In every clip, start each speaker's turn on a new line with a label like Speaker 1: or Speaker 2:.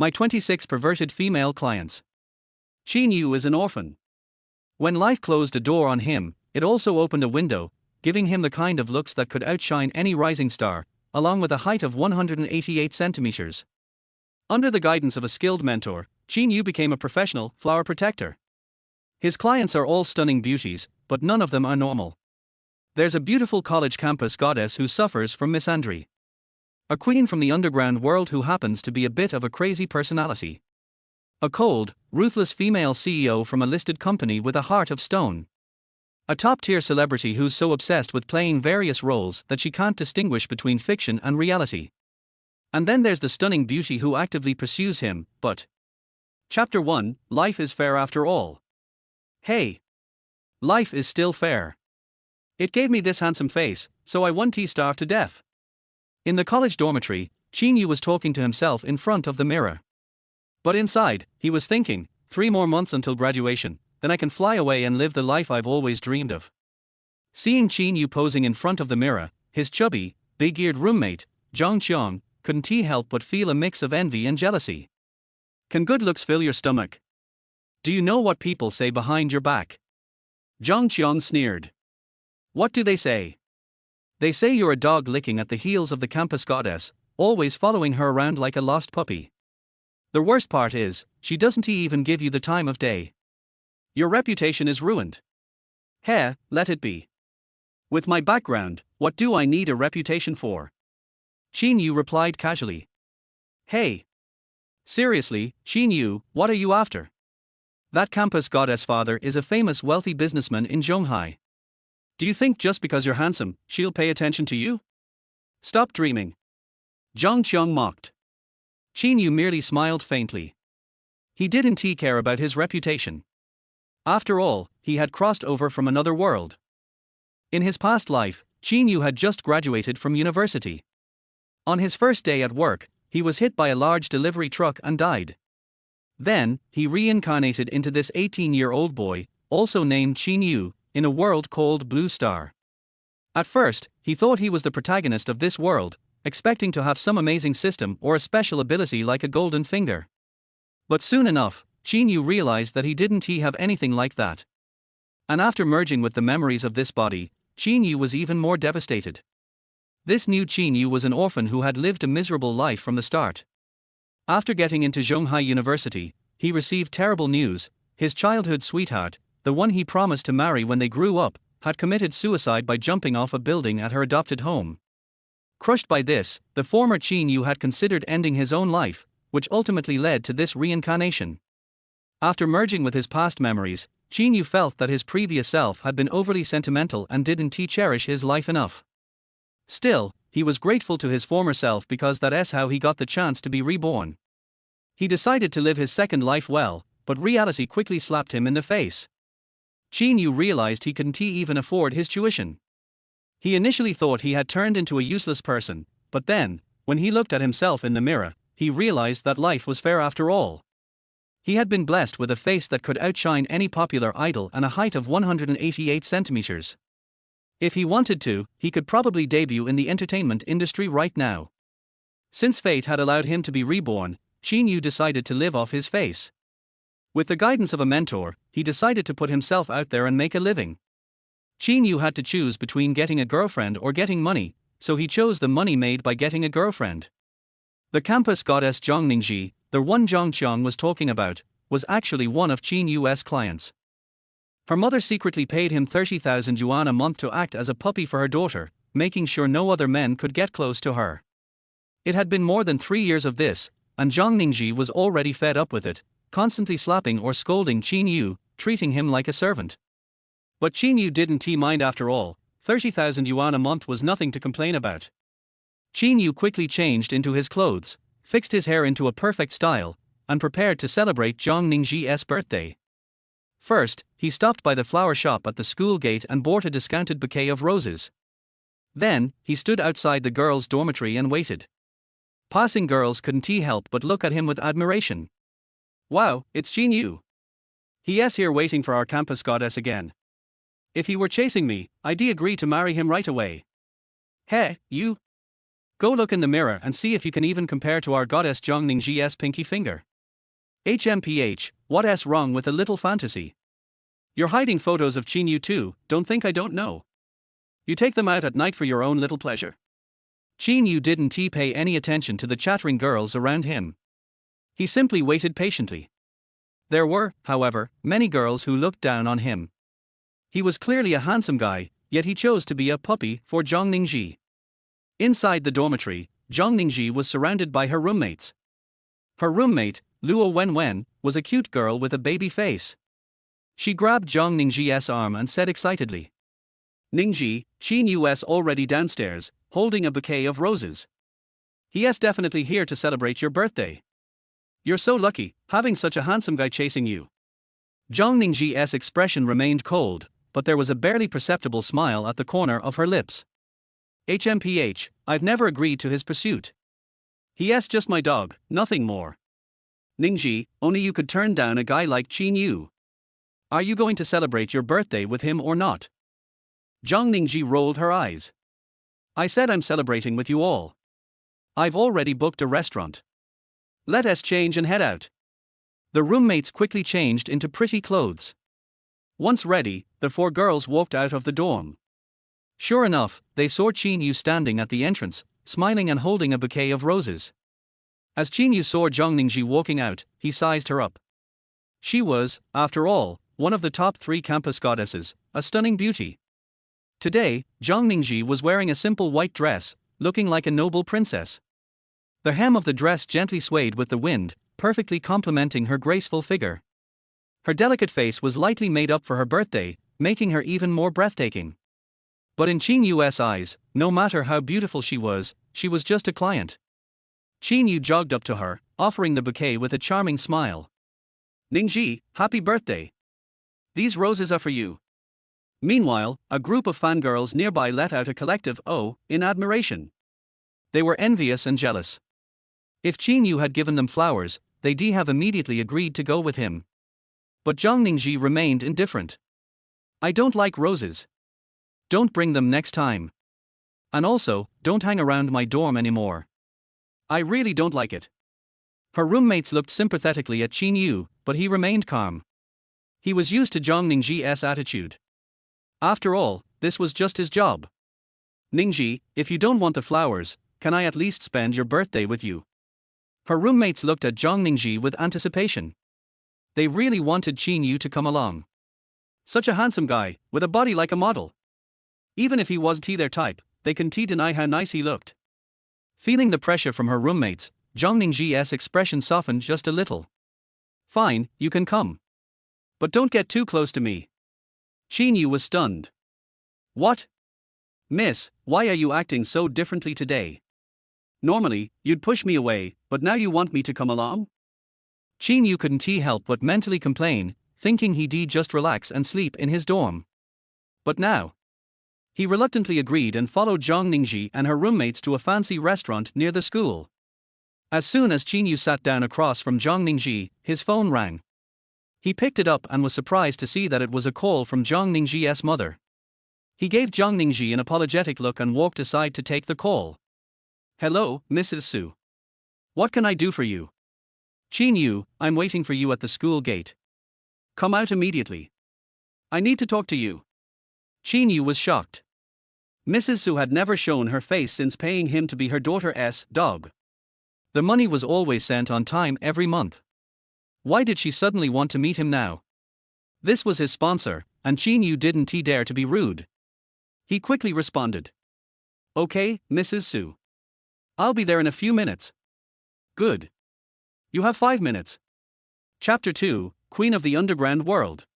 Speaker 1: My 26 perverted female clients. Qin Yu is an orphan. When life closed a door on him, it also opened a window, giving him the kind of looks that could outshine any rising star, along with a height of 188 centimeters. Under the guidance of a skilled mentor, Qin Yu became a professional flower protector. His clients are all stunning beauties, but none of them are normal. There's a beautiful college campus goddess who suffers from misandry. A queen from the underground world who happens to be a bit of a crazy personality. A cold, ruthless female CEO from a listed company with a heart of stone. A top-tier celebrity who's so obsessed with playing various roles that she can't distinguish between fiction and reality. And then there's the stunning beauty who actively pursues him, but... Chapter 1, Life is Fair After All. Hey! Life is still fair. It gave me this handsome face, so I won't starve to death. In the college dormitory, Qin Yu was talking to himself in front of the mirror. But inside, he was thinking, 3 more months until graduation, then I can fly away and live the life I've always dreamed of. Seeing Qin Yu posing in front of the mirror, his chubby, big-eared roommate, Zhang Qiang, couldn't he help but feel a mix of envy and jealousy. Can good looks fill your stomach? Do you know what people say behind your back? Zhang Qiang sneered. What do they say? They say you're a dog licking at the heels of the campus goddess, always following her around like a lost puppy. The worst part is, she doesn't even give you the time of day. Your reputation is ruined. Heh, let it be. With my background, what do I need a reputation for? Qin Yu replied casually. Hey! Seriously, Qin Yu, what are you after? That campus goddess father is a famous wealthy businessman in Zhonghai. Do you think just because you're handsome, she'll pay attention to you? Stop dreaming. Zhang Qiang mocked. Qin Yu merely smiled faintly. He didn't care about his reputation. After all, he had crossed over from another world. In his past life, Qin Yu had just graduated from university. On his first day at work, he was hit by a large delivery truck and died. Then, he reincarnated into this 18-year-old boy, also named Qin Yu, in a world called Blue Star. At first, he thought he was the protagonist of this world, expecting to have some amazing system or a special ability like a golden finger. But soon enough, Qin Yu realized that he didn't have anything like that. And after merging with the memories of this body, Qin Yu was even more devastated. This new Qin Yu was an orphan who had lived a miserable life from the start. After getting into Zhonghai University, he received terrible news. His childhood sweetheart, the one he promised to marry when they grew up, had committed suicide by jumping off a building at her adopted home. Crushed by this, the former Qin Yu had considered ending his own life, which ultimately led to this reincarnation. After merging with his past memories, Qin Yu felt that his previous self had been overly sentimental and didn't cherish his life enough. Still, he was grateful to his former self because that's how he got the chance to be reborn. He decided to live his second life well, but reality quickly slapped him in the face. Qin Yu realized he couldn't even afford his tuition. He initially thought he had turned into a useless person, but then, when he looked at himself in the mirror, he realized that life was fair after all. He had been blessed with a face that could outshine any popular idol and a height of 188 centimeters. If he wanted to, he could probably debut in the entertainment industry right now. Since fate had allowed him to be reborn, Qin Yu decided to live off his face. With the guidance of a mentor, he decided to put himself out there and make a living. Qin Yu had to choose between getting a girlfriend or getting money, so he chose the money made by getting a girlfriend. The campus goddess Zhang Ningji, the one Zhang Qiang was talking about, was actually one of Qin Yu's clients. Her mother secretly paid him 30,000 yuan a month to act as a puppy for her daughter, making sure no other men could get close to her. It had been more than 3 years of this, and Zhang Ningji was already fed up with it, constantly slapping or scolding Qin Yu, treating him like a servant. But Qin Yu didn't mind after all. 30,000 yuan a month was nothing to complain about. Qin Yu quickly changed into his clothes, fixed his hair into a perfect style, and prepared to celebrate Zhang Ningji's birthday. First, he stopped by the flower shop at the school gate and bought a discounted bouquet of roses. Then, he stood outside the girls' dormitory and waited. Passing girls couldn't help but look at him with admiration. Wow, it's Qin Yu. He's here waiting for our campus goddess again. If he were chasing me, I'd agree to marry him right away. Hey, you? Go look in the mirror and see if you can even compare to our goddess Zhongningji's pinky finger. HMPH, what's wrong with a little fantasy? You're hiding photos of Qin Yu too, don't think I don't know. You take them out at night for your own little pleasure. Qin Yu didn't pay any attention to the chattering girls around him. He simply waited patiently. There were, however, many girls who looked down on him. He was clearly a handsome guy, yet he chose to be a puppy for Zhongningji. Inside the dormitory, Zhongningji was surrounded by her roommates. Her roommate, Luo Wenwen, was a cute girl with a baby face. She grabbed Zhongningji's arm and said excitedly, "Ningji, Qin Yu's already downstairs, holding a bouquet of roses. He's definitely here to celebrate your birthday. You're so lucky, having such a handsome guy chasing you." Zhongningji's expression remained cold, but there was a barely perceptible smile at the corner of her lips. HMPH, I've never agreed to his pursuit. He's just my dog, nothing more. Ningji, only you could turn down a guy like Qin Yu. Are you going to celebrate your birthday with him or not? Zhongningji rolled her eyes. I said I'm celebrating with you all. I've already booked a restaurant. Let us change and head out. The roommates quickly changed into pretty clothes. Once ready, the four girls walked out of the dorm. Sure enough, they saw Qin Yu standing at the entrance, smiling and holding a bouquet of roses. As Qin Yu saw Zhongningji walking out, he sized her up. She was, after all, one of the top 3 campus goddesses, a stunning beauty. Today, Zhongningji was wearing a simple white dress, looking like a noble princess. The hem of the dress gently swayed with the wind, perfectly complementing her graceful figure. Her delicate face was lightly made up for her birthday, making her even more breathtaking. But in Qin Yu's eyes, no matter how beautiful she was just a client. Qin Yu jogged up to her, offering the bouquet with a charming smile. Ningji, happy birthday. These roses are for you. Meanwhile, a group of fangirls nearby let out a collective "oh" in admiration. They were envious and jealous. If Qin Yu had given them flowers, they'd have immediately agreed to go with him. But Zhongningji remained indifferent. I don't like roses. Don't bring them next time. And also, don't hang around my dorm anymore. I really don't like it. Her roommates looked sympathetically at Qin Yu, but he remained calm. He was used to Zhongningji's attitude. After all, this was just his job. Ningji, if you don't want the flowers, can I at least spend your birthday with you? Her roommates looked at Zhongningji with anticipation. They really wanted Qin Yu to come along. Such a handsome guy, with a body like a model. Even if he wasn't their type, they couldn't deny how nice he looked. Feeling the pressure from her roommates, Zhongningji's expression softened just a little. Fine, you can come. But don't get too close to me. Qin Yu was stunned. What? Miss, why are you acting so differently today? Normally, you'd push me away, but now you want me to come along? Qin Yu couldn't help but mentally complain, thinking he'd just relax and sleep in his dorm. But now, he reluctantly agreed and followed Zhongningji and her roommates to a fancy restaurant near the school. As soon as Qin Yu sat down across from Zhongningji, his phone rang. He picked it up and was surprised to see that it was a call from Zhongningji's mother. He gave Zhongningji an apologetic look and walked aside to take the call. Hello, Mrs. Su. What can I do for you? Qin Yu, I'm waiting for you at the school gate. Come out immediately. I need to talk to you. Qin Yu was shocked. Mrs. Su had never shown her face since paying him to be her daughter's dog. The money was always sent on time every month. Why did she suddenly want to meet him now? This was his sponsor, and Qin Yu didn't dare to be rude. He quickly responded. Okay, Mrs. Su. I'll be there in a few minutes. Good. You have 5 minutes. Chapter 2, Queen of the Underground World.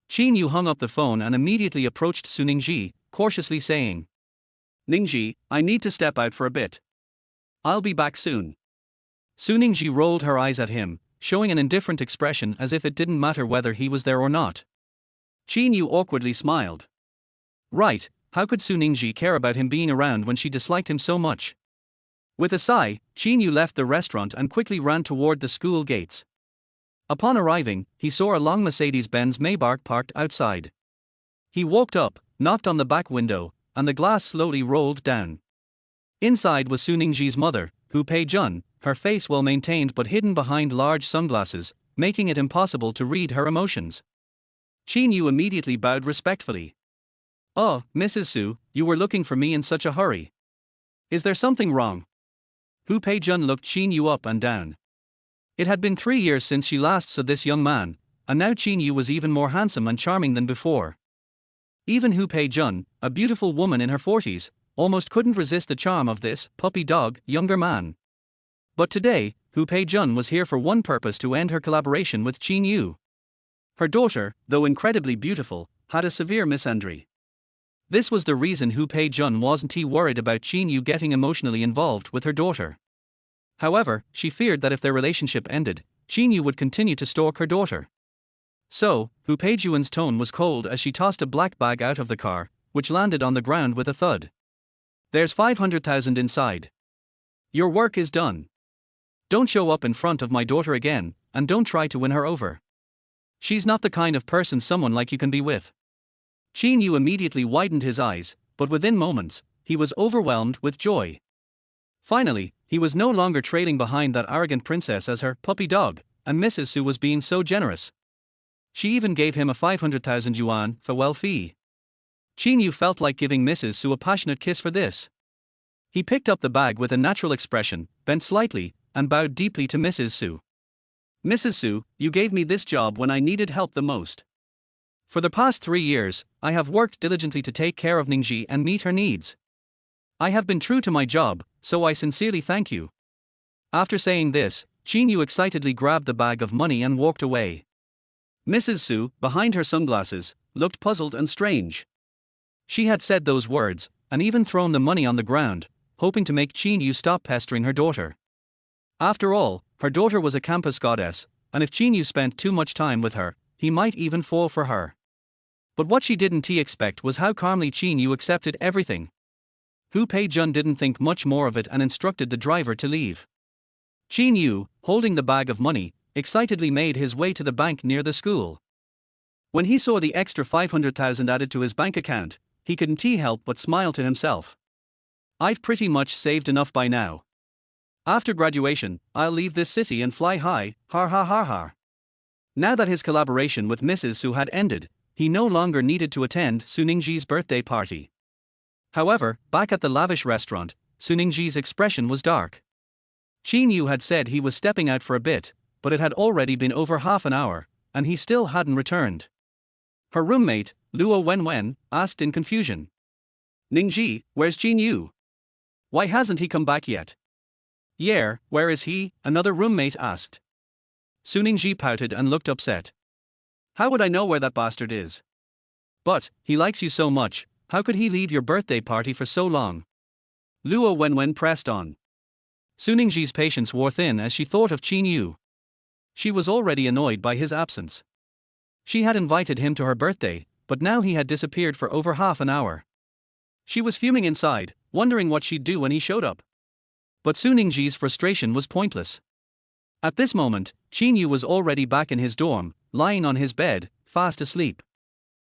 Speaker 1: Qin Yu hung up the phone and immediately approached Su Ningji, cautiously saying, Ningji, I need to step out for a bit. I'll be back soon. Su Ningji rolled her eyes at him, showing an indifferent expression as if it didn't matter whether he was there or not. Qin Yu awkwardly smiled. Right, how could Su Ningji care about him being around when she disliked him so much? With a sigh, Qin Yu left the restaurant and quickly ran toward the school gates. Upon arriving, he saw a long Mercedes-Benz Maybach parked outside. He walked up, knocked on the back window, and the glass slowly rolled down. Inside was Su Ningji's mother, Hu Pei-jun, her face well maintained but hidden behind large sunglasses, making it impossible to read her emotions. Qin Yu immediately bowed respectfully. "Oh, Mrs. Su, you were looking for me in such a hurry. Is there something wrong?" Hu Pei-jun looked Qin Yu up and down. It had been 3 years since she last saw this young man, and now Qin Yu was even more handsome and charming than before. Even Hu Pei-jun, a beautiful woman in her 40s, almost couldn't resist the charm of this puppy dog younger man. But today, Hu Pei-jun was here for one purpose: to end her collaboration with Qin Yu. Her daughter, though incredibly beautiful, had a severe misandry. This was the reason Hu Pei-jun wasn't too worried about Qin Yu getting emotionally involved with her daughter. However, she feared that if their relationship ended, Qin Yu would continue to stalk her daughter. So, Hu Pei-jun's tone was cold as she tossed a black bag out of the car, which landed on the ground with a thud. "There's 500,000 inside. Your work is done. Don't show up in front of my daughter again, and don't try to win her over. She's not the kind of person someone like you can be with." Qin Yu immediately widened his eyes, but within moments, he was overwhelmed with joy. Finally, he was no longer trailing behind that arrogant princess as her puppy dog, and Mrs. Su was being so generous. She even gave him a 500,000 yuan farewell fee. Qin Yu felt like giving Mrs. Su a passionate kiss for this. He picked up the bag with a natural expression, bent slightly, and bowed deeply to Mrs. Su. "Mrs. Su, you gave me this job when I needed help the most. For the past 3 years, I have worked diligently to take care of Ningji and meet her needs. I have been true to my job, so I sincerely thank you." After saying this, Qin Yu excitedly grabbed the bag of money and walked away. Mrs. Su, behind her sunglasses, looked puzzled and strange. She had said those words, and even thrown the money on the ground, hoping to make Qin Yu stop pestering her daughter. After all, her daughter was a campus goddess, and if Qin Yu spent too much time with her, he might even fall for her. But what she didn't expect was how calmly Qin Yu accepted everything. Hu Pei-jun didn't think much more of it and instructed the driver to leave. Qin Yu, holding the bag of money, excitedly made his way to the bank near the school. When he saw the extra 500,000 added to his bank account, he couldn't help but smile to himself. "I've pretty much saved enough by now. After graduation, I'll leave this city and fly high, har har har har." Now that his collaboration with Mrs. Su had ended, he no longer needed to attend Su Ningji's birthday party. However, back at the lavish restaurant, Su Ningji's expression was dark. Qin Yu had said he was stepping out for a bit, but it had already been over half an hour, and he still hadn't returned. Her roommate, Luo Wenwen, asked in confusion. "Ningji, where's Qin Yu? Why hasn't he come back yet?" "Yeah, where is he?" another roommate asked. Su Ningji pouted and looked upset. "How would I know where that bastard is? But, he likes you so much, how could he leave your birthday party for so long?" Luo Wenwen pressed on. Su Ningji's patience wore thin as she thought of Qin Yu. She was already annoyed by his absence. She had invited him to her birthday, but now he had disappeared for over half an hour. She was fuming inside, wondering what she'd do when he showed up. But Su Ningji's frustration was pointless. At this moment, Qin Yu was already back in his dorm, lying on his bed, fast asleep.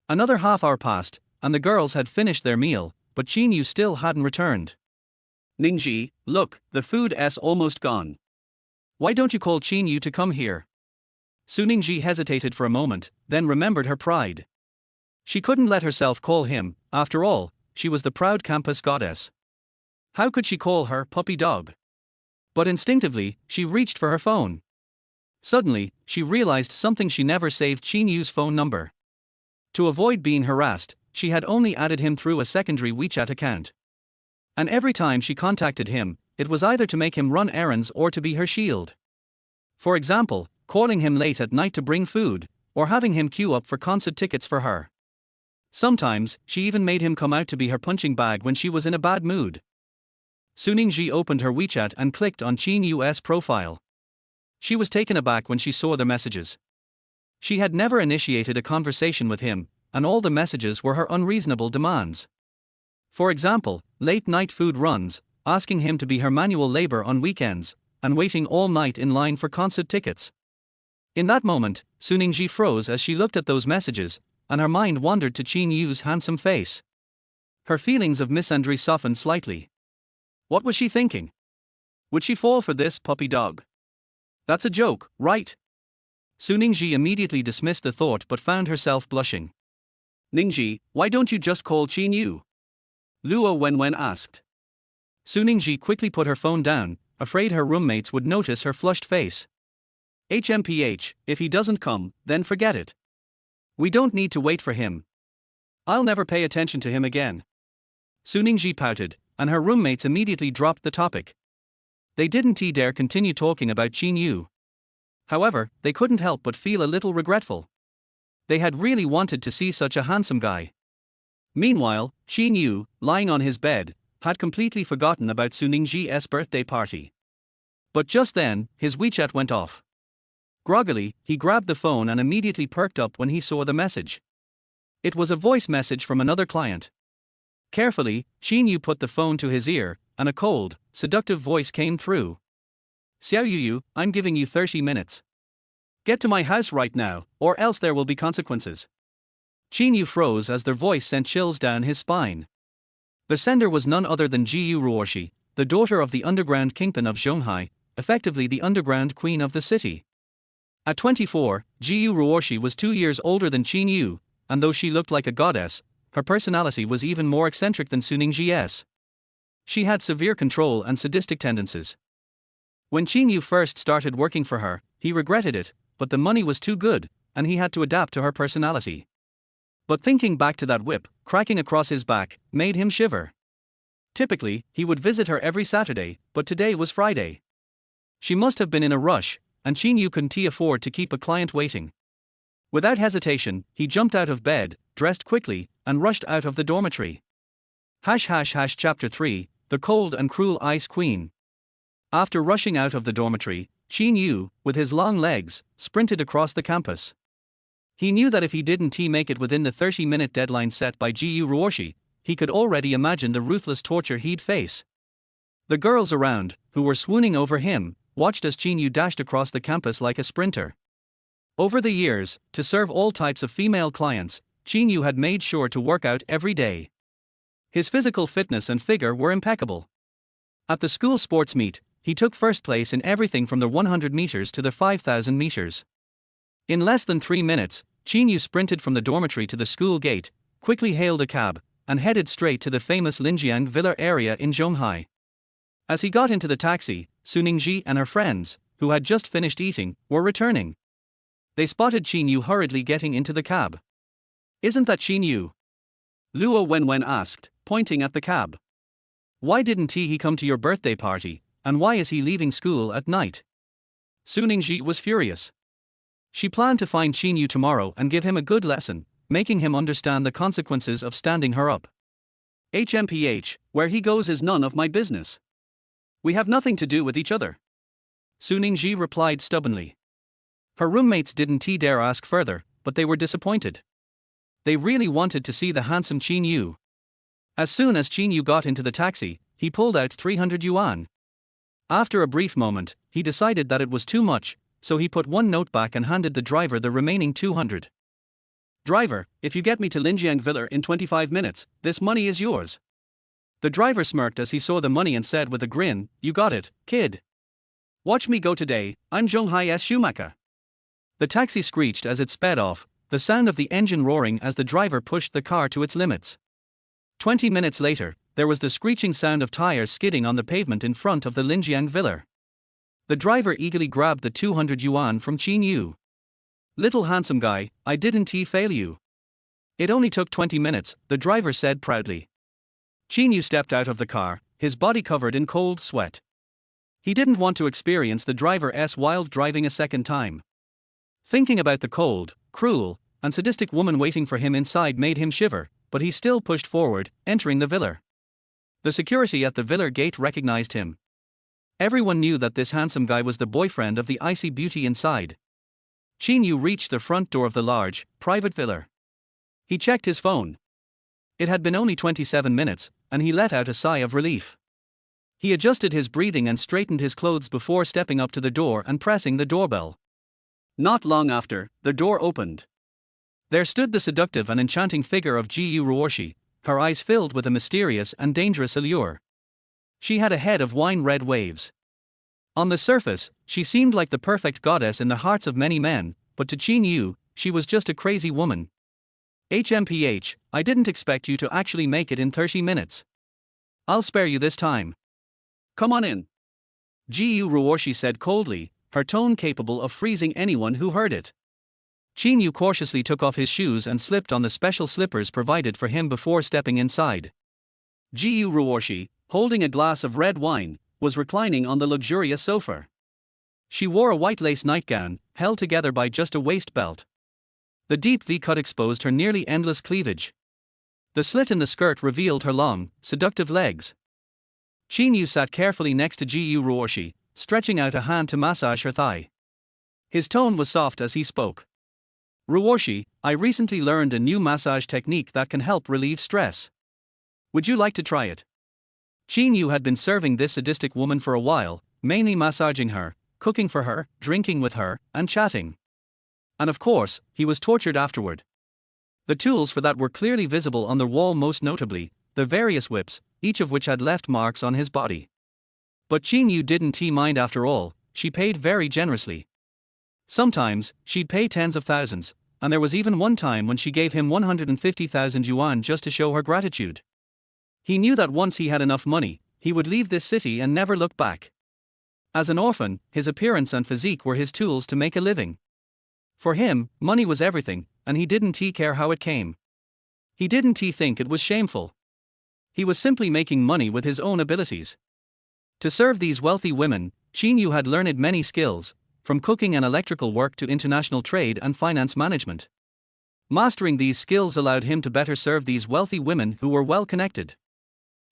Speaker 1: Another half hour passed, and the girls had finished their meal, but Qin Yu still hadn't returned. "Ningji, look, the food's almost gone. Why don't you call Qin Yu to come here?" Su Ningji hesitated for a moment, then remembered her pride. She couldn't let herself call him, after all, she was the proud campus goddess. How could she call her puppy dog? But instinctively, she reached for her phone. Suddenly, she realized something: she never saved Qin Yu's phone number. To avoid being harassed, she had only added him through a secondary WeChat account. And every time she contacted him, it was either to make him run errands or to be her shield. For example, calling him late at night to bring food, or having him queue up for concert tickets for her. Sometimes, she even made him come out to be her punching bag when she was in a bad mood. Su Ningji opened her WeChat and clicked on Qin Yu's profile. She was taken aback when she saw the messages. She had never initiated a conversation with him, and all the messages were her unreasonable demands. For example, late-night food runs, asking him to be her manual labor on weekends, and waiting all night in line for concert tickets. In that moment, Su Ningji froze as she looked at those messages, and her mind wandered to Qin Yu's handsome face. Her feelings of misandry softened slightly. What was she thinking? Would she fall for this puppy dog? That's a joke, right? Su Ningji immediately dismissed the thought but found herself blushing. Ningji, why don't you just call Qin Yu? Luo Wenwen asked. Su Ningji quickly put her phone down, afraid her roommates would notice her flushed face. HMPH, if he doesn't come, then forget it. We don't need to wait for him. I'll never pay attention to him again. Su Ningji pouted, and her roommates immediately dropped the topic. They didn't dare continue talking about Qin Yu. However, they couldn't help but feel a little regretful. They had really wanted to see such a handsome guy. Meanwhile, Qin Yu, lying on his bed, had completely forgotten about Su Ningji's birthday party. But just then, his WeChat went off. Groggily, he grabbed the phone and immediately perked up when he saw the message. It was a voice message from another client. Carefully, Qin Yu put the phone to his ear, and a cold, seductive voice came through. Xiao Yu, I'm giving you 30 minutes. Get to my house right now, or else there will be consequences. Qin Yu froze as their voice sent chills down his spine. The sender was none other than Ji Yu Ruoshi, the daughter of the underground kingpin of Zhonghai, effectively the underground queen of the city. At 24, Ji Yu Ruoshi was 2 years older than Qin Yu, and though she looked like a goddess, her personality was even more eccentric than Su Ningji's. She had severe control and sadistic tendencies. When Qin Yu first started working for her, he regretted it, but the money was too good, and he had to adapt to her personality. But thinking back to that whip, cracking across his back, made him shiver. Typically, he would visit her every Saturday, but today was Friday. She must have been in a rush, and Qin Yu couldn't afford to keep a client waiting. Without hesitation, he jumped out of bed, dressed quickly, and rushed out of the dormitory. Chapter 3, The Cold and Cruel Ice Queen. After rushing out of the dormitory, Qin Yu, with his long legs, sprinted across the campus. He knew that if he didn't make it within the 30-minute deadline set by Ji Yu Ruoshi, he could already imagine the ruthless torture he'd face. The girls around, who were swooning over him, watched as Qin Yu dashed across the campus like a sprinter. Over the years, to serve all types of female clients, Qin Yu had made sure to work out every day. His physical fitness and figure were impeccable. At the school sports meet, he took first place in everything from the 100 meters to the 5,000 meters. In less than 3 minutes, Qin Yu sprinted from the dormitory to the school gate, quickly hailed a cab, and headed straight to the famous Linjiang Villa area in Zhonghai. As he got into the taxi, Su Ningji and her friends, who had just finished eating, were returning. They spotted Qin Yu hurriedly getting into the cab. Isn't that Qin Yu? Luo Wenwen asked, pointing at the cab. Why didn't he come to your birthday party, and why is he leaving school at night? Su Ningji was furious. She planned to find Qin Yu tomorrow and give him a good lesson, making him understand the consequences of standing her up. HMPH, where he goes is none of my business. We have nothing to do with each other. Su Ningji replied stubbornly. Her roommates didn't dare ask further, but they were disappointed. They really wanted to see the handsome Qin Yu. As soon as Qin Yu got into the taxi, he pulled out 300 yuan. After a brief moment, he decided that it was too much, so he put one note back and handed the driver the remaining 200. Driver, if you get me to Linjiang Villa in 25 minutes, this money is yours. The driver smirked as he saw the money and said with a grin, You got it, kid. Watch me go today, I'm Zhonghai's Schumacher. The taxi screeched as it sped off, the sound of the engine roaring as the driver pushed the car to its limits. 20 minutes later, there was the screeching sound of tires skidding on the pavement in front of the Linjiang Villa. The driver eagerly grabbed the 200 yuan from Qin Yu. Little handsome guy, I didn't fail you. It only took 20 minutes, the driver said proudly. Qin Yu stepped out of the car, his body covered in cold sweat. He didn't want to experience the driver's wild driving a second time. Thinking about the cold, cruel, and sadistic woman waiting for him inside made him shiver, but he still pushed forward, entering the villa. The security at the villa gate recognized him. Everyone knew that this handsome guy was the boyfriend of the icy beauty inside. Qin Yu reached the front door of the large, private villa. He checked his phone. It had been only 27 minutes, and he let out a sigh of relief. He adjusted his breathing and straightened his clothes before stepping up to the door and pressing the doorbell. Not long after, the door opened. There stood the seductive and enchanting figure of Ji Yu Ruoshi, her eyes filled with a mysterious and dangerous allure. She had a head of wine-red waves. On the surface, she seemed like the perfect goddess in the hearts of many men, but to Qin Yu, she was just a crazy woman. HMPH, I didn't expect you to actually make it in 30 minutes. I'll spare you this time. Come on in. Gu Ruorshi said coldly, her tone capable of freezing anyone who heard it. Qin Yu cautiously took off his shoes and slipped on the special slippers provided for him before stepping inside. Gu Ruorshi, holding a glass of red wine, was reclining on the luxurious sofa. She wore a white lace nightgown, held together by just a waist belt. The deep V-cut exposed her nearly endless cleavage. The slit in the skirt revealed her long, seductive legs. Qin Yu sat carefully next to Gu Ruorshi, stretching out a hand to massage her thigh. His tone was soft as he spoke. Ruorshi, I recently learned a new massage technique that can help relieve stress. Would you like to try it? Qin Yu had been serving this sadistic woman for a while, mainly massaging her, cooking for her, drinking with her, and chatting. And of course, he was tortured afterward. The tools for that were clearly visible on the wall, most notably, the various whips, each of which had left marks on his body. But Qin Yu didn't mind after all, she paid very generously. Sometimes, she'd pay tens of thousands, and there was even one time when she gave him 150,000 yuan just to show her gratitude. He knew that once he had enough money, he would leave this city and never look back. As an orphan, his appearance and physique were his tools to make a living. For him, money was everything, and he didn't care how it came. He didn't think it was shameful. He was simply making money with his own abilities. To serve these wealthy women, Qin Yu had learned many skills, from cooking and electrical work to international trade and finance management. Mastering these skills allowed him to better serve these wealthy women who were well connected.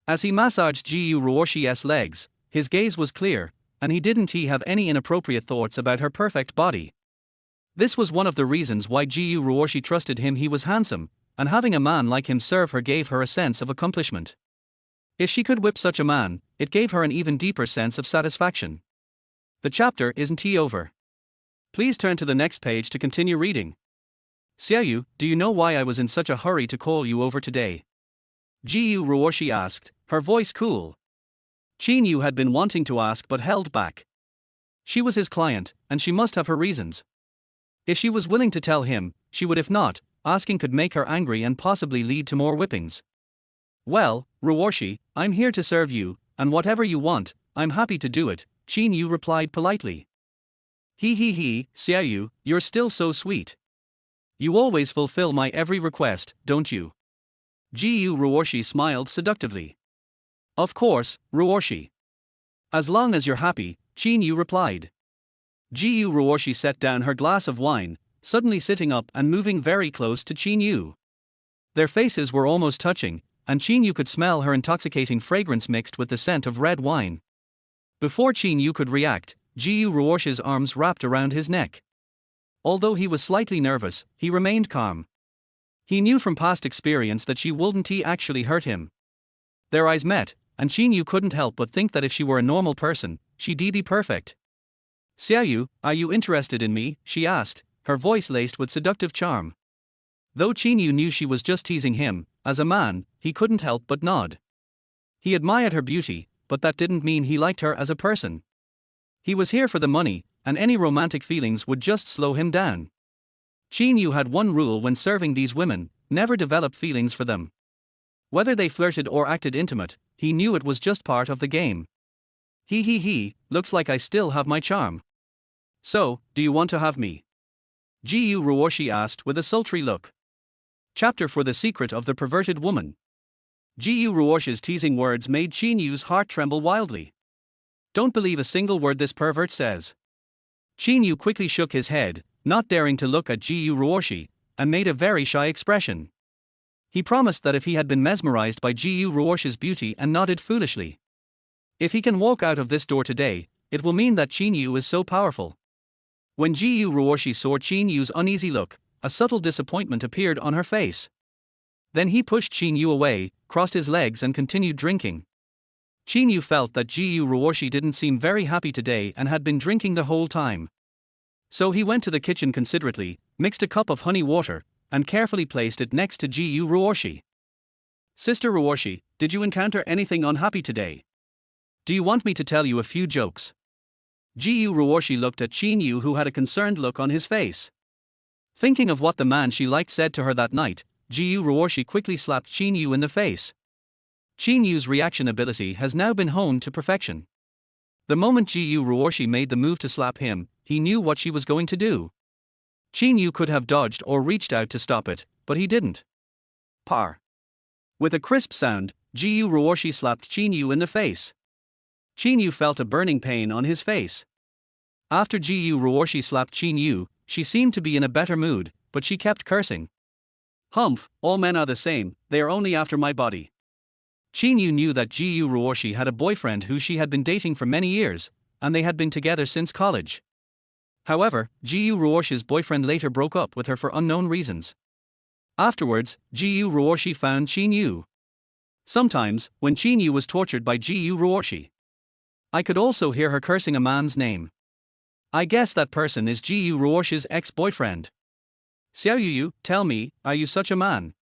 Speaker 1: As he massaged Gu Ruorshi's legs, his gaze was clear, and he didn't have any inappropriate thoughts about her perfect body. This was one of the reasons why Gu Ruorshi trusted him. He was handsome, and having a man like him serve her gave her a sense of accomplishment. If she could whip such a man, it gave her an even deeper sense of satisfaction. The chapter isn't over. Please turn to the next page to continue reading. Xiaoyu, do you know why I was in such a hurry to call you over today? Gu Ruorshi asked, her voice cool. Qin Yu had been wanting to ask but held back. She was his client, and she must have her reasons. If she was willing to tell him, she would. If not, asking could make her angry and possibly lead to more whippings. Well, Ruorshi, I'm here to serve you, and whatever you want, I'm happy to do it, Qin Yu replied politely. Xiaoyu, you're still so sweet. You always fulfill my every request, don't you? Gu Ruorshi smiled seductively. Of course, Ruorshi. As long as you're happy, Qin Yu replied. Gu Ruorshi set down her glass of wine, suddenly sitting up and moving very close to Qin Yu. Their faces were almost touching, and Qin Yu could smell her intoxicating fragrance mixed with the scent of red wine. Before Qin Yu could react, Gu Ruorshi's arms wrapped around his neck. Although he was slightly nervous, he remained calm. He knew from past experience that she wouldn't actually hurt him. Their eyes met, and Qin Yu couldn't help but think that if she were a normal person, she'd be perfect. Xiaoyu, are you interested in me? She asked, her voice laced with seductive charm. Though Qin Yu knew she was just teasing him, as a man, he couldn't help but nod. He admired her beauty, but that didn't mean he liked her as a person. He was here for the money, and any romantic feelings would just slow him down. Qin Yu had one rule when serving these women: never develop feelings for them. Whether they flirted or acted intimate, he knew it was just part of the game. Looks like I still have my charm. So, do you want to have me? Gu Ruorshi asked with a sultry look. Chapter for the secret of the perverted woman. Gu Ruorshi's teasing words made Qin Yu's heart tremble wildly. Don't believe a single word this pervert says. Qin Yu quickly shook his head, not daring to look at Gu Ruorshi, and made a very shy expression. He promised that if he had been mesmerized by Gu Ruorshi's beauty, and nodded foolishly. If he can walk out of this door today, it will mean that Qin Yu is so powerful. When Gu Ruorshi saw Qin Yu's uneasy look, a subtle disappointment appeared on her face. Then he pushed Qin Yu away, crossed his legs and continued drinking. Qin Yu felt that Gu Ruorshi didn't seem very happy today and had been drinking the whole time. So he went to the kitchen considerately, mixed a cup of honey water, and carefully placed it next to Gu Ruorshi. Sister Ruorshi, did you encounter anything unhappy today? Do you want me to tell you a few jokes? Ji-yu Ruoshi looked at Qin Yu, who had a concerned look on his face. Thinking of what the man she liked said to her that night, Ji-yu Ruoshi quickly slapped Qin Yu in the face. Qin Yu's reaction ability has now been honed to perfection. The moment Ji-yu Ruoshi made the move to slap him, he knew what she was going to do. Qin Yu could have dodged or reached out to stop it, but he didn't. Par. With a crisp sound, Ji-yu Ruoshi slapped Qin Yu in the face. Qin Yu felt a burning pain on his face. After Ji-yu Ruoshi slapped Qin Yu, she seemed to be in a better mood, but she kept cursing. Humph, all men are the same, they are only after my body. Qin Yu knew that Ji-yu Ruoshi had a boyfriend who she had been dating for many years, and they had been together since college. However, Ji-yu Ruoshi's boyfriend later broke up with her for unknown reasons. Afterwards, Ji-yu Ruoshi found Qin Yu. Sometimes, when Qin Yu was tortured by Ji-yu Ruoshi, I could also hear her cursing a man's name. I guess that person is Ji-yu Ruoshi's ex-boyfriend. Xiao Yu, tell me, are you such a man?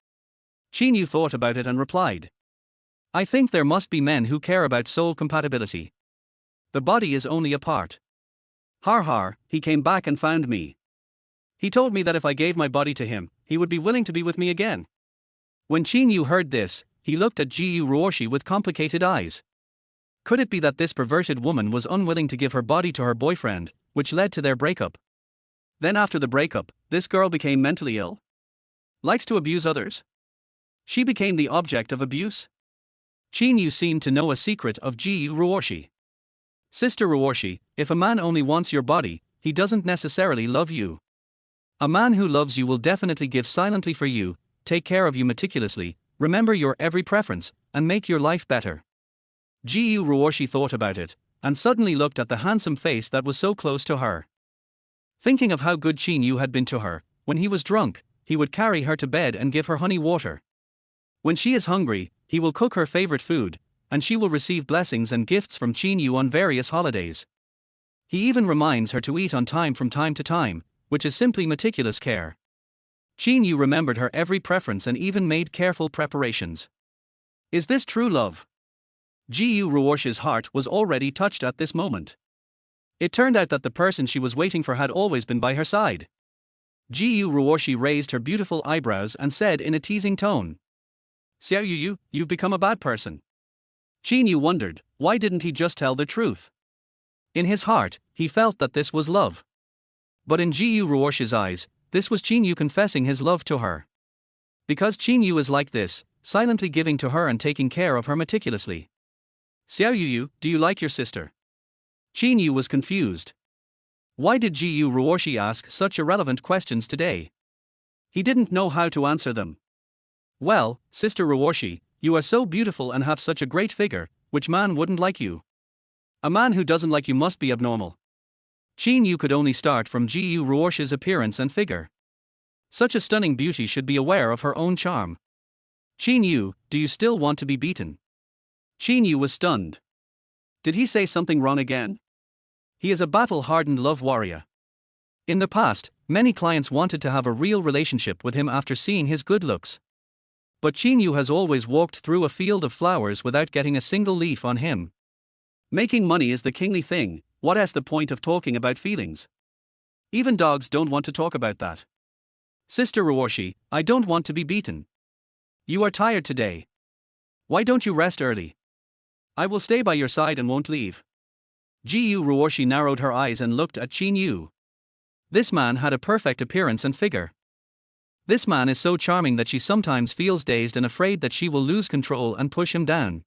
Speaker 1: Qin Yu thought about it and replied. I think there must be men who care about soul compatibility. The body is only a part. Har har, he came back and found me. He told me that if I gave my body to him, he would be willing to be with me again. When Qin Yu heard this, he looked at Ji-yu Ruoshi with complicated eyes. Could it be that this perverted woman was unwilling to give her body to her boyfriend, which led to their breakup? Then after the breakup, this girl became mentally ill? Likes to abuse others? She became the object of abuse? Qin Yu seemed to know a secret of Ji-yu Ruoshi. Sister Ruoshi, if a man only wants your body, he doesn't necessarily love you. A man who loves you will definitely give silently for you, take care of you meticulously, remember your every preference, and make your life better. Ji-yu Ruoshi thought about it, and suddenly looked at the handsome face that was so close to her. Thinking of how good Qin Yu had been to her, when he was drunk, he would carry her to bed and give her honey water. When she is hungry, he will cook her favorite food, and she will receive blessings and gifts from Qin Yu on various holidays. He even reminds her to eat on time from time to time, which is simply meticulous care. Qin Yu remembered her every preference and even made careful preparations. Is this true love? Ji-yu Ruoshi's heart was already touched at this moment. It turned out that the person she was waiting for had always been by her side. Ji-yu Ruoshi raised her beautiful eyebrows and said in a teasing tone. Xiao Yu, you've become a bad person. Qin Yu wondered, why didn't he just tell the truth? In his heart, he felt that this was love. But in Ji-yu Ruoshi's eyes, this was Qin Yu confessing his love to her. Because Qin Yu is like this, silently giving to her and taking care of her meticulously. Xiao Yu, do you like your sister? Qin Yu was confused. Why did Ji-yu Ruoshi ask such irrelevant questions today? He didn't know how to answer them. Well, Sister Ruoshi, you are so beautiful and have such a great figure, which man wouldn't like you? A man who doesn't like you must be abnormal. Qin Yu could only start from Ji-yu Ruoshi's appearance and figure. Such a stunning beauty should be aware of her own charm. Qin Yu, do you still want to be beaten? Qin Yu was stunned. Did he say something wrong again? He is a battle-hardened love warrior. In the past, many clients wanted to have a real relationship with him after seeing his good looks. But Qin Yu has always walked through a field of flowers without getting a single leaf on him. Making money is the kingly thing, what is the point of talking about feelings? Even dogs don't want to talk about that. Sister Ruoshi, I don't want to be beaten. You are tired today. Why don't you rest early? I will stay by your side and won't leave. Ji-yu Ruoshi narrowed her eyes and looked at Qin Yu. This man had a perfect appearance and figure. This man is so charming that she sometimes feels dazed and afraid that she will lose control and push him down.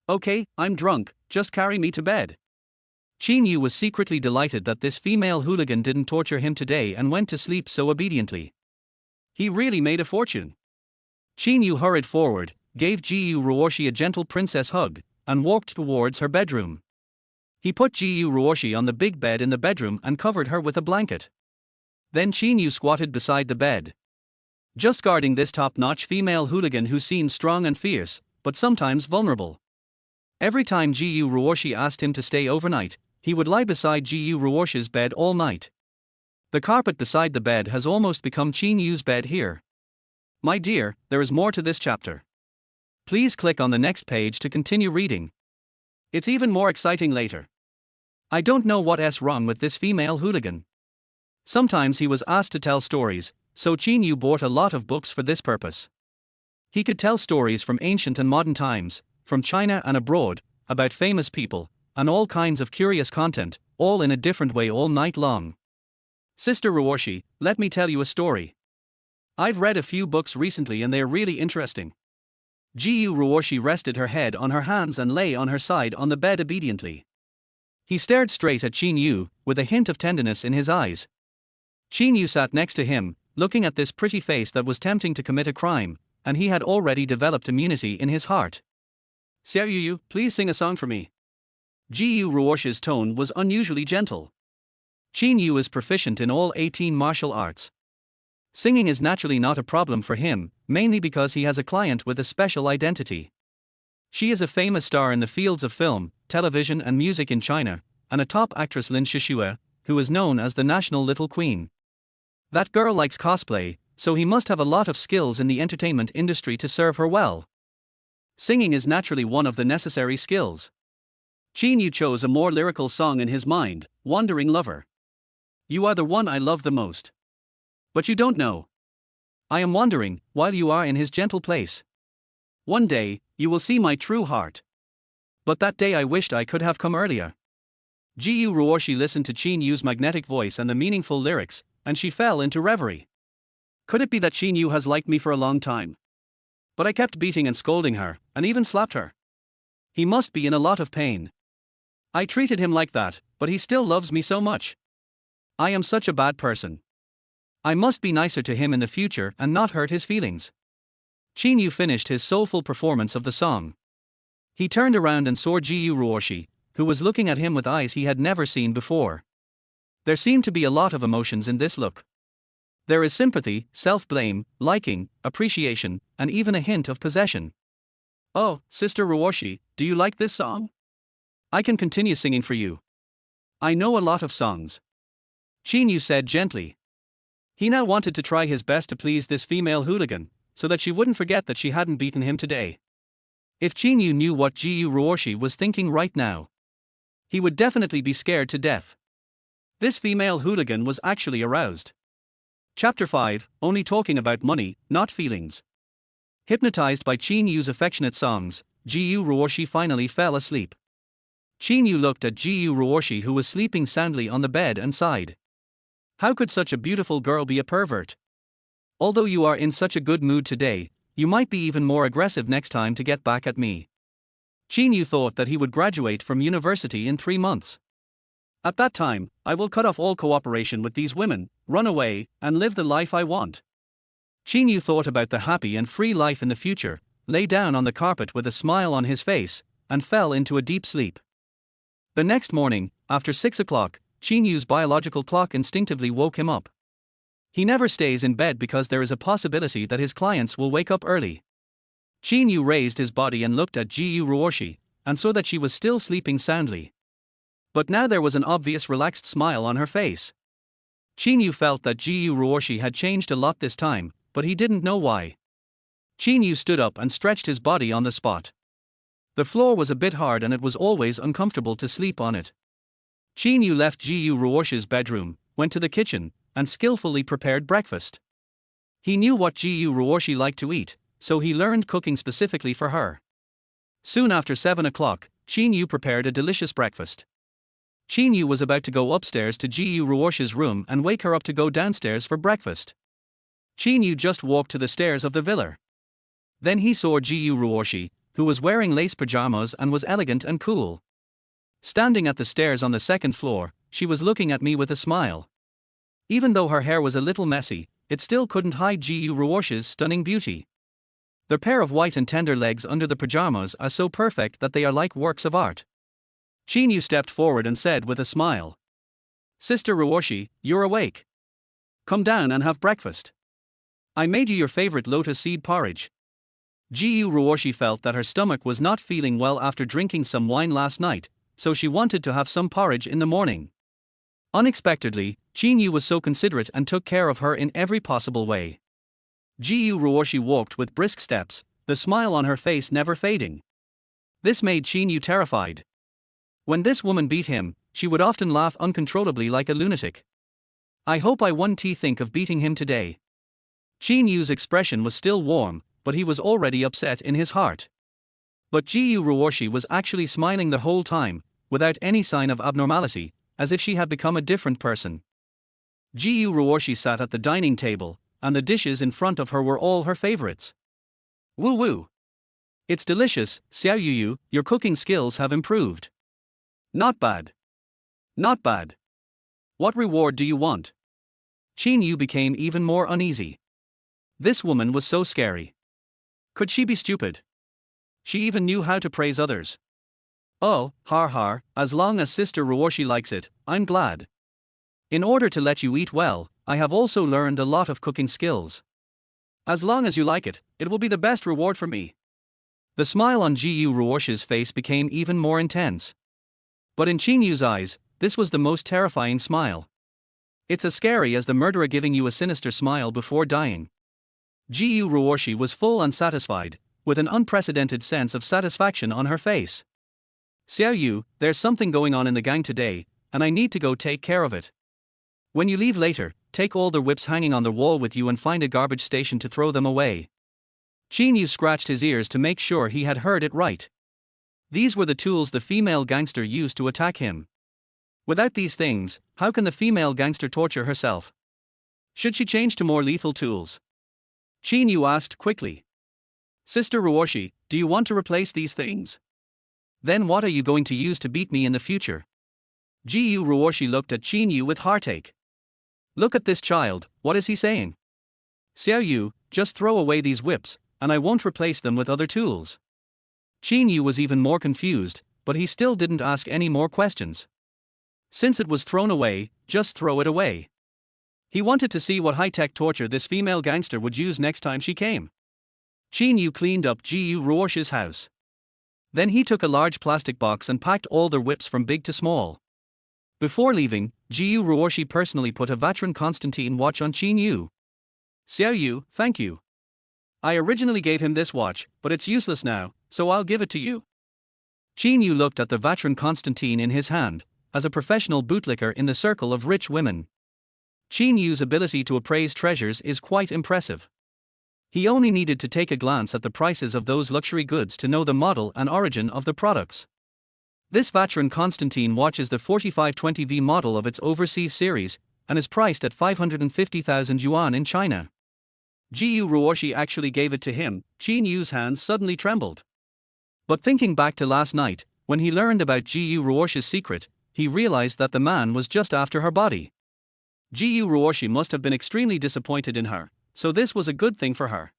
Speaker 1: Okay, I'm drunk, just carry me to bed. Qin Yu was secretly delighted that this female hooligan didn't torture him today and went to sleep so obediently. He really made a fortune. Qin Yu hurried forward, gave Ji-yu Ruoshi a gentle princess hug, and walked towards her bedroom. He put Ji-yu Ruoshi on the big bed in the bedroom and covered her with a blanket. Then Qin Yu squatted beside the bed, just guarding this top-notch female hooligan who seemed strong and fierce, but sometimes vulnerable. Every time Ji-yu Ruoshi asked him to stay overnight, he would lie beside Ji-yu Ruoshi's bed all night. The carpet beside the bed has almost become Qin Yu's bed here. My dear, there is more to this chapter. Please click on the next page to continue reading. It's even more exciting later. I don't know what's wrong with this female hooligan. Sometimes he was asked to tell stories, so Qin Yu bought a lot of books for this purpose. He could tell stories from ancient and modern times, from China and abroad, about famous people, and all kinds of curious content, all in a different way all night long. Sister Ruoshi, let me tell you a story. I've read a few books recently and they're really interesting. Jiyu Ruoshi rested her head on her hands and lay on her side on the bed obediently. He stared straight at Qin Yu, with a hint of tenderness in his eyes. Qin Yu sat next to him, looking at this pretty face that was tempting to commit a crime, and he had already developed immunity in his heart. Xiao Yu, please sing a song for me. Jiyu Ruoshi's tone was unusually gentle. Qin Yu is proficient in all 18 martial arts. Singing is naturally not a problem for him, mainly because he has a client with a special identity. She is a famous star in the fields of film, television and music in China, and a top actress Lin Shishue, who is known as the National Little Queen. That girl likes cosplay, so he must have a lot of skills in the entertainment industry to serve her well. Singing is naturally one of the necessary skills. Qin Yu chose a more lyrical song in his mind, Wandering Lover. You are the one I love the most. But you don't know. I am wandering, while you are in his gentle place. One day, you will see my true heart. But that day I wished I could have come earlier. Jiyu Ruoshi listened to Qin Yu's magnetic voice and the meaningful lyrics, and she fell into reverie. Could it be that Qin Yu has liked me for a long time? But I kept beating and scolding her, and even slapped her. He must be in a lot of pain. I treated him like that, but he still loves me so much. I am such a bad person. I must be nicer to him in the future and not hurt his feelings. Qin Yu finished his soulful performance of the song. He turned around and saw Jiyu Ruoshi, who was looking at him with eyes he had never seen before. There seemed to be a lot of emotions in this look. There is sympathy, self-blame, liking, appreciation, and even a hint of possession. Oh, Sister Ruoshi, do you like this song? I can continue singing for you. I know a lot of songs. Qin Yu said gently. He now wanted to try his best to please this female hooligan, so that she wouldn't forget that she hadn't beaten him today. If Qin Yu knew what Jiyu Ruoshi was thinking right now, he would definitely be scared to death. This female hooligan was actually aroused. Chapter 5, Only Talking About Money, Not Feelings. Hypnotized by Qin Yu's affectionate songs, Jiyu Ruoshi finally fell asleep. Qin Yu looked at Jiyu Ruoshi, who was sleeping soundly on the bed, and sighed. How could such a beautiful girl be a pervert? Although you are in such a good mood today, you might be even more aggressive next time to get back at me. Qin Yu thought that he would graduate from university in 3 months. At that time, I will cut off all cooperation with these women, run away, and live the life I want. Qin Yu thought about the happy and free life in the future, lay down on the carpet with a smile on his face, and fell into a deep sleep. The next morning, after 6 o'clock, Qin Yu's biological clock instinctively woke him up. He never stays in bed because there is a possibility that his clients will wake up early. Qin Yu raised his body and looked at Jiyu Ruoshi, and saw that she was still sleeping soundly. But now there was an obvious relaxed smile on her face. Qin Yu felt that Jiyu Ruoshi had changed a lot this time, but he didn't know why. Qin Yu stood up and stretched his body on the spot. The floor was a bit hard and it was always uncomfortable to sleep on it. Qin Yu left Jiyu Ruoshi's bedroom, went to the kitchen, and skillfully prepared breakfast. He knew what Jiyu Ruoshi liked to eat, so he learned cooking specifically for her. Soon after 7 o'clock, Qin Yu prepared a delicious breakfast. Qin Yu was about to go upstairs to Jiyu Ruoshi's room and wake her up to go downstairs for breakfast. Qin Yu just walked to the stairs of the villa. Then he saw Jiyu Ruoshi, who was wearing lace pajamas and was elegant and cool. Standing at the stairs on the second floor, she was looking at me with a smile. Even though her hair was a little messy, it still couldn't hide Jiyu Ruoshi's stunning beauty. The pair of white and tender legs under the pajamas are so perfect that they are like works of art. Qin Yu stepped forward and said with a smile. Sister Ruoshi, you're awake. Come down and have breakfast. I made you your favorite lotus seed porridge. Jiyu Ruoshi felt that her stomach was not feeling well after drinking some wine last night, so she wanted to have some porridge in the morning. Unexpectedly, Qin Yu was so considerate and took care of her in every possible way. Jiyu Ruoshi walked with brisk steps, the smile on her face never fading. This made Qin Yu terrified. When this woman beat him, she would often laugh uncontrollably like a lunatic. I hope I won't think of beating him today. Qin Yu's expression was still warm, but he was already upset in his heart. But Ji Yu Ruoshi was actually smiling the whole time, without any sign of abnormality, as if she had become a different person. Ji Yu Ruoshi sat at the dining table, and the dishes in front of her were all her favorites. Woo woo! It's delicious, Xiao Yu, your cooking skills have improved. Not bad. Not bad. What reward do you want? Qin Yu became even more uneasy. This woman was so scary. Could she be stupid? She even knew how to praise others. Oh, har har, as long as Sister Ruoshi likes it, I'm glad. In order to let you eat well, I have also learned a lot of cooking skills. As long as you like it, it will be the best reward for me. The smile on Ji Yu Ruoshi's face became even more intense. But in Qin Yu's eyes, this was the most terrifying smile. It's as scary as the murderer giving you a sinister smile before dying. Ji Yu Ruoshi was full and satisfied, with an unprecedented sense of satisfaction on her face. Xiao Yu, there's something going on in the gang today, and I need to go take care of it. When you leave later, take all the whips hanging on the wall with you and find a garbage station to throw them away. Qin Yu scratched his ears to make sure he had heard it right. These were the tools the female gangster used to attack him. Without these things, how can the female gangster torture herself? Should she change to more lethal tools? Qin Yu asked quickly. Sister Ruoshi, do you want to replace these things? Then what are you going to use to beat me in the future? Ji Yu Ruoshi looked at Qin Yu with heartache. Look at this child, what is he saying? Xiao Yu, just throw away these whips, and I won't replace them with other tools. Qin Yu was even more confused, but he still didn't ask any more questions. Since it was thrown away, just throw it away. He wanted to see what high-tech torture this female gangster would use next time she came. Qin Yu cleaned up Ji Yu Ruoshi's house. Then he took a large plastic box and packed all their whips from big to small. Before leaving, Ji Yu Ruoshi personally put a Vatran Constantine watch on Qin Yu. Xiao Yu, thank you. I originally gave him this watch, but it's useless now, so I'll give it to you. Qin Yu looked at the Vatran Constantine in his hand, as a professional bootlicker in the circle of rich women. Qin Yu's ability to appraise treasures is quite impressive. He only needed to take a glance at the prices of those luxury goods to know the model and origin of the products. This Vatran Constantine watch is the 4520V model of its overseas series, and is priced at 550,000 yuan in China. Ji Yu Ruoshi actually gave it to him. Qin Yu's hands suddenly trembled. But thinking back to last night, when he learned about Ji Yu Ruoshi's secret, he realized that the man was just after her body. Ji Yu Ruoshi must have been extremely disappointed in her, so this was a good thing for her.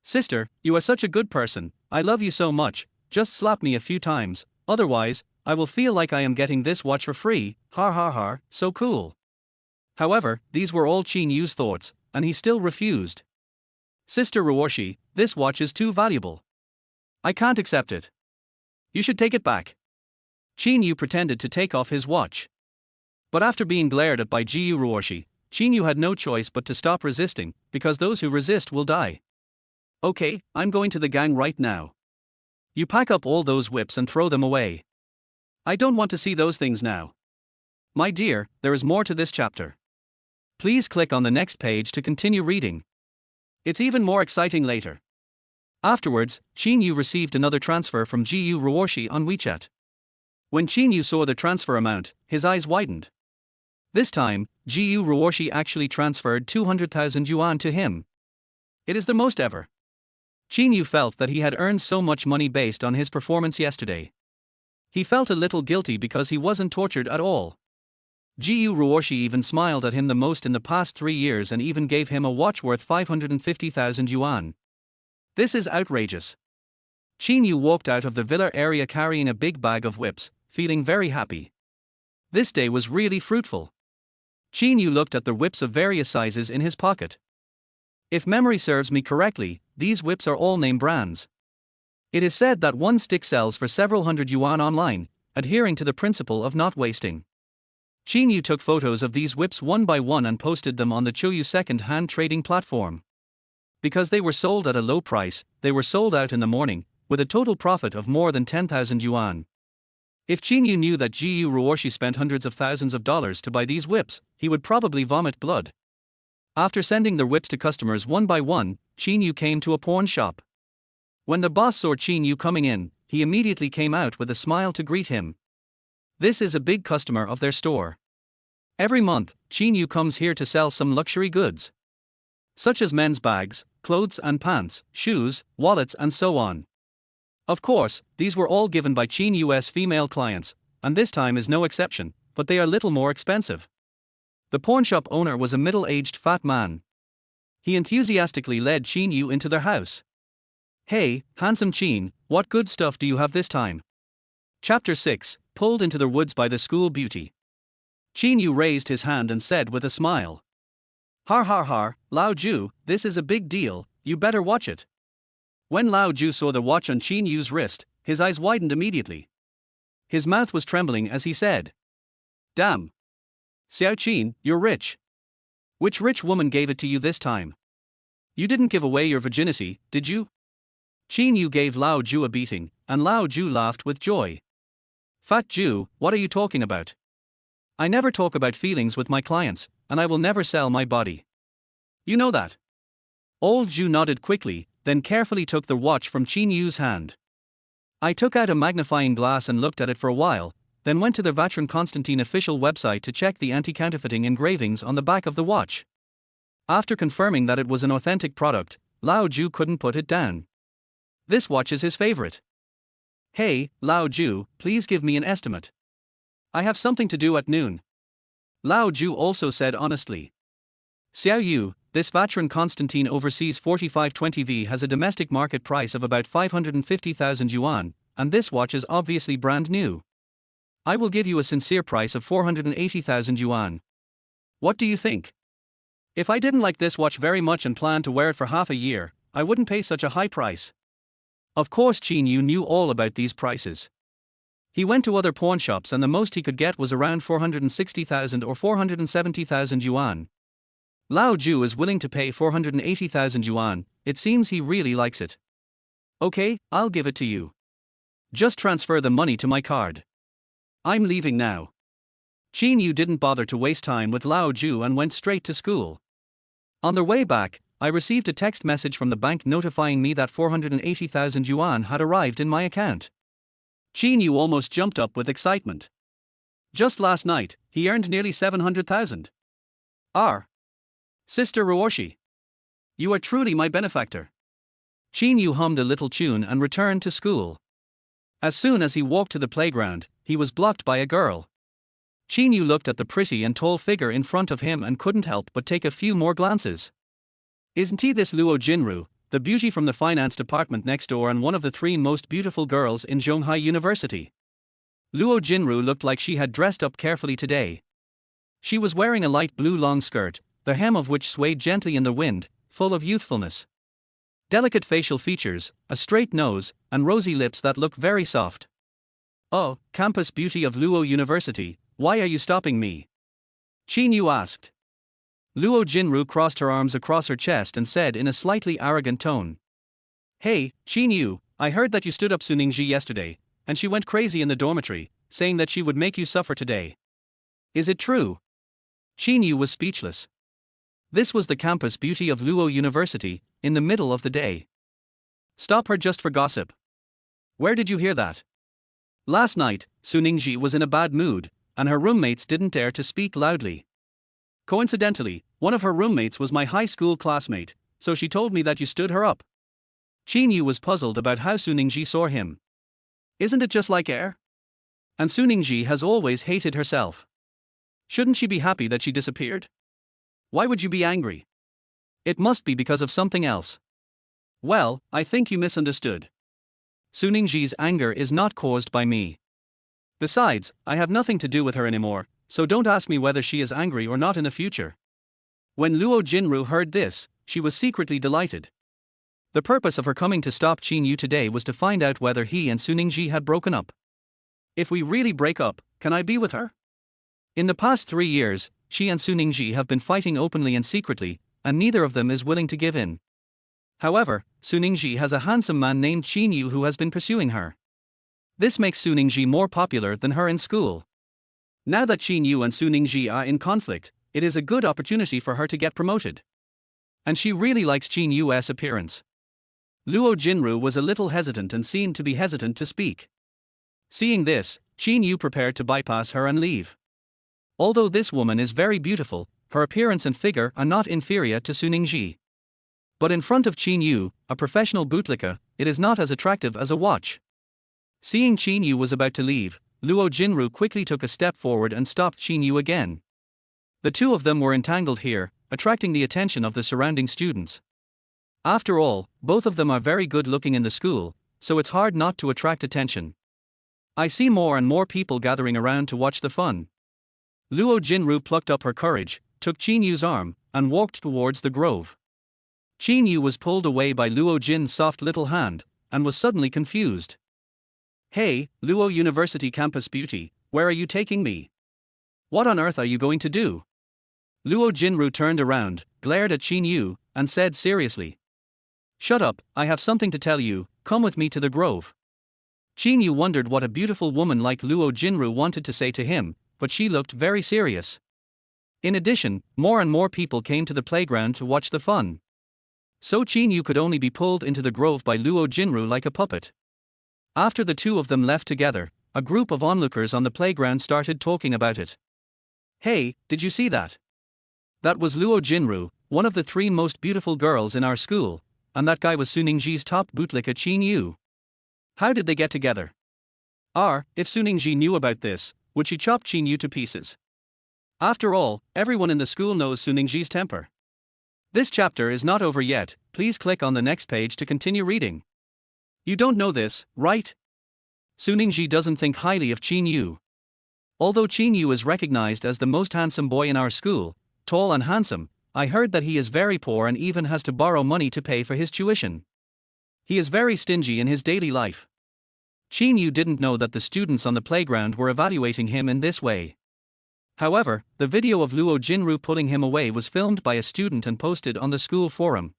Speaker 1: Sister, you are such a good person, I love you so much, just slap me a few times, otherwise, I will feel like I am getting this watch for free, har har har, so cool. However, these were all Qin Yu's thoughts, and he still refused. Sister Ruoshi, this watch is too valuable. I can't accept it. You should take it back. Qin Yu pretended to take off his watch. But after being glared at by Ji Yu Ruoshi, Qin Yu had no choice but to stop resisting, because those who resist will die. Okay, I'm going to the gang right now. You pack up all those whips and throw them away. I don't want to see those things now. My dear, there is more to this chapter. Please click on the next page to continue reading. It's even more exciting later. Afterwards, Qin Yu received another transfer from Ji Yu Ruoshi on WeChat. When Qin Yu saw the transfer amount, his eyes widened. This time, Ji Yu Ruoshi actually transferred 200,000 yuan to him. It is the most ever. Qin Yu felt that he had earned so much money based on his performance yesterday. He felt a little guilty because he wasn't tortured at all. Ji Yu Ruoshi even smiled at him the most in the past 3 years and even gave him a watch worth 550,000 yuan. This is outrageous. Qin Yu walked out of the villa area carrying a big bag of whips, feeling very happy. This day was really fruitful. Qin Yu looked at the whips of various sizes in his pocket. If memory serves me correctly, these whips are all name brands. It is said that one stick sells for several hundred yuan online, adhering to the principle of not wasting. Qin Yu took photos of these whips one by one and posted them on the Qiu second-hand trading platform. Because they were sold at a low price, they were sold out in the morning, with a total profit of more than 10,000 yuan. If Qin Yu knew that Ji Yu Ruoshi spent hundreds of thousands of dollars to buy these whips, he would probably vomit blood. After sending the whips to customers one by one, Qin Yu came to a pawn shop. When the boss saw Qin Yu coming in, he immediately came out with a smile to greet him. This is a big customer of their store. Every month, Qin Yu comes here to sell some luxury goods, such as men's bags, clothes and pants, shoes, wallets and so on. Of course, these were all given by Qin Yu's female clients, and this time is no exception, but they are little more expensive. The pawnshop owner was a middle-aged fat man. He enthusiastically led Qin Yu into their house. Hey, handsome Qin, what good stuff do you have this time? Chapter 6, Pulled into the Woods by the School Beauty. Qin Yu raised his hand and said with a smile. Har har har, Lao Ju, this is a big deal, you better watch it. When Lao Ju saw the watch on Qin Yu's wrist, his eyes widened immediately. His mouth was trembling as he said. Damn. Xiao Qin, you're rich. Which rich woman gave it to you this time? You didn't give away your virginity, did you? Qin Yu gave Lao Ju a beating, and Lao Ju laughed with joy. Fat Ju, what are you talking about? I never talk about feelings with my clients, and I will never sell my body. You know that. Old Ju nodded quickly, then carefully took the watch from Qin Yu's hand. I took out a magnifying glass and looked at it for a while, then went to the Vatran Constantine official website to check the anti-counterfeiting engravings on the back of the watch. After confirming that it was an authentic product, Lao Ju couldn't put it down. This watch is his favorite. Hey, Lao Ju, please give me an estimate. I have something to do at noon. Lao Ju also said honestly. Xiao Yu, this Vatran Constantine Overseas 4520V has a domestic market price of about 550,000 yuan, and this watch is obviously brand new. I will give you a sincere price of 480,000 yuan. What do you think? If I didn't like this watch very much and planned to wear it for half a year, I wouldn't pay such a high price. Of course Qin Yu knew all about these prices. He went to other pawn shops and the most he could get was around 460,000 or 470,000 yuan. Lao Ju is willing to pay 480,000 yuan, it seems he really likes it. Okay, I'll give it to you. Just transfer the money to my card. I'm leaving now. Qin Yu didn't bother to waste time with Lao Ju and went straight to school. On their way back, I received a text message from the bank notifying me that 480,000 yuan had arrived in my account. Qin Yu almost jumped up with excitement. Just last night, he earned nearly 700,000. Sister Ruoshi. You are truly my benefactor. Qin Yu hummed a little tune and returned to school. As soon as he walked to the playground, he was blocked by a girl. Qin Yu looked at the pretty and tall figure in front of him and couldn't help but take a few more glances. Isn't he this Luo Jinru, the beauty from the finance department next door and one of the 3 most beautiful girls in Zhonghai University? Luo Jinru looked like she had dressed up carefully today. She was wearing a light blue long skirt, the hem of which swayed gently in the wind, full of youthfulness. Delicate facial features, a straight nose, and rosy lips that look very soft. Oh, campus beauty of Luo University, why are you stopping me? Qin Yu asked. Luo Jinru crossed her arms across her chest and said in a slightly arrogant tone. Hey, Qin Yu, I heard that you stood up Suningji yesterday, and she went crazy in the dormitory, saying that she would make you suffer today. Is it true? Qin Yu was speechless. This was the campus beauty of Luo University, in the middle of the day. Stop her just for gossip. Where did you hear that? Last night, Suningji was in a bad mood, and her roommates didn't dare to speak loudly. Coincidentally, one of her roommates was my high school classmate, so she told me that you stood her up. Qin Yu was puzzled about how Suningji saw him. Isn't it just like air? And Suningji has always hated herself. Shouldn't she be happy that she disappeared? Why would you be angry? It must be because of something else. Well, I think you misunderstood. Suningji's anger is not caused by me. Besides, I have nothing to do with her anymore, so don't ask me whether she is angry or not in the future. When Luo Jinru heard this, she was secretly delighted. The purpose of her coming to stop Qin Yu today was to find out whether he and Suningji had broken up. If we really break up, can I be with her? In the past 3 years, she and Suningji have been fighting openly and secretly, and neither of them is willing to give in. However, Suningji has a handsome man named Qin Yu who has been pursuing her. This makes Su Ningji more popular than her in school. Now that Qin Yu and Su Ningji are in conflict, it is a good opportunity for her to get promoted. And she really likes Qin Yu's appearance. Luo Jinru was a little hesitant and seemed to be hesitant to speak. Seeing this, Qin Yu prepared to bypass her and leave. Although this woman is very beautiful, her appearance and figure are not inferior to Su Ningji. But in front of Qin Yu, a professional bootlicker, it is not as attractive as a watch. Seeing Qin Yu was about to leave, Luo Jinru quickly took a step forward and stopped Qin Yu again. The two of them were entangled here, attracting the attention of the surrounding students. After all, both of them are very good looking in the school, so it's hard not to attract attention. I see more and more people gathering around to watch the fun. Luo Jinru plucked up her courage, took Qin Yu's arm, and walked towards the grove. Qin Yu was pulled away by Luo Jin's soft little hand, and was suddenly confused. "Hey, Luo University Campus Beauty, where are you taking me? What on earth are you going to do?" Luo Jinru turned around, glared at Qin Yu, and said seriously. "Shut up, I have something to tell you, come with me to the grove." Qin Yu wondered what a beautiful woman like Luo Jinru wanted to say to him, but she looked very serious. In addition, more and more people came to the playground to watch the fun. So Qin Yu could only be pulled into the grove by Luo Jinru like a puppet. After the two of them left together, a group of onlookers on the playground started talking about it. "Hey, did you see that? That was Luo Jinru, one of the 3 most beautiful girls in our school, and that guy was Su Ningji's top bootlicker Qin Yu. How did they get together? If Su Ningji knew about this, would she chop Qin Yu to pieces? After all, everyone in the school knows Su Ningji's temper." This chapter is not over yet, please click on the next page to continue reading. You don't know this, right? Su Ningji doesn't think highly of Qin Yu. Although Qin Yu is recognized as the most handsome boy in our school, tall and handsome, I heard that he is very poor and even has to borrow money to pay for his tuition. He is very stingy in his daily life. Qin Yu didn't know that the students on the playground were evaluating him in this way. However, the video of Luo Jinru pulling him away was filmed by a student and posted on the school forum.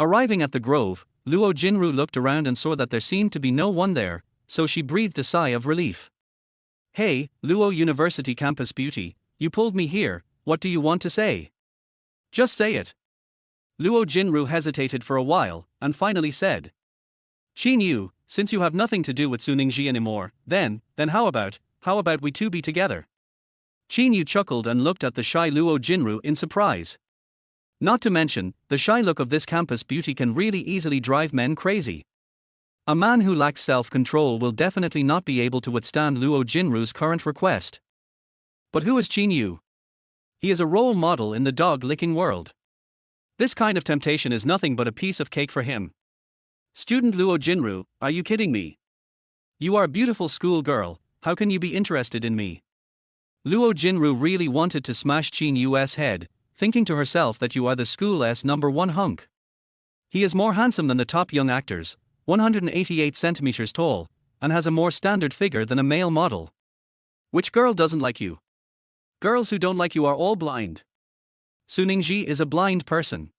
Speaker 1: Arriving at the grove, Luo Jinru looked around and saw that there seemed to be no one there, so she breathed a sigh of relief. "Hey, Luo University Campus Beauty, you pulled me here, what do you want to say? Just say it." Luo Jinru hesitated for a while, and finally said. "Qin Yu, since you have nothing to do with Su Ningji anymore, then how about we two be together?" Qin Yu chuckled and looked at the shy Luo Jinru in surprise. Not to mention, the shy look of this campus beauty can really easily drive men crazy. A man who lacks self-control will definitely not be able to withstand Luo Jinru's current request. But who is Qin Yu? He is a role model in the dog-licking world. This kind of temptation is nothing but a piece of cake for him. Student Luo Jinru, are you kidding me? You are a beautiful school girl, how can you be interested in me? Luo Jinru really wanted to smash Qin Yu's head, thinking to herself that you are the school's #1 hunk. He is more handsome than the top young actors, 188 centimeters tall, and has a more standard figure than a male model. Which girl doesn't like you? Girls who don't like you are all blind. Su Ningji is a blind person.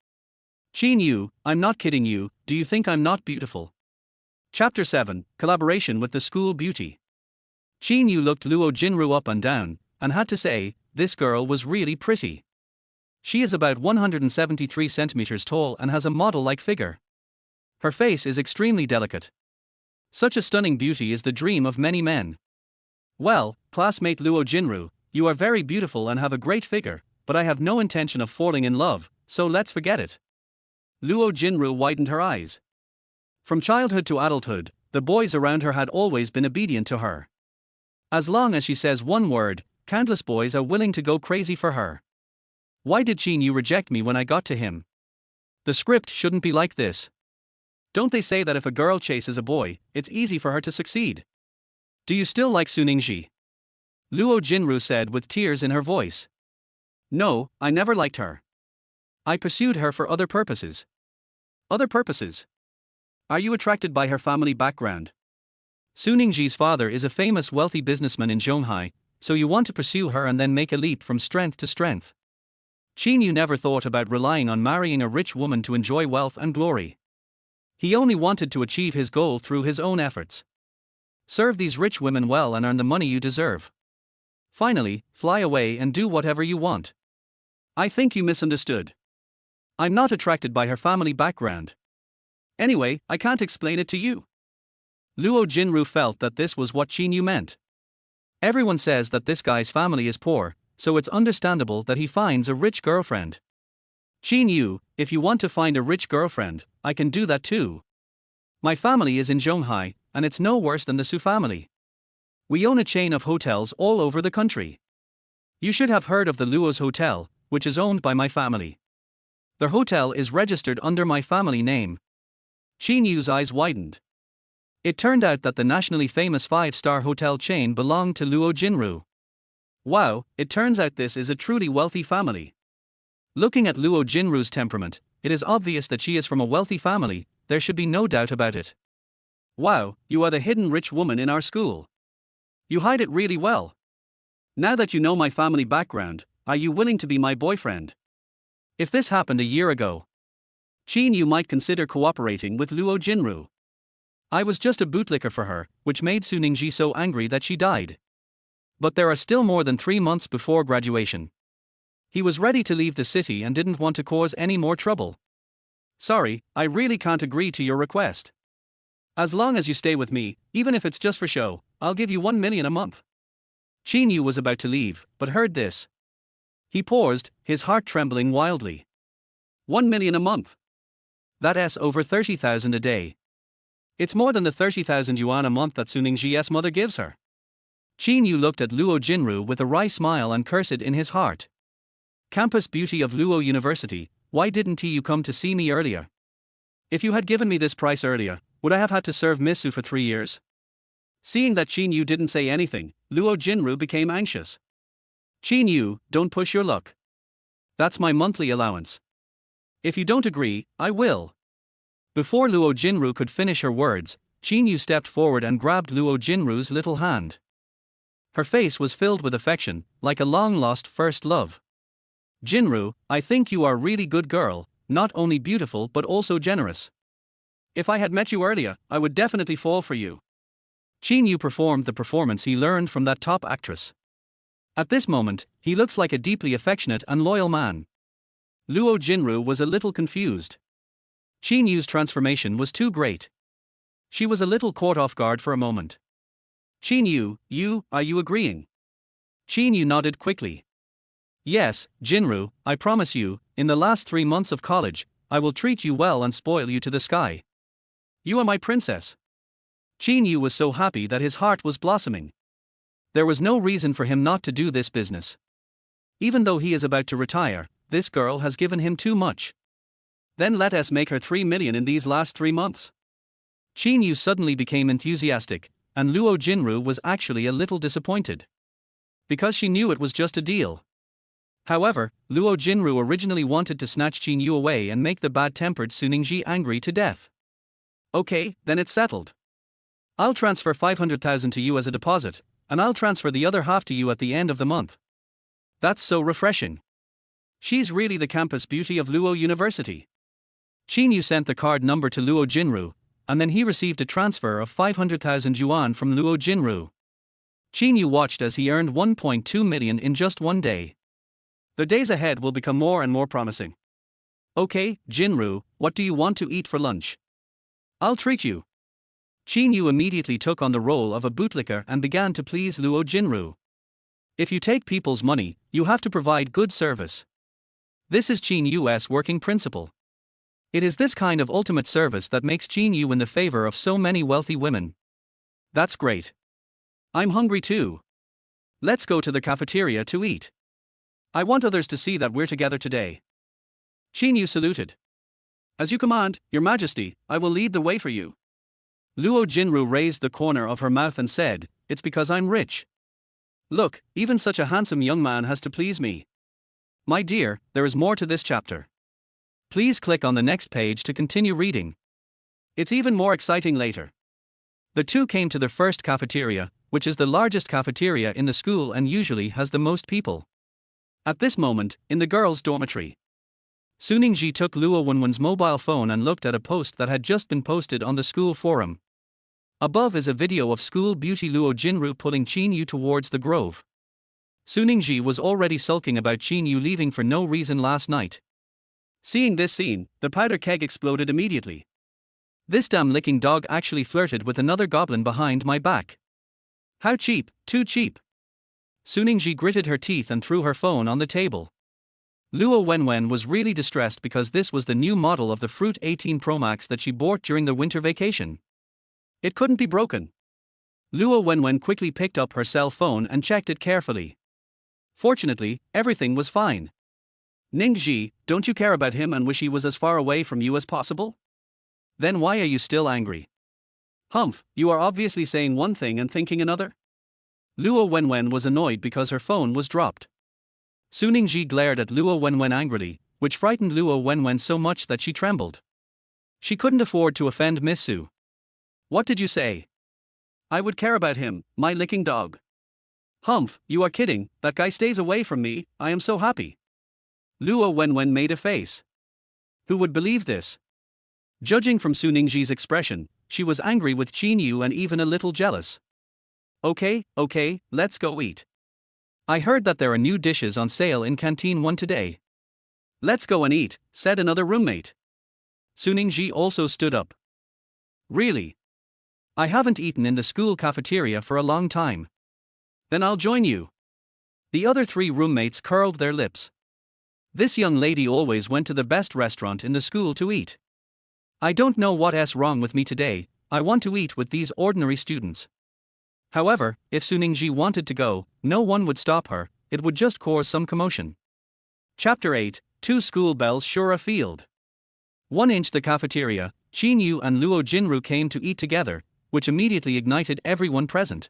Speaker 1: Qin Yu, I'm not kidding you, do you think I'm not beautiful? Chapter 7, Collaboration with the School Beauty. Qin Yu looked Luo Jinru up and down, and had to say, this girl was really pretty. She is about 173 centimeters tall and has a model-like figure. Her face is extremely delicate. Such a stunning beauty is the dream of many men. Well, classmate Luo Jinru, you are very beautiful and have a great figure, but I have no intention of falling in love, so let's forget it. Luo Jinru widened her eyes. From childhood to adulthood, the boys around her had always been obedient to her. As long as she says one word, countless boys are willing to go crazy for her. Why did Qin Yu reject me when I got to him? The script shouldn't be like this. Don't they say that if a girl chases a boy, it's easy for her to succeed? Do you still like Su Ningji? Luo Jinru said with tears in her voice. No, I never liked her. I pursued her for other purposes. Other purposes? Are you attracted by her family background? Su Ningji's father is a famous wealthy businessman in Zhonghai, so you want to pursue her and then make a leap from strength to strength. Qin Yu never thought about relying on marrying a rich woman to enjoy wealth and glory. He only wanted to achieve his goal through his own efforts. Serve these rich women well and earn the money you deserve. Finally, fly away and do whatever you want. I think you misunderstood. I'm not attracted by her family background. Anyway, I can't explain it to you. Luo Jinru felt that this was what Qin Yu meant. Everyone says that this guy's family is poor, so it's understandable that he finds a rich girlfriend. Qin Yu, if you want to find a rich girlfriend, I can do that too. My family is in Zhonghai, and it's no worse than the Su family. We own a chain of hotels all over the country. You should have heard of the Luo's Hotel, which is owned by my family. Their hotel is registered under my family name. Qin Yu's eyes widened. It turned out that the nationally famous 5-star hotel chain belonged to Luo Jinru. Wow, it turns out this is a truly wealthy family. Looking at Luo Jinru's temperament, it is obvious that she is from a wealthy family, there should be no doubt about it. Wow, you are the hidden rich woman in our school. You hide it really well. Now that you know my family background, are you willing to be my boyfriend? If this happened a year ago, Qin Yu might consider cooperating with Luo Jinru. I was just a bootlicker for her, which made Su Ningji so angry that she died. But there are still more than 3 months before graduation. He was ready to leave the city and didn't want to cause any more trouble. Sorry, I really can't agree to your request. As long as you stay with me, even if it's just for show, I'll give you 1 million a month. Qin Yu was about to leave, but heard this. He paused, his heart trembling wildly. 1 million a month. That's over 30,000 a day. It's more than the 30,000 yuan a month that Su Ningji's mother gives her. Qin Yu looked at Luo Jinru with a wry smile and cursed in his heart. Campus beauty of Luo University, why didn't you come to see me earlier? If you had given me this price earlier, would I have had to serve Miss Su for 3 years? Seeing that Qin Yu didn't say anything, Luo Jinru became anxious. Qin Yu, don't push your luck. That's my monthly allowance. If you don't agree, I will. Before Luo Jinru could finish her words, Qin Yu stepped forward and grabbed Luo Jinru's little hand. Her face was filled with affection, like a long-lost first love. Jinru, I think you are a really good girl, not only beautiful but also generous. If I had met you earlier, I would definitely fall for you. Qin Yu performed the performance he learned from that top actress. At this moment, he looks like a deeply affectionate and loyal man. Luo Jinru was a little confused. Qin Yu's transformation was too great. She was a little caught off guard for a moment. Qin Yu, are you agreeing? Qin Yu nodded quickly. Yes, Jinru, I promise you, in the last 3 months of college, I will treat you well and spoil you to the sky. You are my princess. Qin Yu was so happy that his heart was blossoming. There was no reason for him not to do this business. Even though he is about to retire, this girl has given him too much. Then let us make her 3 million in these last 3 months. Qin Yu suddenly became enthusiastic, and Luo Jinru was actually a little disappointed. Because she knew it was just a deal. However, Luo Jinru originally wanted to snatch Qin Yu away and make the bad-tempered Su Ningji angry to death. Okay, then it's settled. I'll transfer 500,000 to you as a deposit, and I'll transfer the other half to you at the end of the month. That's so refreshing. She's really the campus beauty of Luo University. Qin Yu sent the card number to Luo Jinru, and then he received a transfer of 500,000 yuan from Luo Jinru. Qin Yu watched as he earned 1.2 million in just 1 day. The days ahead will become more and more promising. Okay, Jinru, what do you want to eat for lunch? I'll treat you. Qin Yu immediately took on the role of a bootlicker and began to please Luo Jinru. If you take people's money, you have to provide good service. This is Qin Yu's working principle. It is this kind of ultimate service that makes Qin Yu in the favor of so many wealthy women. That's great. I'm hungry too. Let's go to the cafeteria to eat. I want others to see that we're together today. Qin Yu saluted. As you command, Your Majesty, I will lead the way for you. Luo Jinru raised the corner of her mouth and said, It's because I'm rich. Look, even such a handsome young man has to please me. My dear, there is more to this chapter. Please click on the next page to continue reading. It's even more exciting later. The two came to their first cafeteria, which is the largest cafeteria in the school and usually has the most people. At this moment, in the girls' dormitory, Su Ningji took Luo Wenwen's mobile phone and looked at a post that had just been posted on the school forum. Above is a video of school beauty Luo Jinru pulling Qin Yu towards the grove. Suningji was already sulking about Qin Yu leaving for no reason last night. Seeing this scene, the powder keg exploded immediately. This damn licking dog actually flirted with another goblin behind my back. How cheap, too cheap. Suningji gritted her teeth and threw her phone on the table. Luo Wenwen was really distressed because this was the new model of the Fruit 18 Pro Max that she bought during the winter vacation. It couldn't be broken. Luo Wenwen quickly picked up her cell phone and checked it carefully. Fortunately, everything was fine. Ningji, don't you care about him and wish he was as far away from you as possible? Then why are you still angry? Humph, you are obviously saying one thing and thinking another? Luo Wenwen was annoyed because her phone was dropped. Suningji glared at Luo Wenwen angrily, which frightened Luo Wenwen so much that she trembled. She couldn't afford to offend Miss Su. What did you say? I would care about him, my licking dog. Humph, you are kidding, that guy stays away from me, I am so happy. Luo Wenwen made a face. Who would believe this? Judging from Suningji's expression, she was angry with Qin Yu and even a little jealous. Okay, let's go eat. I heard that there are new dishes on sale in Canteen 1 today. Let's go and eat, said another roommate. Suningji also stood up. Really? I haven't eaten in the school cafeteria for a long time. Then I'll join you. The other three roommates curled their lips. This young lady always went to the best restaurant in the school to eat. I don't know what's wrong with me today, I want to eat with these ordinary students. However, if Suningji wanted to go, no one would stop her, it would just cause some commotion. Chapter 8, Two School Bells Shura Field. 1 inch the cafeteria, Qin Yu and Luo Jinru came to eat together, which immediately ignited everyone present.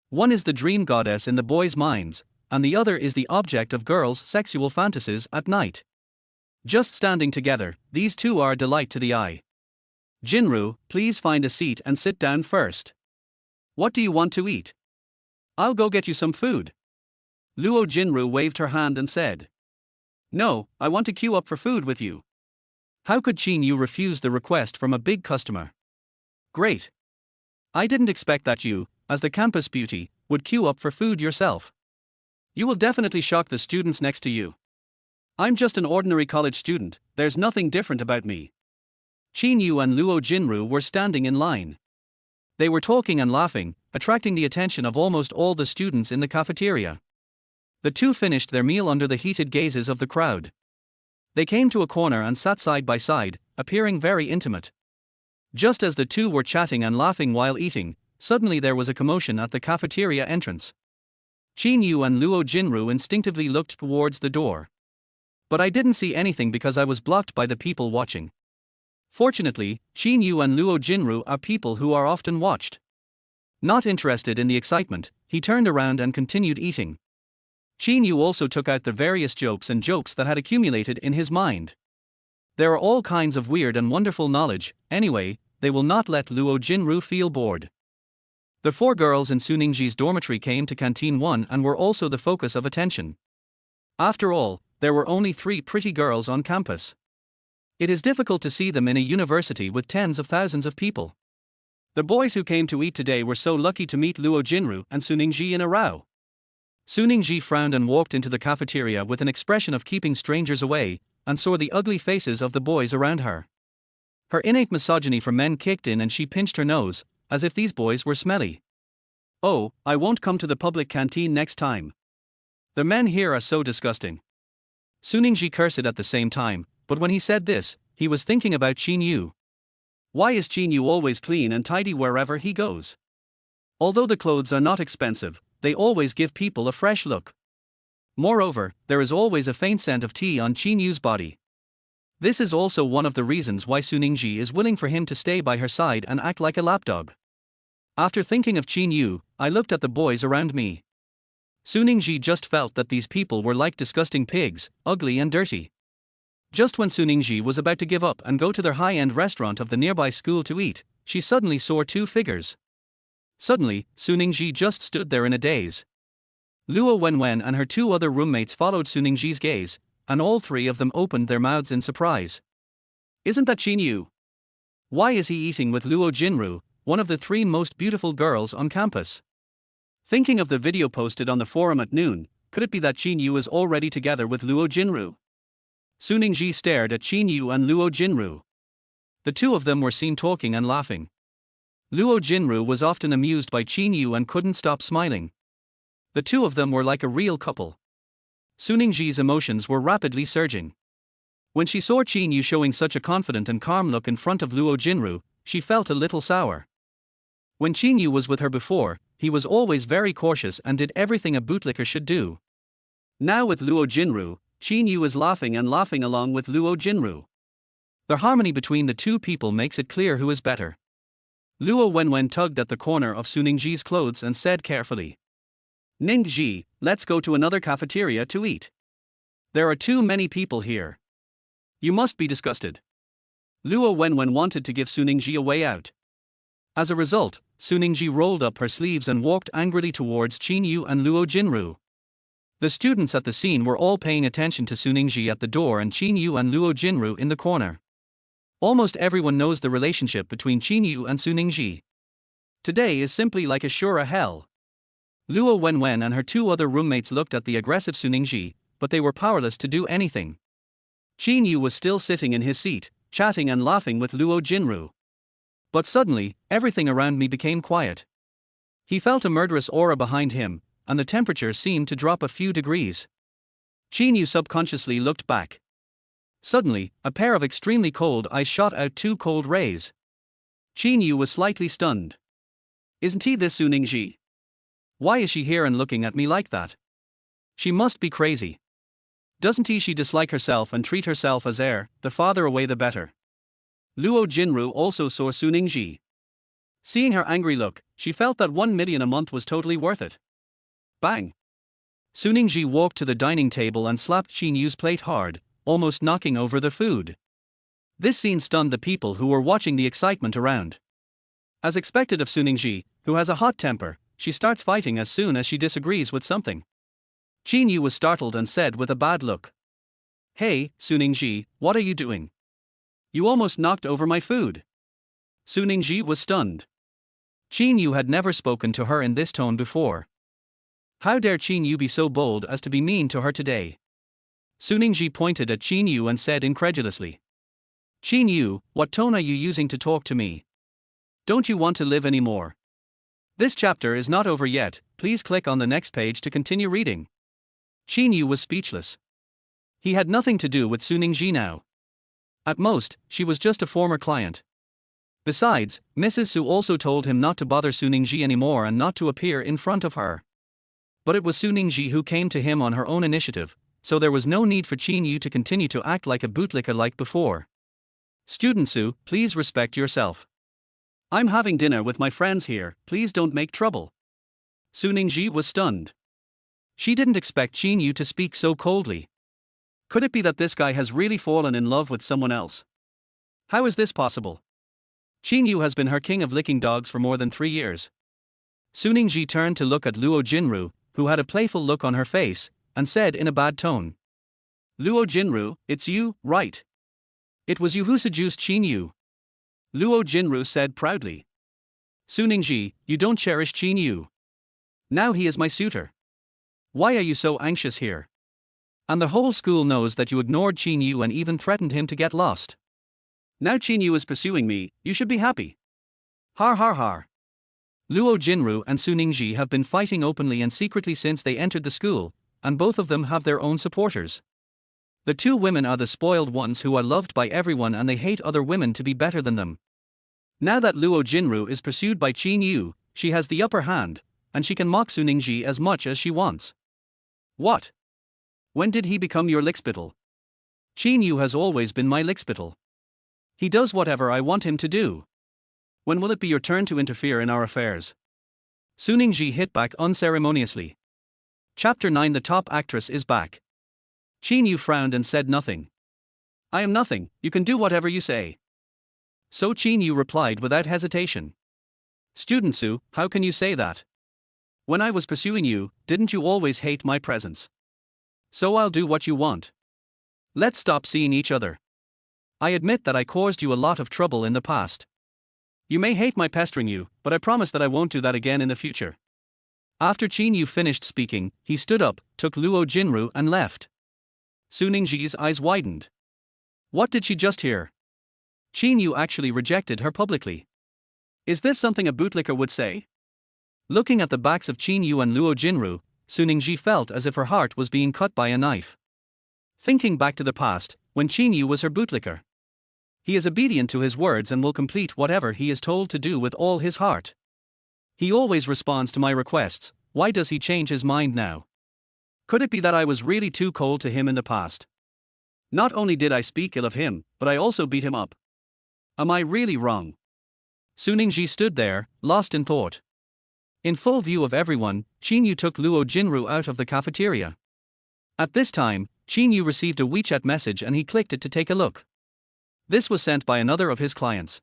Speaker 1: One is the dream goddess in the boys' minds, and the other is the object of girls' sexual fantasies at night. Just standing together, these two are a delight to the eye. Jinru, please find a seat and sit down first. What do you want to eat? I'll go get you some food. Luo Jinru waved her hand and said. No, I want to queue up for food with you. How could Qin Yu refuse the request from a big customer? Great. I didn't expect that you, as the campus beauty, would queue up for food yourself. You will definitely shock the students next to you. I'm just an ordinary college student, there's nothing different about me. Qin Yu and Luo Jinru were standing in line. They were talking and laughing, attracting the attention of almost all the students in the cafeteria. The two finished their meal under the heated gazes of the crowd. They came to a corner and sat side by side, appearing very intimate. Just as the two were chatting and laughing while eating, suddenly there was a commotion at the cafeteria entrance. Qin Yu and Luo Jinru instinctively looked towards the door. But I didn't see anything because I was blocked by the people watching. Fortunately, Qin Yu and Luo Jinru are people who are often watched. Not interested in the excitement, he turned around and continued eating. Qin Yu also took out the various jokes that had accumulated in his mind. There are all kinds of weird and wonderful knowledge, anyway, they will not let Luo Jinru feel bored. The 4 girls in Suningji's dormitory came to Canteen 1 and were also the focus of attention. After all, there were only 3 pretty girls on campus. It is difficult to see them in a university with tens of thousands of people. The boys who came to eat today were so lucky to meet Luo Jinru and Suningji in a row. Suningji frowned and walked into the cafeteria with an expression of keeping strangers away, and saw the ugly faces of the boys around her. Her innate misogyny for men kicked in and she pinched her nose, as if these boys were smelly. Oh, I won't come to the public canteen next time. The men here are so disgusting. Suningji cursed at the same time, but when he said this, he was thinking about Qin Yu. Why is Qin Yu always clean and tidy wherever he goes? Although the clothes are not expensive, they always give people a fresh look. Moreover, there is always a faint scent of tea on Qin Yu's body. This is also one of the reasons why Suningji is willing for him to stay by her side and act like a lapdog. After thinking of Qin Yu, I looked at the boys around me. Suningji just felt that these people were like disgusting pigs, ugly and dirty. Just when Suningji was about to give up and go to their high-end restaurant of the nearby school to eat, she suddenly saw 2 figures. Suddenly, Suningji just stood there in a daze. Luo Wenwen and her 2 other roommates followed Suningji's gaze, and all 3 of them opened their mouths in surprise. Isn't that Qin Yu? Why is he eating with Luo Jinru, one of the 3 most beautiful girls on campus. Thinking of the video posted on the forum at noon, could it be that Qin Yu is already together with Luo Jinru? Suningji stared at Qin Yu and Luo Jinru. The two of them were seen talking and laughing. Luo Jinru was often amused by Qin Yu and couldn't stop smiling. The two of them were like a real couple. Suningji's emotions were rapidly surging. When she saw Qin Yu showing such a confident and calm look in front of Luo Jinru, she felt a little sour. When Qin Yu was with her before, he was always very cautious and did everything a bootlicker should do. Now with Luo Jinru, Qin Yu is laughing and laughing along with Luo Jinru. The harmony between the two people makes it clear who is better. Luo Wenwen tugged at the corner of Suningji's clothes and said carefully, "Ningji, let's go to another cafeteria to eat. There are too many people here. You must be disgusted." Luo Wenwen wanted to give Suningji a way out. As a result, Suningji rolled up her sleeves and walked angrily towards Qin Yu and Luo Jinru. The students at the scene were all paying attention to Suningji at the door and Qin Yu and Luo Jinru in the corner. Almost everyone knows the relationship between Qin Yu and Suningji. Today is simply like a sure hell. Luo Wenwen and her 2 other roommates looked at the aggressive Suningji, but they were powerless to do anything. Qin Yu was still sitting in his seat, chatting and laughing with Luo Jinru. But suddenly, everything around me became quiet. He felt a murderous aura behind him, and the temperature seemed to drop a few degrees. Qin Yu subconsciously looked back. Suddenly, a pair of extremely cold eyes shot out 2 cold rays. Qin Yu was slightly stunned. Isn't he this Suningji? Why is she here and looking at me like that? She must be crazy. Doesn't she dislike herself and treat herself as heir, the farther away the better? Luo Jinru also saw Suningji. Seeing her angry look, she felt that 1 million a month was totally worth it. Bang! Suningji walked to the dining table and slapped Qin Yu's plate hard, almost knocking over the food. This scene stunned the people who were watching the excitement around. As expected of Suningji, who has a hot temper, she starts fighting as soon as she disagrees with something. Qin Yu was startled and said with a bad look, "Hey, Suningji, what are you doing? You almost knocked over my food." Suningji was stunned. Qin Yu had never spoken to her in this tone before. How dare Qin Yu be so bold as to be mean to her today? Suningji pointed at Qin Yu and said incredulously, "Qin Yu, what tone are you using to talk to me? Don't you want to live anymore?" This chapter is not over yet, please click on the next page to continue reading. Qin Yu was speechless. He had nothing to do with Suningji now. At most, she was just a former client. Besides, Mrs. Su also told him not to bother Suningji anymore and not to appear in front of her. But it was Suningji who came to him on her own initiative, so there was no need for Qin Yu to continue to act like a bootlicker like before. "Student Su, please respect yourself. I'm having dinner with my friends here, please don't make trouble." Suningji was stunned. She didn't expect Qin Yu to speak so coldly. Could it be that this guy has really fallen in love with someone else? How is this possible? Qin Yu has been her king of licking dogs for more than 3 years. Suningji turned to look at Luo Jinru, who had a playful look on her face, and said in a bad tone, "Luo Jinru, it's you, right? It was you who seduced Qin Yu." Luo Jinru said proudly. "Suningji, you don't cherish Qin Yu. Now he is my suitor. Why are you so anxious here? And the whole school knows that you ignored Qin Yu and even threatened him to get lost. Now Qin Yu is pursuing me, you should be happy. Har har har." Luo Jinru and Suningji have been fighting openly and secretly since they entered the school, and both of them have their own supporters. The 2 women are the spoiled ones who are loved by everyone and they hate other women to be better than them. Now that Luo Jinru is pursued by Qin Yu, she has the upper hand, and she can mock Suningji as much as she wants. What? When did he become your lickspittle? Qin Yu has always been my lickspittle. He does whatever I want him to do. When will it be your turn to interfere in our affairs? Suningji hit back unceremoniously. Chapter 9. The top actress is back. Qin Yu frowned and said nothing. "I am nothing, you can do whatever you say." So Qin Yu replied without hesitation. "Student Su, how can you say that? When I was pursuing you, didn't you always hate my presence? So I'll do what you want. Let's stop seeing each other. I admit that I caused you a lot of trouble in the past. You may hate my pestering you, but I promise that I won't do that again in the future. After Qin Yu finished speaking, he stood up, took Luo Jinru and left. Su Ningji's eyes widened. What did she just hear? Qin Yu actually rejected her publicly. Is this something a bootlicker would say? Looking at the backs of Qin Yu and Luo Jinru, Su Ningji felt as if her heart was being cut by a knife. Thinking back to the past, when Qin Yu was her bootlicker. He is obedient to his words and will complete whatever he is told to do with all his heart. He always responds to my requests. Why does he change his mind now? Could it be that I was really too cold to him in the past? Not only did I speak ill of him, but I also beat him up. Am I really wrong? Su Ningji stood there, lost in thought. In full view of everyone, Qin Yu took Luo Jinru out of the cafeteria. At this time, Qin Yu received a WeChat message and he clicked it to take a look. This was sent by another of his clients.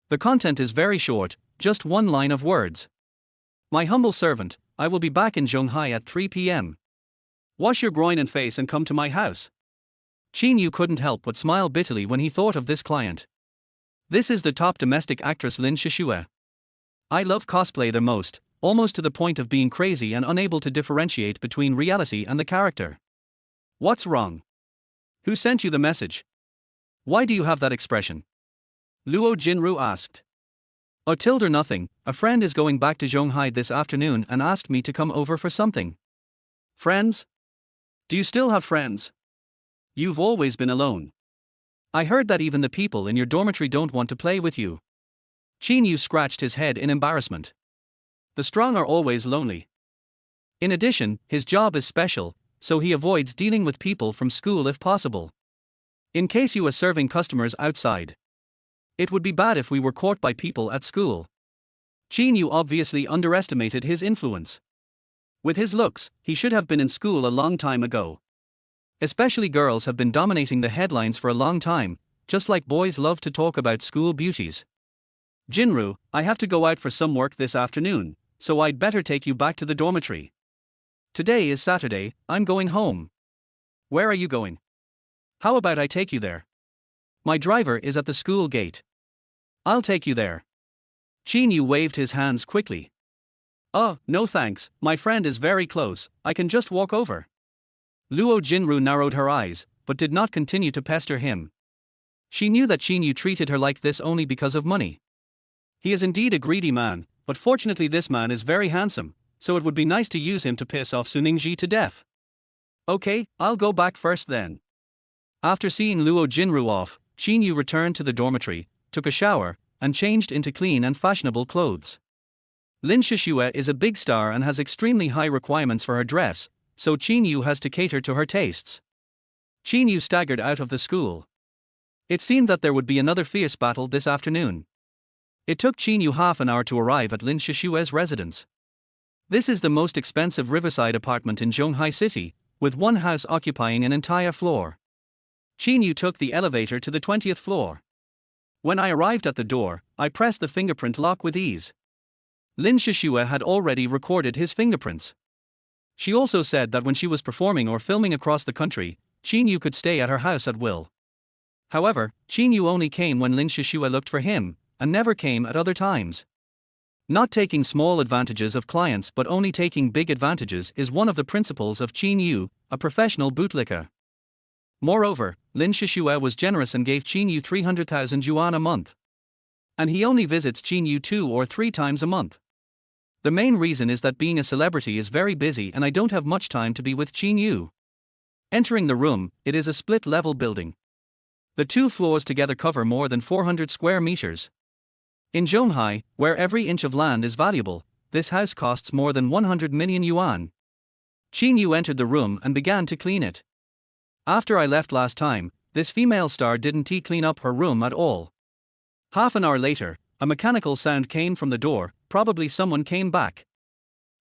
Speaker 1: The content is very short, just one line of words. My humble servant, I will be back in Zhonghai at 3 p.m. Wash your groin and face and come to my house. Qin Yu couldn't help but smile bitterly when he thought of this client. This is the top domestic actress Lin Shishue. I love cosplay the most, almost to the point of being crazy and unable to differentiate between reality and the character. What's wrong? Who sent you the message? Why do you have that expression? Luo Jinru asked. Oh, tilde nothing, a friend is going back to Zhonghai this afternoon and asked me to come over for something. Friends? Do you still have friends? You've always been alone. I heard that even the people in your dormitory don't want to play with you. Qin Yu scratched his head in embarrassment. The strong are always lonely. In addition, his job is special, so he avoids dealing with people from school if possible. In case you are serving customers outside. It would be bad if we were caught by people at school. Qin Yu obviously underestimated his influence. With his looks, he should have been in school a long time ago. Especially girls have been dominating the headlines for a long time, just like boys love to talk about school beauties. Jinru, I have to go out for some work this afternoon, so I'd better take you back to the dormitory. Today is Saturday, I'm going home. Where are you going? How about I take you there? My driver is at the school gate. I'll take you there. Qin Yu waved his hands quickly. Oh, no thanks, my friend is very close, I can just walk over. Luo Jinru narrowed her eyes, but did not continue to pester him. She knew that Qin Yu treated her like this only because of money. He is indeed a greedy man, but fortunately this man is very handsome, so it would be nice to use him to piss off Su Ningji to death. Okay, I'll go back first then. After seeing Luo Jinru off, Qin Yu returned to the dormitory, took a shower, and changed into clean and fashionable clothes. Lin Shishue is a big star and has extremely high requirements for her dress, so Qin Yu has to cater to her tastes. Qin Yu staggered out of the school. It seemed that there would be another fierce battle this afternoon. It took Qin Yu half an hour to arrive at Lin Shishue's residence. This is the most expensive riverside apartment in Zhonghai City, with one house occupying an entire floor. Qin Yu took the elevator to the 20th floor. When I arrived at the door, I pressed the fingerprint lock with ease. Lin Shishue had already recorded his fingerprints. She also said that when she was performing or filming across the country, Qin Yu could stay at her house at will. However, Qin Yu only came when Lin Shishue looked for him, and never came at other times. Not taking small advantages of clients but only taking big advantages is one of the principles of Qin Yu, a professional bootlicker. Moreover, Lin Shishue was generous and gave Qin Yu 300,000 yuan a month. And he only visits Qin Yu 2 or 3 times a month. The main reason is that being a celebrity is very busy and I don't have much time to be with Qin Yu. Entering the room, it is a split-level building. The 2 floors together cover more than 400 square meters. In Zhonghai, where every inch of land is valuable, this house costs more than 100 million yuan. Qin Yu entered the room and began to clean it. After I left last time, this female star didn't clean up her room at all. Half an hour later, a mechanical sound came from the door, probably someone came back.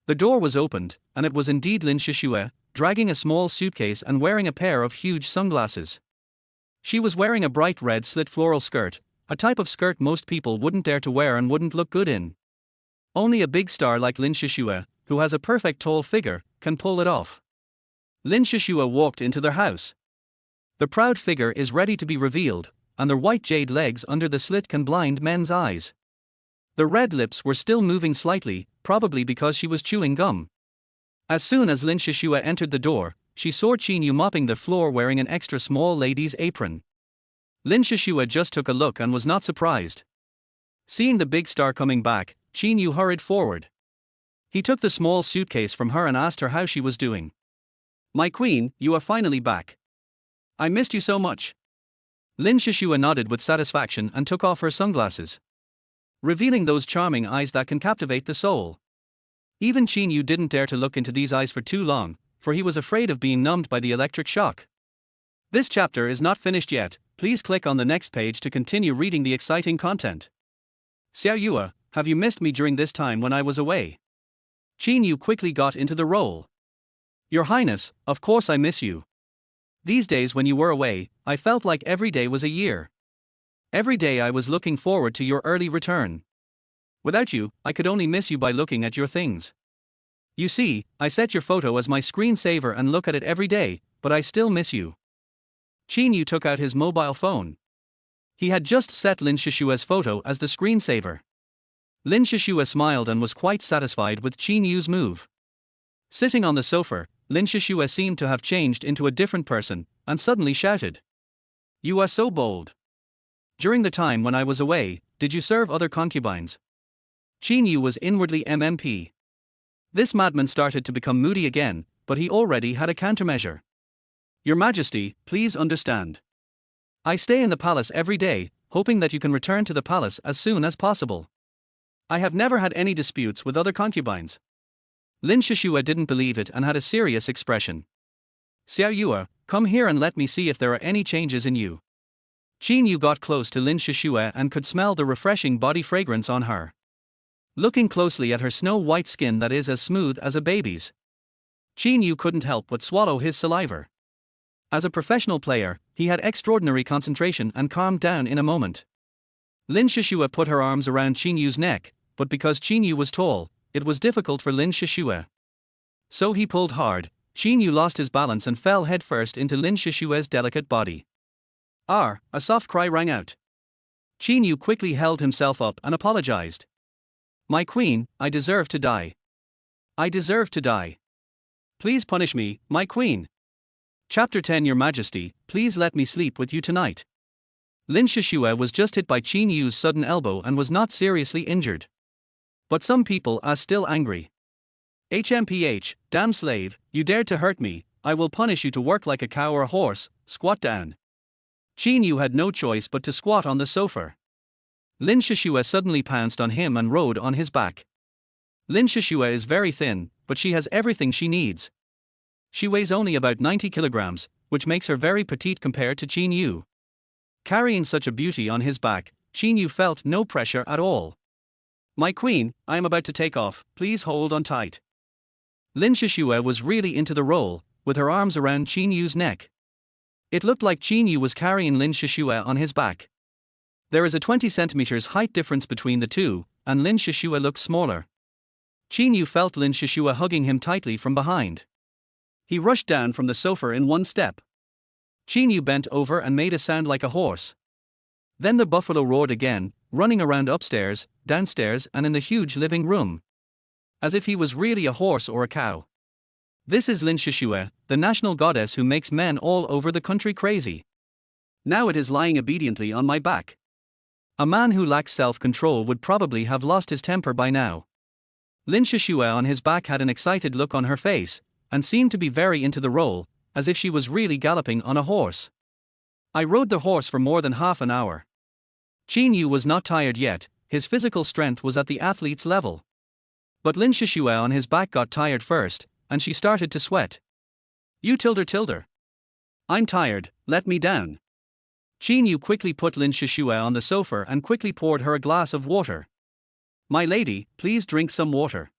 Speaker 1: The door was opened, and it was indeed Lin Shishue, dragging a small suitcase and wearing a pair of huge sunglasses. She was wearing a bright red slit floral skirt, a type of skirt most people wouldn't dare to wear and wouldn't look good in. Only a big star like Lin Shishue, who has a perfect tall figure, can pull it off. Lin Shishue walked into their house. The proud figure is ready to be revealed, and their white jade legs under the slit can blind men's eyes. The red lips were still moving slightly, probably because she was chewing gum. As soon as Lin Shishua entered the door, she saw Qin Yu mopping the floor wearing an extra small lady's apron. Lin Shishua just took a look and was not surprised. Seeing the big star coming back, Qin Yu hurried forward. He took the small suitcase from her and asked her how she was doing. "My queen, you are finally back. I missed you so much." Lin Shishua nodded with satisfaction and took off her sunglasses, revealing those charming eyes that can captivate the soul. Even Qin Yu didn't dare to look into these eyes for too long, for he was afraid of being numbed by the electric shock. This chapter is not finished yet. Please click on the next page to continue reading the exciting content. "Xiao Yue, have you missed me during this time when I was away?" Qin Yu quickly got into the role. "Your Highness, of course I miss you. These days when you were away, I felt like every day was a year. Every day I was looking forward to your early return. Without you, I could only miss you by looking at your things. You see, I set your photo as my screensaver and look at it every day, but I still miss you." Qin Yu took out his mobile phone. He had just set Lin Shishua's photo as the screensaver. Lin Shishua smiled and was quite satisfied with Qin Yu's move. Sitting on the sofa, Lin Shishua seemed to have changed into a different person, and suddenly shouted, "You are so bold. During the time when I was away, did you serve other concubines?" Qin Yu was inwardly MMP. This madman started to become moody again, but he already had a countermeasure. "Your Majesty, please understand. I stay in the palace every day, hoping that you can return to the palace as soon as possible. I have never had any disputes with other concubines." Lin Shishua didn't believe it and had a serious expression. "Xiao Yue, come here and let me see if there are any changes in you." Qin Yu got close to Lin Shishua and could smell the refreshing body fragrance on her. Looking closely at her snow-white skin that is as smooth as a baby's, Qin Yu couldn't help but swallow his saliva. As a professional player, he had extraordinary concentration and calmed down in a moment. Lin Shishua put her arms around Qin Yu's neck, but because Qin Yu was tall, it was difficult for Lin Shishua. So he pulled hard. Qin Yu lost his balance and fell headfirst into Lin Shishua's delicate body. "Ah!" a soft cry rang out. Qin Yu quickly held himself up and apologized. "My queen, I deserve to die. I deserve to die. Please punish me, my queen." Chapter 10. Your Majesty, please let me sleep with you tonight. Lin Shishua was just hit by Qin Yu's sudden elbow and was not seriously injured. But some people are still angry. "HMPH, damn slave, you dared to hurt me, I will punish you to work like a cow or a horse, squat down." Qin Yu had no choice but to squat on the sofa. Lin Shishua suddenly pounced on him and rode on his back. Lin Shishua is very thin, but she has everything she needs. She weighs only about 90 kilograms, which makes her very petite compared to Qin Yu. Carrying such a beauty on his back, Qin Yu felt no pressure at all. "My queen, I am about to take off, please hold on tight." Lin Shishua was really into the role, with her arms around Qin Yu's neck. It looked like Qin Yu was carrying Lin Shishua on his back. There is a 20 centimeters height difference between the two, and Lin Shishua looked smaller. Qin Yu felt Lin Shishua hugging him tightly from behind. He rushed down from the sofa in one step. Qin Yu bent over and made a sound like a horse. Then the buffalo roared again, running around upstairs, downstairs and in the huge living room. As if he was really a horse or a cow. This is Lin Shishua, the national goddess who makes men all over the country crazy. Now it is lying obediently on my back. A man who lacks self-control would probably have lost his temper by now. Lin Shishua on his back had an excited look on her face, and seemed to be very into the role, as if she was really galloping on a horse. "I rode the horse for more than half an hour." Qin Yu was not tired yet, his physical strength was at the athlete's level. But Lin Shishua on his back got tired first, and she started to sweat. "You tilder. I'm tired, let me down." Qin Yu quickly put Lin Shishua on the sofa and quickly poured her a glass of water. "My lady, please drink some water."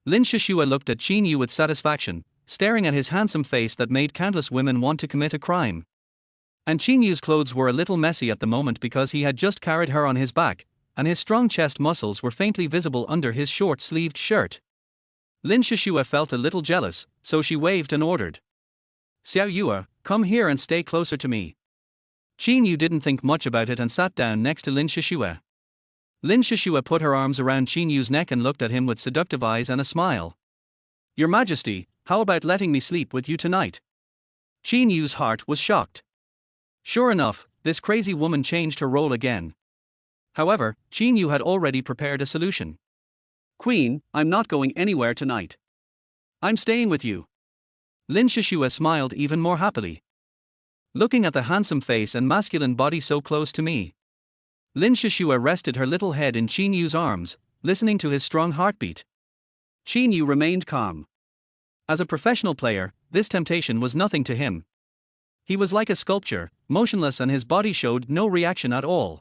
Speaker 1: Lin Shishua looked at Qin Yu with satisfaction, staring at his handsome face that made countless women want to commit a crime. And Qin Yu's clothes were a little messy at the moment because he had just carried her on his back, and his strong chest muscles were faintly visible under his short-sleeved shirt. Lin Shishua felt a little jealous, so she waved and ordered, "Xiao Yue, come here and stay closer to me." Qin Yu didn't think much about it and sat down next to Lin Shishua. Lin Shishua put her arms around Qin Yu's neck and looked at him with seductive eyes and a smile. Your Majesty, how about letting me sleep with you tonight? Qin Yu's heart was shocked. Sure enough, this crazy woman changed her role again. However, Qin Yu had already prepared a solution. Queen, I'm not going anywhere tonight. I'm staying with you. Lin Shishua smiled even more happily. Looking at the handsome face and masculine body so close to me. Lin Shishua rested her little head in Qin Yu's arms, listening to his strong heartbeat. Qin Yu remained calm. As a professional player, this temptation was nothing to him. He was like a sculpture, motionless, and his body showed no reaction at all.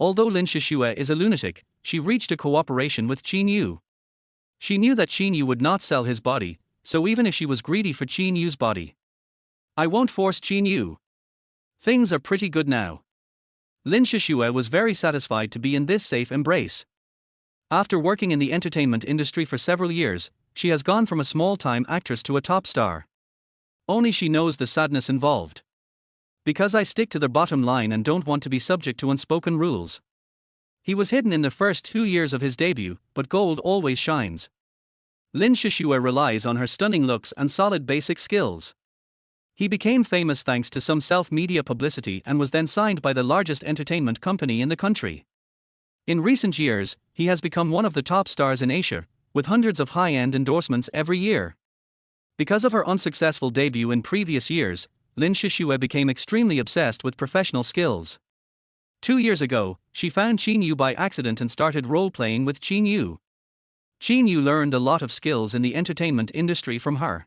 Speaker 1: Although Lin Shishua is a lunatic, she reached a cooperation with Qin Yu. She knew that Qin Yu would not sell his body, so even if she was greedy for Qin Yu's body. I won't force Qin Yu. Things are pretty good now. Lin Shishua was very satisfied to be in this safe embrace. After working in the entertainment industry for several years, she has gone from a small-time actress to a top star. Only she knows the sadness involved. Because I stick to the bottom line and don't want to be subject to unspoken rules. He was hidden in the first 2 years of his debut, but gold always shines. Lin Shishua relies on her stunning looks and solid basic skills. He became famous thanks to some self-media publicity and was then signed by the largest entertainment company in the country. In recent years, he has become one of the top stars in Asia, with hundreds of high-end endorsements every year. Because of her unsuccessful debut in previous years, Lin Shishua became extremely obsessed with professional skills. 2 years ago, she found Qin Yu by accident and started role-playing with Qin Yu. Qin Yu learned a lot of skills in the entertainment industry from her.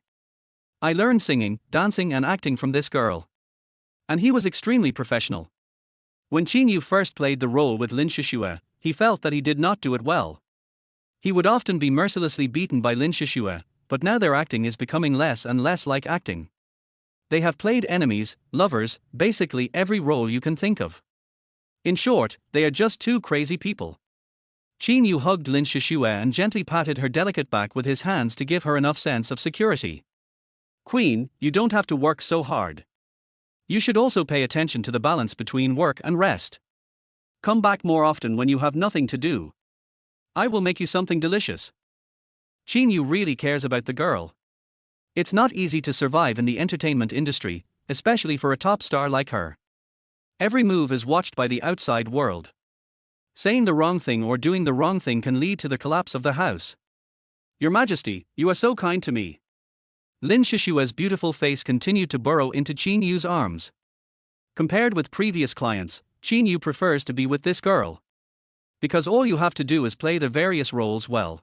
Speaker 1: I learned singing, dancing and acting from this girl. And he was extremely professional. When Qin Yu first played the role with Lin Shishua, he felt that he did not do it well. He would often be mercilessly beaten by Lin Shishua, but now their acting is becoming less and less like acting. They have played enemies, lovers, basically every role you can think of. In short, they are just two crazy people. Qin Yu hugged Lin Shishua and gently patted her delicate back with his hands to give her enough sense of security. Queen, you don't have to work so hard. You should also pay attention to the balance between work and rest. Come back more often when you have nothing to do. I will make you something delicious. Qin Yu really cares about the girl. It's not easy to survive in the entertainment industry, especially for a top star like her. Every move is watched by the outside world. Saying the wrong thing or doing the wrong thing can lead to the collapse of the house. Your Majesty, you are so kind to me. Lin Shishua's beautiful face continued to burrow into Qin Yu's arms. Compared with previous clients, Qin Yu prefers to be with this girl. Because all you have to do is play the various roles well.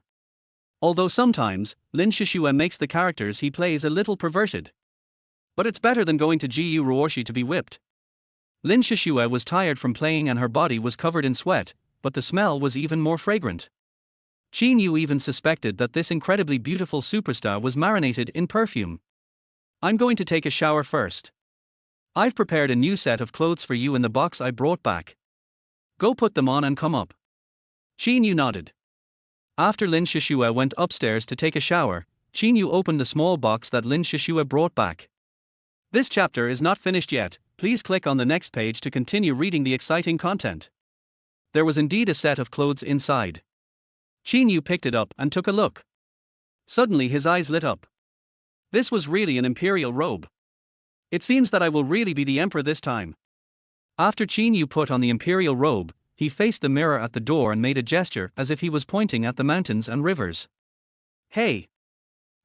Speaker 1: Although sometimes, Lin Shishua makes the characters he plays a little perverted. But it's better than going to Gu Ruoshi to be whipped. Lin Shishua was tired from playing and her body was covered in sweat, but the smell was even more fragrant. Qin Yu even suspected that this incredibly beautiful superstar was marinated in perfume. I'm going to take a shower first. I've prepared a new set of clothes for you in the box I brought back. Go put them on and come up. Qin Yu nodded. After Lin Shishua went upstairs to take a shower, Qin Yu opened the small box that Lin Shishua brought back. This chapter is not finished yet, please click on the next page to continue reading the exciting content. There was indeed a set of clothes inside. Qin Yu picked it up and took a look. Suddenly his eyes lit up. This was really an imperial robe. It seems that I will really be the emperor this time. After Qin Yu put on the imperial robe, he faced the mirror at the door and made a gesture as if he was pointing at the mountains and rivers. Hey!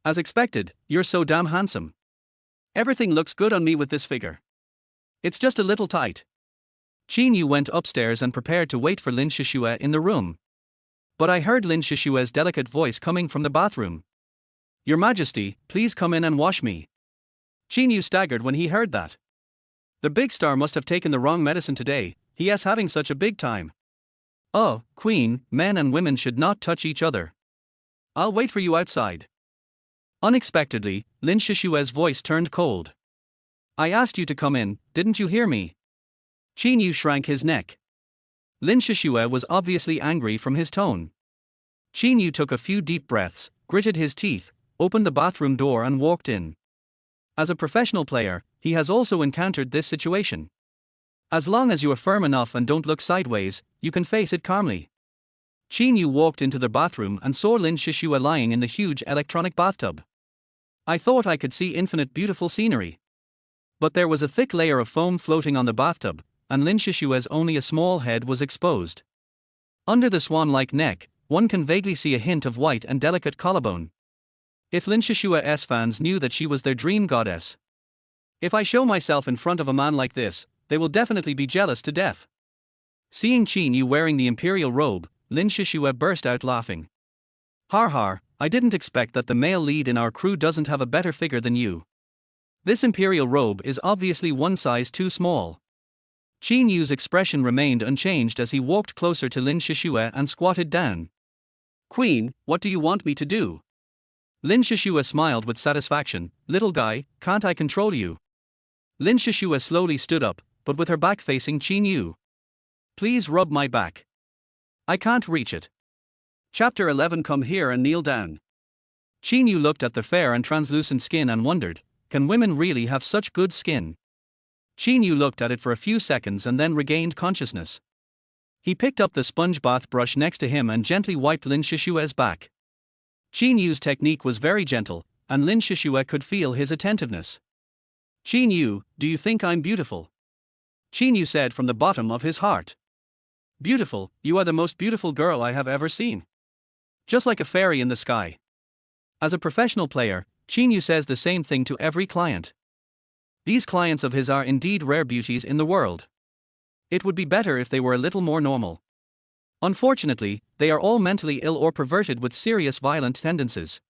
Speaker 1: As expected, you're so damn handsome. Everything looks good on me with this figure. It's just a little tight. Qin Yu went upstairs and prepared to wait for Lin Shishua in the room. But I heard Lin Shishua's delicate voice coming from the bathroom. Your Majesty, please come in and wash me. Qin Yu staggered when he heard that. The big star must have taken the wrong medicine today, he is having such a big time. Oh, Queen, men and women should not touch each other. I'll wait for you outside. Unexpectedly, Lin Shishua's voice turned cold. I asked you to come in, didn't you hear me? Qin Yu shrank his neck. Lin Shishua was obviously angry from his tone. Qin Yu took a few deep breaths, gritted his teeth, opened the bathroom door and walked in. As a professional player, he has also encountered this situation. As long as you are firm enough and don't look sideways, you can face it calmly. Qin Yu walked into the bathroom and saw Lin Shishua lying in the huge electronic bathtub. I thought I could see infinite beautiful scenery. But there was a thick layer of foam floating on the bathtub, and Lin Shishua's only a small head was exposed. Under the swan-like neck, one can vaguely see a hint of white and delicate collarbone. If Lin Shishua's fans knew that she was their dream goddess. If I show myself in front of a man like this, they will definitely be jealous to death. Seeing Qin Yu wearing the imperial robe, Lin Shishua burst out laughing. Har har, I didn't expect that the male lead in our crew doesn't have a better figure than you. This imperial robe is obviously one size too small. Qin Yu's expression remained unchanged as he walked closer to Lin Shishua and squatted down. Queen, what do you want me to do? Lin Shishua smiled with satisfaction. Little guy, can't I control you? Lin Shishua slowly stood up, but with her back facing Qin Yu. Please rub my back. I can't reach it. Chapter 11. Come here and kneel down. Qin Yu looked at the fair and translucent skin and wondered, can women really have such good skin? Qin Yu looked at it for a few seconds and then regained consciousness. He picked up the sponge bath brush next to him and gently wiped Lin Shishua's back. Qin Yu's technique was very gentle, and Lin Shishua could feel his attentiveness. Qin Yu, do you think I'm beautiful? Qin Yu said from the bottom of his heart. Beautiful, you are the most beautiful girl I have ever seen. Just like a fairy in the sky. As a professional player, Qin Yu says the same thing to every client. These clients of his are indeed rare beauties in the world. It would be better if they were a little more normal. Unfortunately, they are all mentally ill or perverted with serious violent tendencies.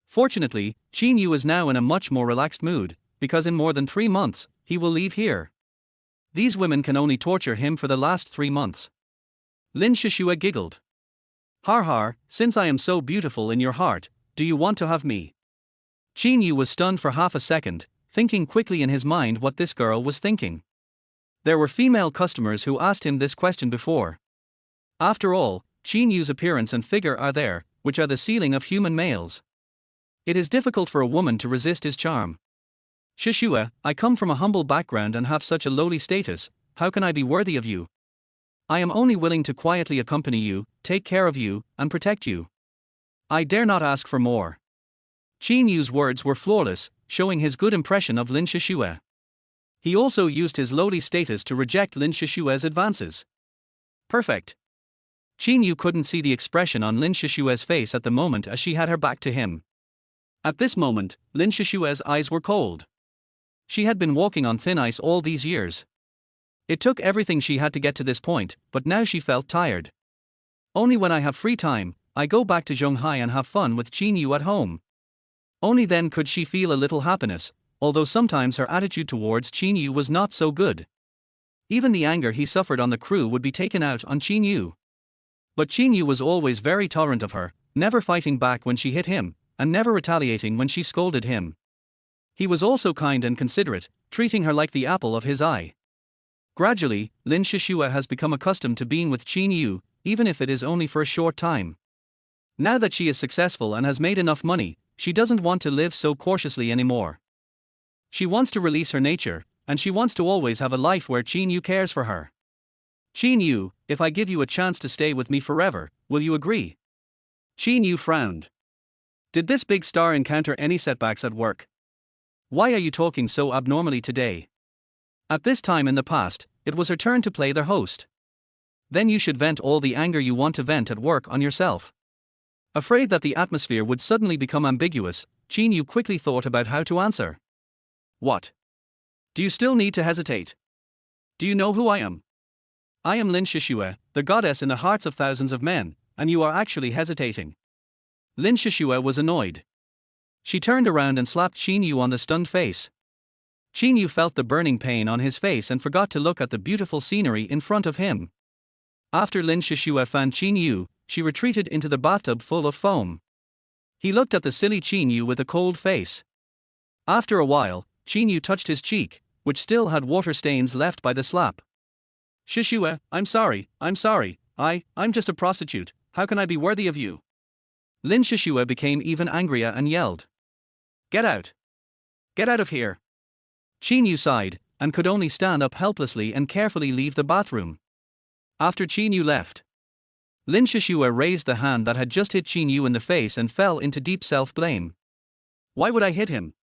Speaker 1: Fortunately, Qin Yu is now in a much more relaxed mood, because in more than 3 months, he will leave here. These women can only torture him for the last 3 months. Lin Shishua giggled. Har har, since I am so beautiful in your heart, do you want to have me? Qin Yu was stunned for half a second, thinking quickly in his mind what this girl was thinking. There were female customers who asked him this question before. After all, Qin Yu's appearance and figure are there, which are the ceiling of human males. It is difficult for a woman to resist his charm. Shishua, I come from a humble background and have such a lowly status, how can I be worthy of you? I am only willing to quietly accompany you, take care of you, and protect you. I dare not ask for more. Qin Yu's words were flawless, showing his good impression of Lin Shishua. He also used his lowly status to reject Lin Shishua's advances. Perfect. Qin Yu couldn't see the expression on Lin Shishua's face at the moment as she had her back to him. At this moment, Lin Shishua's eyes were cold. She had been walking on thin ice all these years. It took everything she had to get to this point, but now she felt tired. Only when I have free time, I go back to Zhonghai and have fun with Qin Yu at home. Only then could she feel a little happiness, although sometimes her attitude towards Qin Yu was not so good. Even the anger he suffered on the crew would be taken out on Qin Yu. But Qin Yu was always very tolerant of her, never fighting back when she hit him, and never retaliating when she scolded him. He was also kind and considerate, treating her like the apple of his eye. Gradually, Lin Shishua has become accustomed to being with Qin Yu, even if it is only for a short time. Now that she is successful and has made enough money, she doesn't want to live so cautiously anymore. She wants to release her nature, and she wants to always have a life where Qin Yu cares for her. Qin Yu, if I give you a chance to stay with me forever, will you agree? Qin Yu frowned. Did this big star encounter any setbacks at work? Why are you talking so abnormally today? At this time in the past, it was her turn to play the host. Then you should vent all the anger you want to vent at work on yourself. Afraid that the atmosphere would suddenly become ambiguous, Qin Yu quickly thought about how to answer. What? Do you still need to hesitate? Do you know who I am? I am Lin Shishua, the goddess in the hearts of thousands of men, and you are actually hesitating. Lin Shishua was annoyed. She turned around and slapped Qin Yu on the stunned face. Qin Yu felt the burning pain on his face and forgot to look at the beautiful scenery in front of him. After Lin Shishua found Qin Yu, she retreated into the bathtub full of foam. He looked at the silly Qin Yu with a cold face. After a while, Qin Yu touched his cheek, which still had water stains left by the slap. Shishua, I'm sorry, I'm just a prostitute, how can I be worthy of you? Lin Shishua became even angrier and yelled. Get out! Get out of here! Qin Yu sighed, and could only stand up helplessly and carefully leave the bathroom. After Qin Yu left, Lin Shishua raised the hand that had just hit Qin Yu in the face and fell into deep self-blame. Why would I hit him?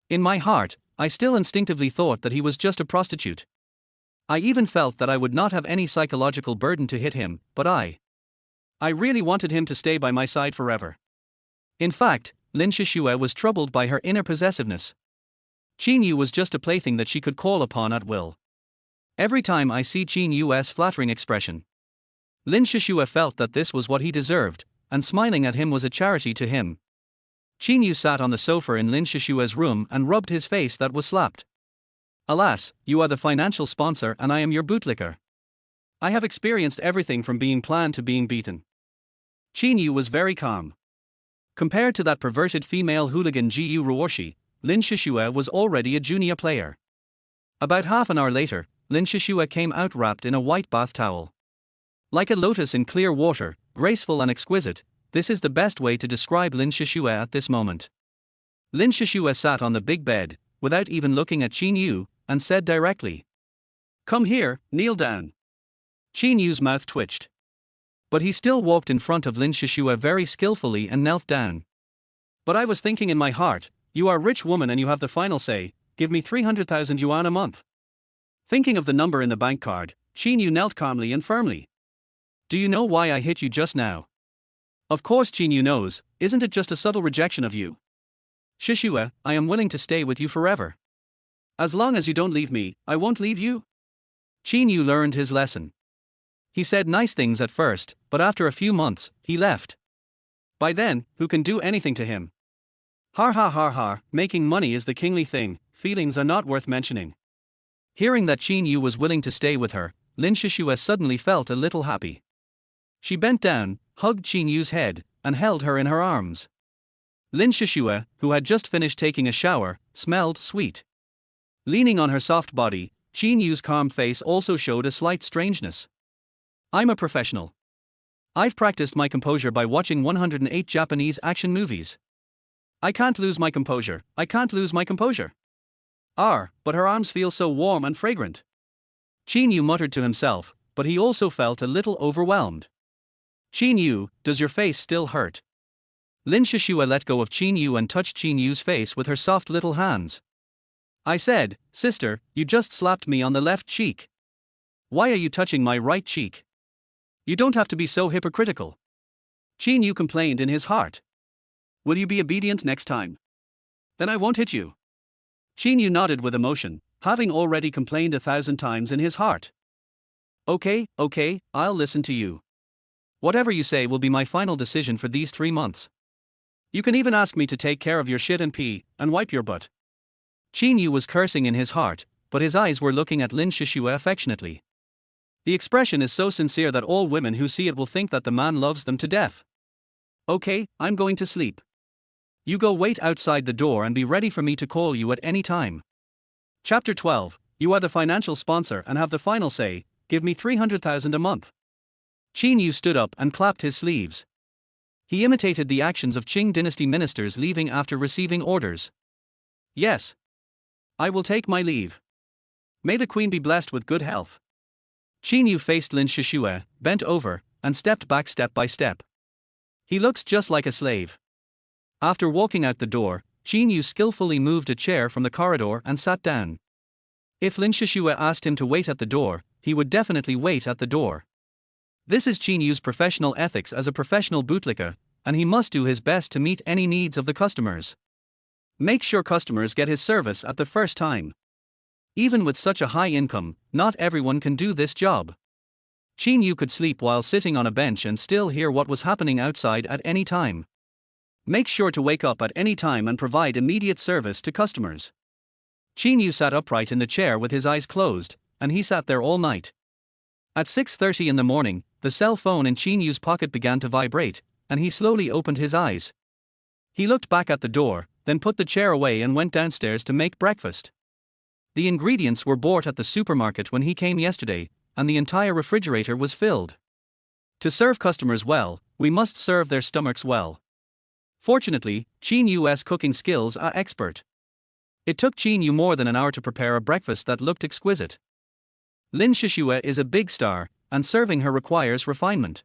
Speaker 1: In my heart, I still instinctively thought that he was just a prostitute. I even felt that I would not have any psychological burden to hit him, but I really wanted him to stay by my side forever. In fact, Lin Shishua was troubled by her inner possessiveness. Qin Yu was just a plaything that she could call upon at will. Every time I see Qin Yu's flattering expression, Lin Shishua felt that this was what he deserved, and smiling at him was a charity to him. Qin Yu sat on the sofa in Lin Shishua's room and rubbed his face that was slapped. Alas, you are the financial sponsor and I am your bootlicker. I have experienced everything from being planned to being beaten. Qin Yu was very calm. Compared to that perverted female hooligan Gu Ruoshi, Lin Shishua was already a junior player. About half an hour later, Lin Shishua came out wrapped in a white bath towel. Like a lotus in clear water, graceful and exquisite, this is the best way to describe Lin Shishua at this moment. Lin Shishua sat on the big bed, without even looking at Qin Yu, and said directly, "Come here, kneel down." Qin Yu's mouth twitched. But he still walked in front of Lin Shishua very skillfully and knelt down. "But I was thinking in my heart, you are a rich woman and you have the final say, give me 300,000 yuan a month." Thinking of the number in the bank card, Qin Yu knelt calmly and firmly. "Do you know why I hit you just now?" Of course Qin Yu knows, isn't it just a subtle rejection of you? "Shishua, I am willing to stay with you forever. As long as you don't leave me, I won't leave you." Qin Yu learned his lesson. He said nice things at first, but after a few months, he left. By then, who can do anything to him? Har har har har, making money is the kingly thing, feelings are not worth mentioning. Hearing that Qin Yu was willing to stay with her, Lin Shishua suddenly felt a little happy. She bent down, hugged Qin Yu's head, and held her in her arms. Lin Shishua, who had just finished taking a shower, smelled sweet. Leaning on her soft body, Qin Yu's calm face also showed a slight strangeness. "I'm a professional. I've practiced my composure by watching 108 Japanese action movies. I can't lose my composure, I can't lose my composure." But her arms feel so warm and fragrant. Qin Yu muttered to himself, but he also felt a little overwhelmed. "Qin Yu, does your face still hurt?" Lin Shishua let go of Qin Yu and touched Qin Yu's face with her soft little hands. "I said, sister, you just slapped me on the left cheek. Why are you touching my right cheek? You don't have to be so hypocritical." Qin Yu complained in his heart. "Will you be obedient next time? Then I won't hit you." Qin Yu nodded with emotion, having already complained 1,000 times in his heart. Okay, I'll listen to you. Whatever you say will be my final decision for these 3 months. You can even ask me to take care of your shit and pee, and wipe your butt." Qin Yu was cursing in his heart, but his eyes were looking at Lin Shishua affectionately. The expression is so sincere that all women who see it will think that the man loves them to death. "Okay, I'm going to sleep. You go wait outside the door and be ready for me to call you at any time." Chapter 12, You are the financial sponsor and have the final say, give me 300,000 a month. Qin Yu stood up and clapped his sleeves. He imitated the actions of Qing dynasty ministers leaving after receiving orders. "Yes. I will take my leave. May the queen be blessed with good health." Qin Yu faced Lin Shishua, bent over, and stepped back step by step. "He looks just like a slave." After walking out the door, Qin Yu skillfully moved a chair from the corridor and sat down. If Lin Shishua asked him to wait at the door, he would definitely wait at the door. This is Qin Yu's professional ethics as a professional bootlicker, and he must do his best to meet any needs of the customers. Make sure customers get his service at the first time. Even with such a high income, not everyone can do this job. Qin Yu could sleep while sitting on a bench and still hear what was happening outside at any time. Make sure to wake up at any time and provide immediate service to customers. Qin Yu sat upright in the chair with his eyes closed, and he sat there all night. At 6:30 in the morning, the cell phone in Qin Yu's pocket began to vibrate, and he slowly opened his eyes. He looked back at the door, then put the chair away and went downstairs to make breakfast. The ingredients were bought at the supermarket when he came yesterday, and the entire refrigerator was filled. To serve customers well, we must serve their stomachs well. Fortunately, Qin Yu's cooking skills are expert. It took Qin Yu more than an hour to prepare a breakfast that looked exquisite. Lin Shishua is a big star, and serving her requires refinement.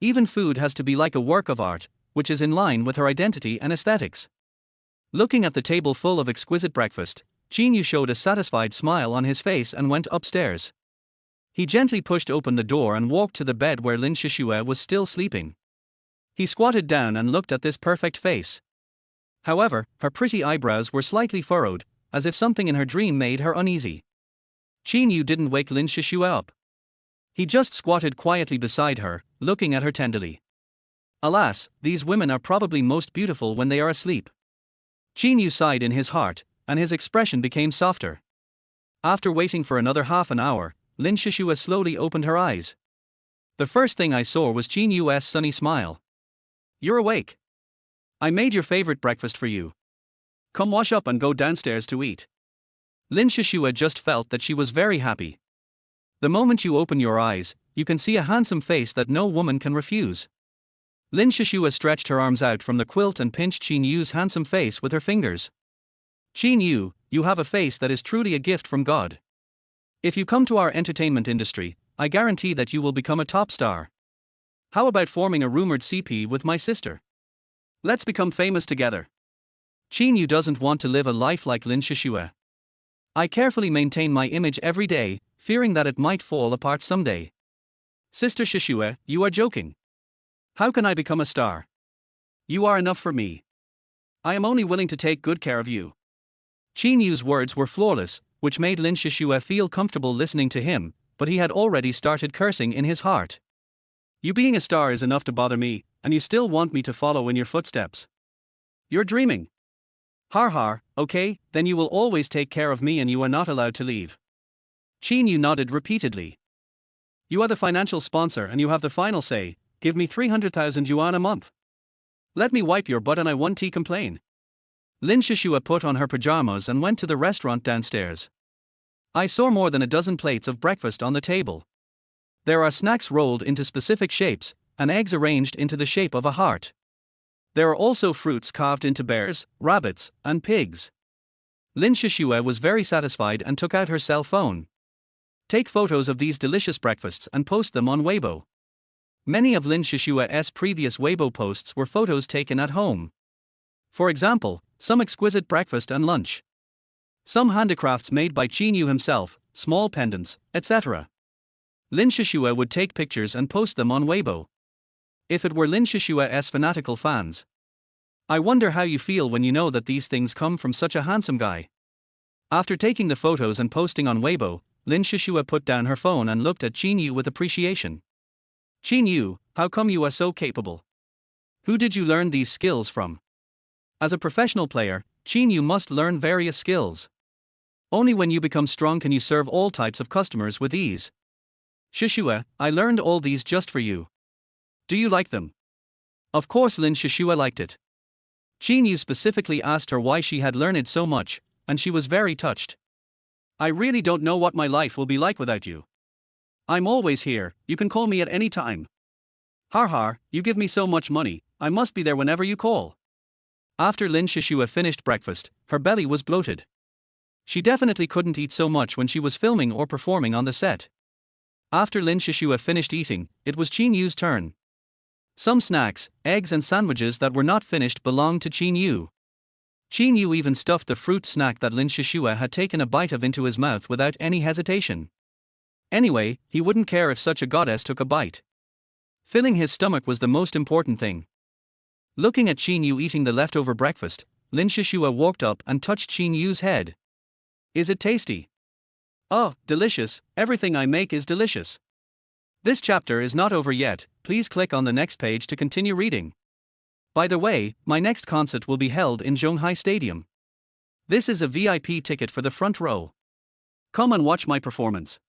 Speaker 1: Even food has to be like a work of art, which is in line with her identity and aesthetics. Looking at the table full of exquisite breakfast, Qin Yu showed a satisfied smile on his face and went upstairs. He gently pushed open the door and walked to the bed where Lin Shishue was still sleeping. He squatted down and looked at this perfect face. However, her pretty eyebrows were slightly furrowed, as if something in her dream made her uneasy. Qin Yu didn't wake Lin Shishue up. He just squatted quietly beside her, looking at her tenderly. Alas, these women are probably most beautiful when they are asleep. Qin Yu sighed in his heart, and his expression became softer. After waiting for another half an hour, Lin Shishue slowly opened her eyes. The first thing I saw was Qin Yu's sunny smile. "You're awake. I made your favorite breakfast for you. Come wash up and go downstairs to eat." Lin Shishue just felt that she was very happy. The moment you open your eyes, you can see a handsome face that no woman can refuse. Lin Shishue stretched her arms out from the quilt and pinched Qin Yu's handsome face with her fingers. "Qin Yu, you have a face that is truly a gift from God. If you come to our entertainment industry, I guarantee that you will become a top star. How about forming a rumored CP with my sister? Let's become famous together." Qin Yu doesn't want to live a life like Lin Shishue. "I carefully maintain my image every day, fearing that it might fall apart someday." "Sister Shishue, you are joking. How can I become a star? You are enough for me. I am only willing to take good care of you." Qin Yu's words were flawless, which made Lin Shishue feel comfortable listening to him, but he had already started cursing in his heart. "You being a star is enough to bother me, and you still want me to follow in your footsteps. You're dreaming. Har har, okay, then you will always take care of me and you are not allowed to leave." Qin Yu nodded repeatedly. "You are the financial sponsor and you have the final say. Give me 300,000 yuan a month. Let me wipe your butt and I won't complain." Lin Shishue put on her pajamas and went to the restaurant downstairs. I saw more than a dozen plates of breakfast on the table. There are snacks rolled into specific shapes, and eggs arranged into the shape of a heart. There are also fruits carved into bears, rabbits, and pigs. Lin Shishue was very satisfied and took out her cell phone. "Take photos of these delicious breakfasts and post them on Weibo." Many of Lin Shishue's previous Weibo posts were photos taken at home. For example, some exquisite breakfast and lunch. Some handicrafts made by Qin Yu himself, small pendants, etc. Lin Shishue would take pictures and post them on Weibo. If it were Lin Shishue's fanatical fans. I wonder how you feel when you know that these things come from such a handsome guy. After taking the photos and posting on Weibo, Lin Shishue put down her phone and looked at Qin Yu with appreciation. "Qin Yu, how come you are so capable? Who did you learn these skills from?" As a professional player, Qin Yu must learn various skills. Only when you become strong can you serve all types of customers with ease. "Shishue, I learned all these just for you. Do you like them?" Of course Lin Shishue liked it. Qin Yu specifically asked her why she had learned so much, and she was very touched. "I really don't know what my life will be like without you. I'm always here, you can call me at any time. Har har, you give me so much money, I must be there whenever you call." After Lin Shishue finished breakfast, her belly was bloated. She definitely couldn't eat so much when she was filming or performing on the set. After Lin Shishue finished eating, it was Qin Yu's turn. Some snacks, eggs and sandwiches that were not finished belonged to Qin Yu. Qin Yu even stuffed the fruit snack that Lin Shishue had taken a bite of into his mouth without any hesitation. Anyway, he wouldn't care if such a goddess took a bite. Filling his stomach was the most important thing. Looking at Qin Yu eating the leftover breakfast, Lin Shishue walked up and touched Qin Yu's head. "Is it tasty?" "Oh, delicious, everything I make is delicious." This chapter is not over yet, please click on the next page to continue reading. By the way, my next concert will be held in Zhonghai Stadium. This is a VIP ticket for the front row. Come and watch my performance.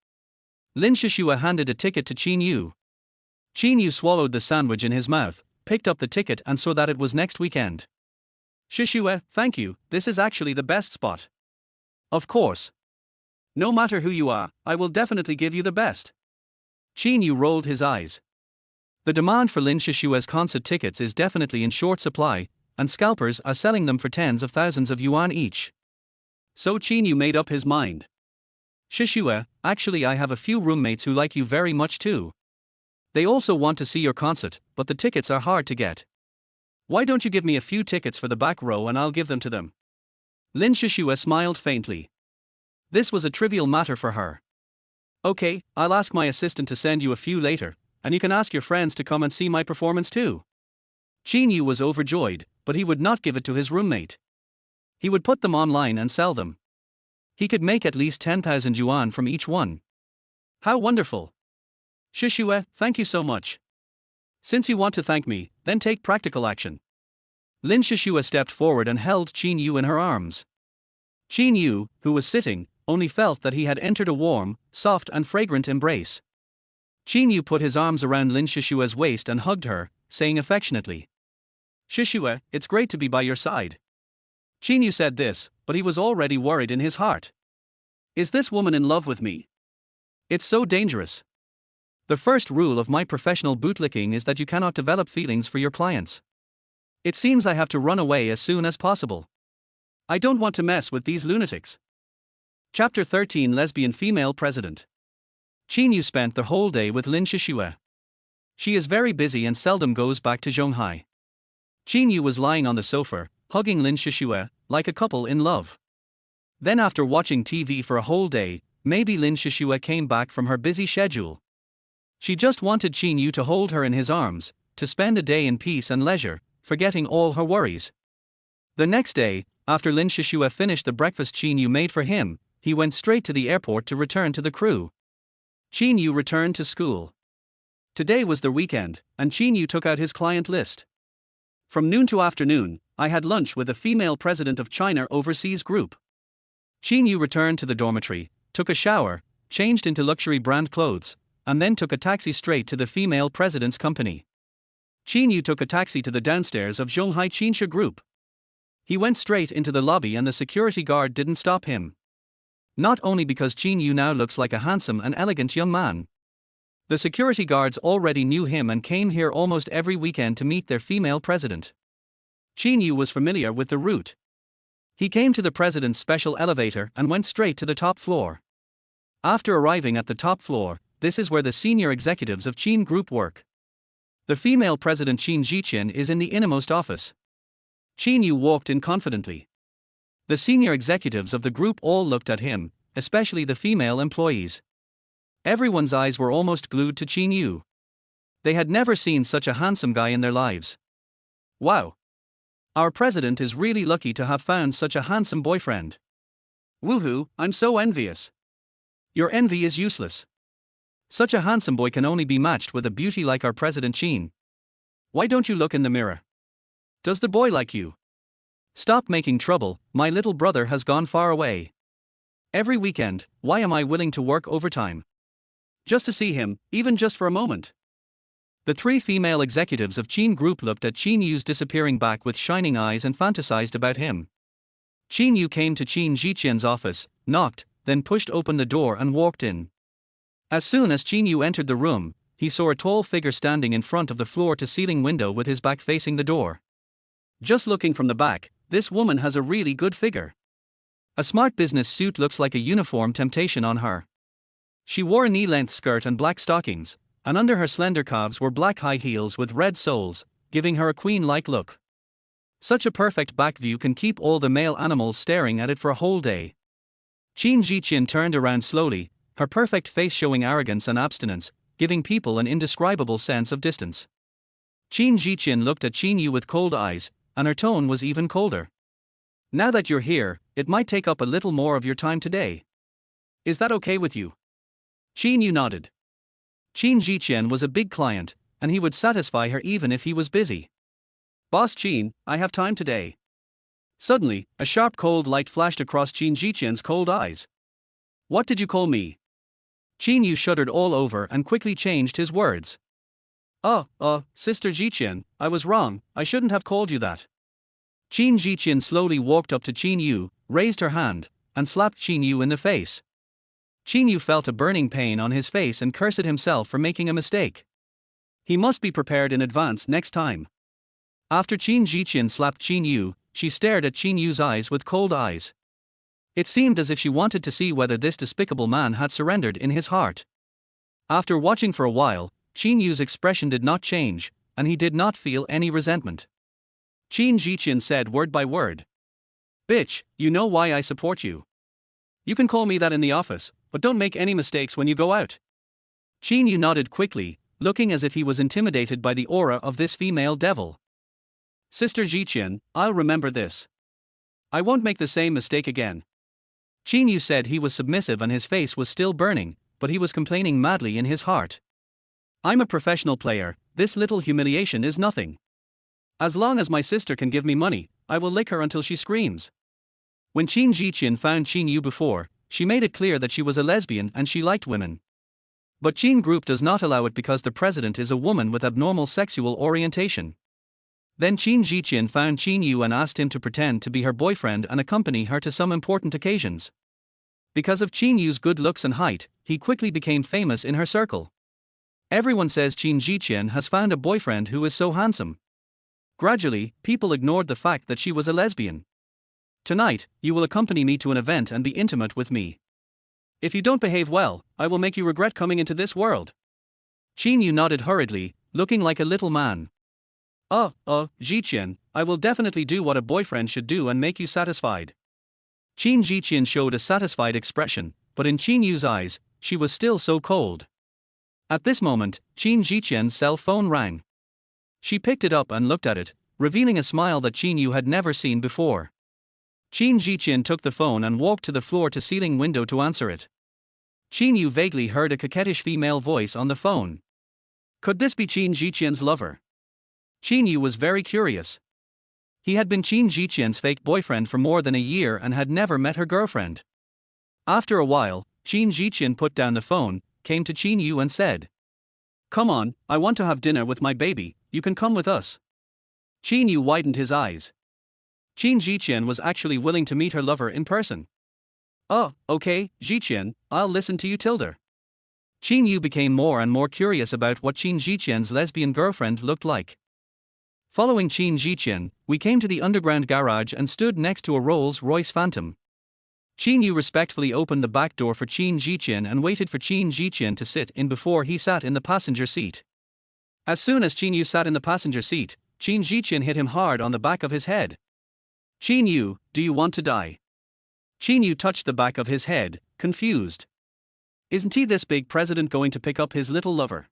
Speaker 1: Lin Shishue handed a ticket to Qin Yu. Qin Yu swallowed the sandwich in his mouth, picked up the ticket and saw that it was next weekend. "Shishue, thank you, this is actually the best spot." "Of course. No matter who you are, I will definitely give you the best." Qin Yu rolled his eyes. The demand for Lin Shishue's concert tickets is definitely in short supply, and scalpers are selling them for tens of thousands of yuan each. So Qin Yu made up his mind. "Shishue, actually I have a few roommates who like you very much too. They also want to see your concert, but the tickets are hard to get. Why don't you give me a few tickets for the back row and I'll give them to them? Lin Shishua smiled faintly. This was a trivial matter for her. Okay, I'll ask my assistant to send you a few later, and you can ask your friends to come and see my performance too. Qin Yu was overjoyed, but he would not give it to his roommate. He would put them online and sell them. He could make at least 10,000 yuan from each one. How wonderful! Shishua, thank you so much. Since you want to thank me, then take practical action. Lin Shishua stepped forward and held Qin Yu in her arms. Qin Yu, who was sitting, only felt that he had entered a warm, soft and fragrant embrace. Qin Yu put his arms around Lin Shishua's waist and hugged her, saying affectionately, Shishua, it's great to be by your side. Qin Yu said this, but he was already worried in his heart. Is this woman in love with me? It's so dangerous. The first rule of my professional bootlicking is that you cannot develop feelings for your clients. It seems I have to run away as soon as possible. I don't want to mess with these lunatics. Chapter 13 Lesbian Female President. Qin Yu spent the whole day with Lin Shishua. She is very busy and seldom goes back to Zhonghai. Qin Yu was lying on the sofa, hugging Lin Shishua, like a couple in love. Then after watching TV for a whole day, maybe Lin Shishua came back from her busy schedule. She just wanted Qin Yu to hold her in his arms, to spend a day in peace and leisure, forgetting all her worries. The next day, after Lin Shishua finished the breakfast Qin Yu made for him, he went straight to the airport to return to the crew. Qin Yu returned to school. Today was the weekend, and Qin Yu took out his client list. From noon to afternoon, I had lunch with the female president of China Overseas Group. Qin Yu returned to the dormitory, took a shower, changed into luxury brand clothes, and then took a taxi straight to the female president's company. Qin Yu took a taxi to the downstairs of Zhonghai Qinsha Group. He went straight into the lobby and the security guard didn't stop him. Not only because Qin Yu now looks like a handsome and elegant young man. The security guards already knew him and came here almost every weekend to meet their female president. Qin Yu was familiar with the route. He came to the president's special elevator and went straight to the top floor. After arriving at the top floor, this is where the senior executives of Qin Group work. The female president Qin Jiqian is in the innermost office. Qin Yu walked in confidently. The senior executives of the group all looked at him, especially the female employees. Everyone's eyes were almost glued to Qin Yu. They had never seen such a handsome guy in their lives. Wow! Our president is really lucky to have found such a handsome boyfriend. Woohoo, I'm so envious. Your envy is useless. Such a handsome boy can only be matched with a beauty like our president Qin. Why don't you look in the mirror? Does the boy like you? Stop making trouble, my little brother has gone far away. Every weekend, why am I willing to work overtime? Just to see him, even just for a moment. The three female executives of Qin Group looked at Qin Yu's disappearing back with shining eyes and fantasized about him. Qin Yu came to Qin Jiqian's office, knocked, then pushed open the door and walked in. As soon as Qin Yu entered the room, he saw a tall figure standing in front of the floor-to-ceiling window with his back facing the door. Just looking from the back, this woman has a really good figure. A smart business suit looks like a uniform temptation on her. She wore a knee-length skirt and black stockings, and under her slender calves were black high heels with red soles, giving her a queen-like look. Such a perfect back view can keep all the male animals staring at it for a whole day. Qin Jiqian turned around slowly, her perfect face showing arrogance and abstinence, giving people an indescribable sense of distance. Qin Jiqian looked at Qin Yu with cold eyes, and her tone was even colder. Now that you're here, it might take up a little more of your time today. Is that okay with you? Qin Yu nodded. Qin Jiqian was a big client, and he would satisfy her even if he was busy. Boss Qin, I have time today. Suddenly, a sharp cold light flashed across Qin Jiqian's cold eyes. What did you call me? Qin Yu shuddered all over and quickly changed his words. Sister Jiqian, I was wrong, I shouldn't have called you that. Qin Jiqian slowly walked up to Qin Yu, raised her hand, and slapped Qin Yu in the face. Qin Yu felt a burning pain on his face and cursed himself for making a mistake. He must be prepared in advance next time. After Qin Jiqian slapped Qin Yu, she stared at Qin Yu's eyes with cold eyes. It seemed as if she wanted to see whether this despicable man had surrendered in his heart. After watching for a while, Qin Yu's expression did not change, and he did not feel any resentment. Qin Jiqian said word by word. Bitch, you know why I support you. You can call me that in the office, but don't make any mistakes when you go out. Qin Yu nodded quickly, looking as if he was intimidated by the aura of this female devil. Sister Jiqian, I'll remember this. I won't make the same mistake again. Qin Yu said he was submissive and his face was still burning, but he was complaining madly in his heart. I'm a professional player, this little humiliation is nothing. As long as my sister can give me money, I will lick her until she screams. When Qin Jiqian found Qin Yu before, she made it clear that she was a lesbian and she liked women. But Qin Group does not allow it because the president is a woman with abnormal sexual orientation. Then Qin Jiqian found Qin Yu and asked him to pretend to be her boyfriend and accompany her to some important occasions. Because of Qin Yu's good looks and height, he quickly became famous in her circle. Everyone says Qin Jiqian has found a boyfriend who is so handsome. Gradually, people ignored the fact that she was a lesbian. Tonight, you will accompany me to an event and be intimate with me. If you don't behave well, I will make you regret coming into this world. Qin Yu nodded hurriedly, looking like a little man. Jiqian, I will definitely do what a boyfriend should do and make you satisfied. Qin Jiqian showed a satisfied expression, but in Qin Yu's eyes, she was still so cold. At this moment, Qin Jiqian's cell phone rang. She picked it up and looked at it, revealing a smile that Qin Yu had never seen before. Qin Jiqian took the phone and walked to the floor-to-ceiling window to answer it. Qin Yu vaguely heard a coquettish female voice on the phone. Could this be Qin Jiqian's lover? Qin Yu was very curious. He had been Qin Jiqian's fake boyfriend for more than a year and had never met her girlfriend. After a while, Qin Jiqian put down the phone, came to Qin Yu and said, Come on, I want to have dinner with my baby, you can come with us. Qin Yu widened his eyes. Qin Jiqian was actually willing to meet her lover in person. Okay, Jiqian, I'll listen to you Tilda. Qin Yu became more and more curious about what Qin Jiqian's lesbian girlfriend looked like. Following Qin Jiqian, we came to the underground garage and stood next to a Rolls-Royce Phantom. Qin Yu respectfully opened the back door for Qin Jiqian and waited for Qin Jiqian to sit in before he sat in the passenger seat. As soon as Qin Yu sat in the passenger seat, Qin Jiqian hit him hard on the back of his head. Qin Yu, do you want to die? Qin Yu touched the back of his head, confused. Isn't he this big president going to pick up his little lover?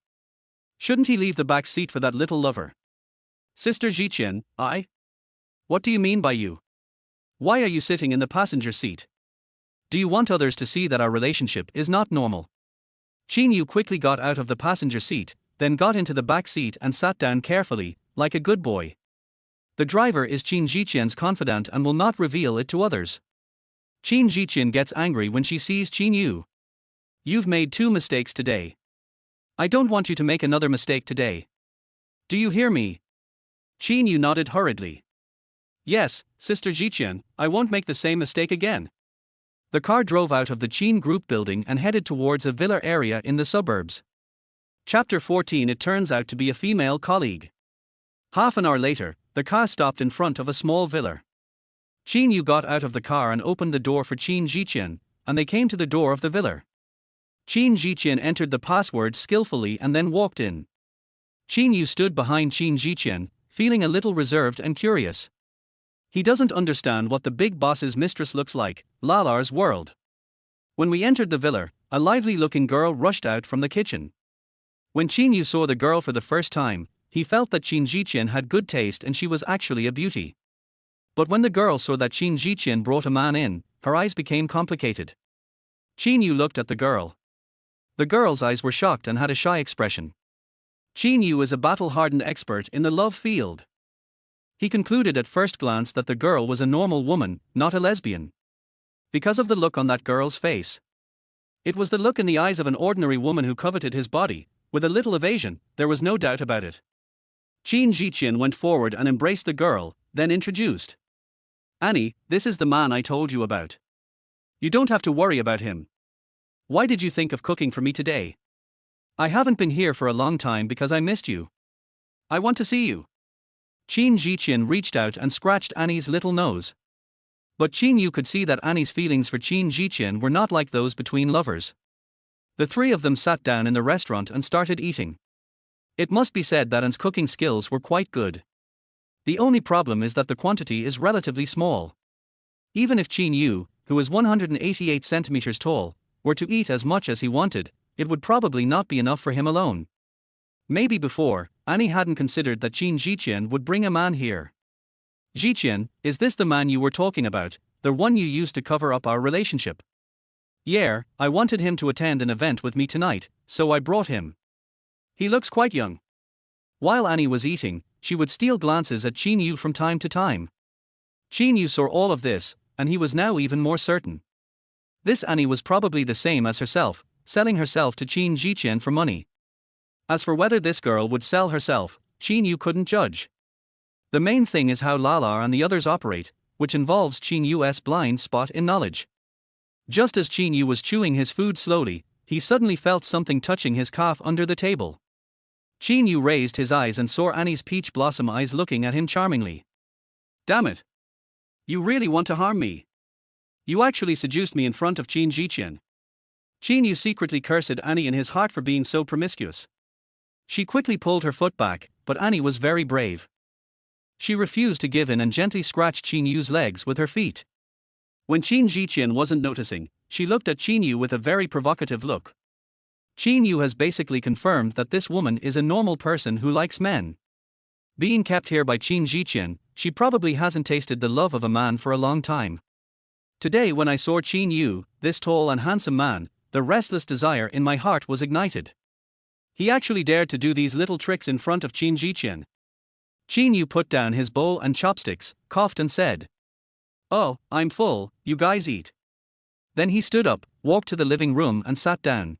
Speaker 1: Shouldn't he leave the back seat for that little lover? Sister Jiqian, I? What do you mean by you? Why are you sitting in the passenger seat? Do you want others to see that our relationship is not normal? Qin Yu quickly got out of the passenger seat, then got into the back seat and sat down carefully, like a good boy. The driver is Qin Jiqian's confidant and will not reveal it to others. Qin Jiqian gets angry when she sees Qin Yu. You've made 2 mistakes today. I don't want you to make another mistake today. Do you hear me? Qin Yu nodded hurriedly. Yes, Sister Jiqian, I won't make the same mistake again. The car drove out of the Qin Group building and headed towards a villa area in the suburbs. Chapter 14. It turns out to be a female colleague. Half an hour later, the car stopped in front of a small villa. Qin Yu got out of the car and opened the door for Qin Jiqian, and they came to the door of the villa. Qin Jiqian entered the password skillfully and then walked in. Qin Yu stood behind Qin Jiqian, feeling a little reserved and curious. He doesn't understand what the big boss's mistress looks like, Lalar's world. When we entered the villa, a lively-looking girl rushed out from the kitchen. When Qin Yu saw the girl for the first time, he felt that Qin Jiqian had good taste and she was actually a beauty. But when the girl saw that Qin Jiqian brought a man in, her eyes became complicated. Qin Yu looked at the girl. The girl's eyes were shocked and had a shy expression. Qin Yu is a battle-hardened expert in the love field. He concluded at first glance that the girl was a normal woman, not a lesbian. Because of the look on that girl's face. It was the look in the eyes of an ordinary woman who coveted his body, with a little evasion, there was no doubt about it. Qin Jiqian went forward and embraced the girl, then introduced. Annie, this is the man I told you about. You don't have to worry about him. Why did you think of cooking for me today? I haven't been here for a long time because I missed you. I want to see you. Qin Jiqian reached out and scratched Annie's little nose. But Qin Yu could see that Annie's feelings for Qin Jiqian were not like those between lovers. The 3 of them sat down in the restaurant and started eating. It must be said that An's cooking skills were quite good. The only problem is that the quantity is relatively small. Even if Qin Yu, who is 188 centimeters tall, were to eat as much as he wanted, it would probably not be enough for him alone. Maybe before, Annie hadn't considered that Qin Jiqian would bring a man here. Jiqian, is this the man you were talking about, the one you used to cover up our relationship? Yeah, I wanted him to attend an event with me tonight, so I brought him. He looks quite young. While Annie was eating, she would steal glances at Qin Yu from time to time. Qin Yu saw all of this, and he was now even more certain. This Annie was probably the same as herself, selling herself to Qin Jiqian for money. As for whether this girl would sell herself, Qin Yu couldn't judge. The main thing is how Lala and the others operate, which involves Qin Yu's blind spot in knowledge. Just as Qin Yu was chewing his food slowly, he suddenly felt something touching his calf under the table. Qin Yu raised his eyes and saw Annie's peach blossom eyes looking at him charmingly. Damn it! You really want to harm me? You actually seduced me in front of Qin Jiqian. Qin Yu secretly cursed Annie in his heart for being so promiscuous. She quickly pulled her foot back, but Annie was very brave. She refused to give in and gently scratched Qin Yu's legs with her feet. When Qin Jiqian wasn't noticing, she looked at Qin Yu with a very provocative look. Qin Yu has basically confirmed that this woman is a normal person who likes men. Being kept here by Qin Jiqian, she probably hasn't tasted the love of a man for a long time. Today when I saw Qin Yu, this tall and handsome man, the restless desire in my heart was ignited. He actually dared to do these little tricks in front of Qin Jiqian. Qin Yu put down his bowl and chopsticks, coughed and said, "Oh, I'm full, you guys eat." Then he stood up, walked to the living room and sat down.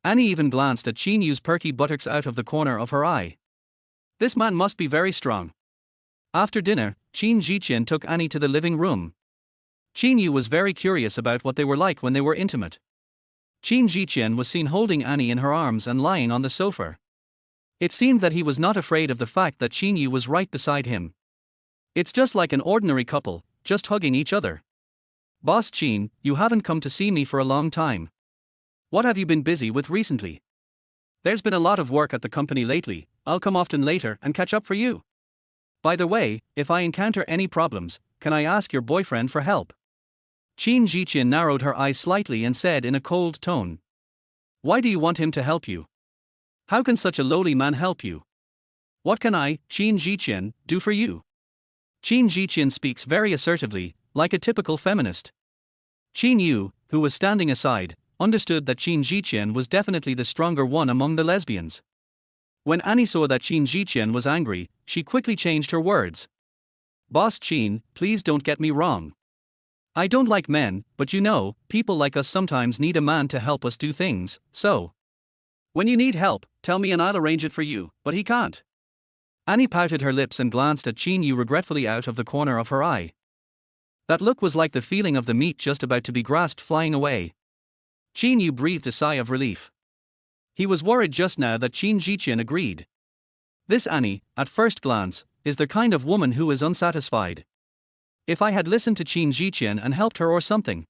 Speaker 1: Annie even glanced at Qin Yu's perky buttocks out of the corner of her eye. This man must be very strong. After dinner, Qin Jiqian took Annie to the living room. Qin Yu was very curious about what they were like when they were intimate. Qin Jiqian was seen holding Annie in her arms and lying on the sofa. It seemed that he was not afraid of the fact that Qin Yu was right beside him. It's just like an ordinary couple, just hugging each other. Boss Qin, you haven't come to see me for a long time. What have you been busy with recently? There's been a lot of work at the company lately. I'll come often later and catch up for you. By the way, if I encounter any problems, can I ask your boyfriend for help? Qin Jiqian narrowed her eyes slightly and said in a cold tone. Why do you want him to help you? How can such a lowly man help you? What can I, Qin Jiqian, do for you? Qin Jiqian speaks very assertively, like a typical feminist. Qin Yu, who was standing aside, understood that Qin Jiqian was definitely the stronger one among the lesbians. When Annie saw that Qin Jiqian was angry, she quickly changed her words. Boss Qin, please don't get me wrong. I don't like men, but you know, people like us sometimes need a man to help us do things, so. When you need help, tell me and I'll arrange it for you, but he can't. Annie pouted her lips and glanced at Qin Yu regretfully out of the corner of her eye. That look was like the feeling of the meat just about to be grasped flying away. Qin Yu breathed a sigh of relief. He was worried just now that Qin Jiqian agreed. This Annie, at first glance, is the kind of woman who is unsatisfied. If I had listened to Qin Jiqian and helped her or something.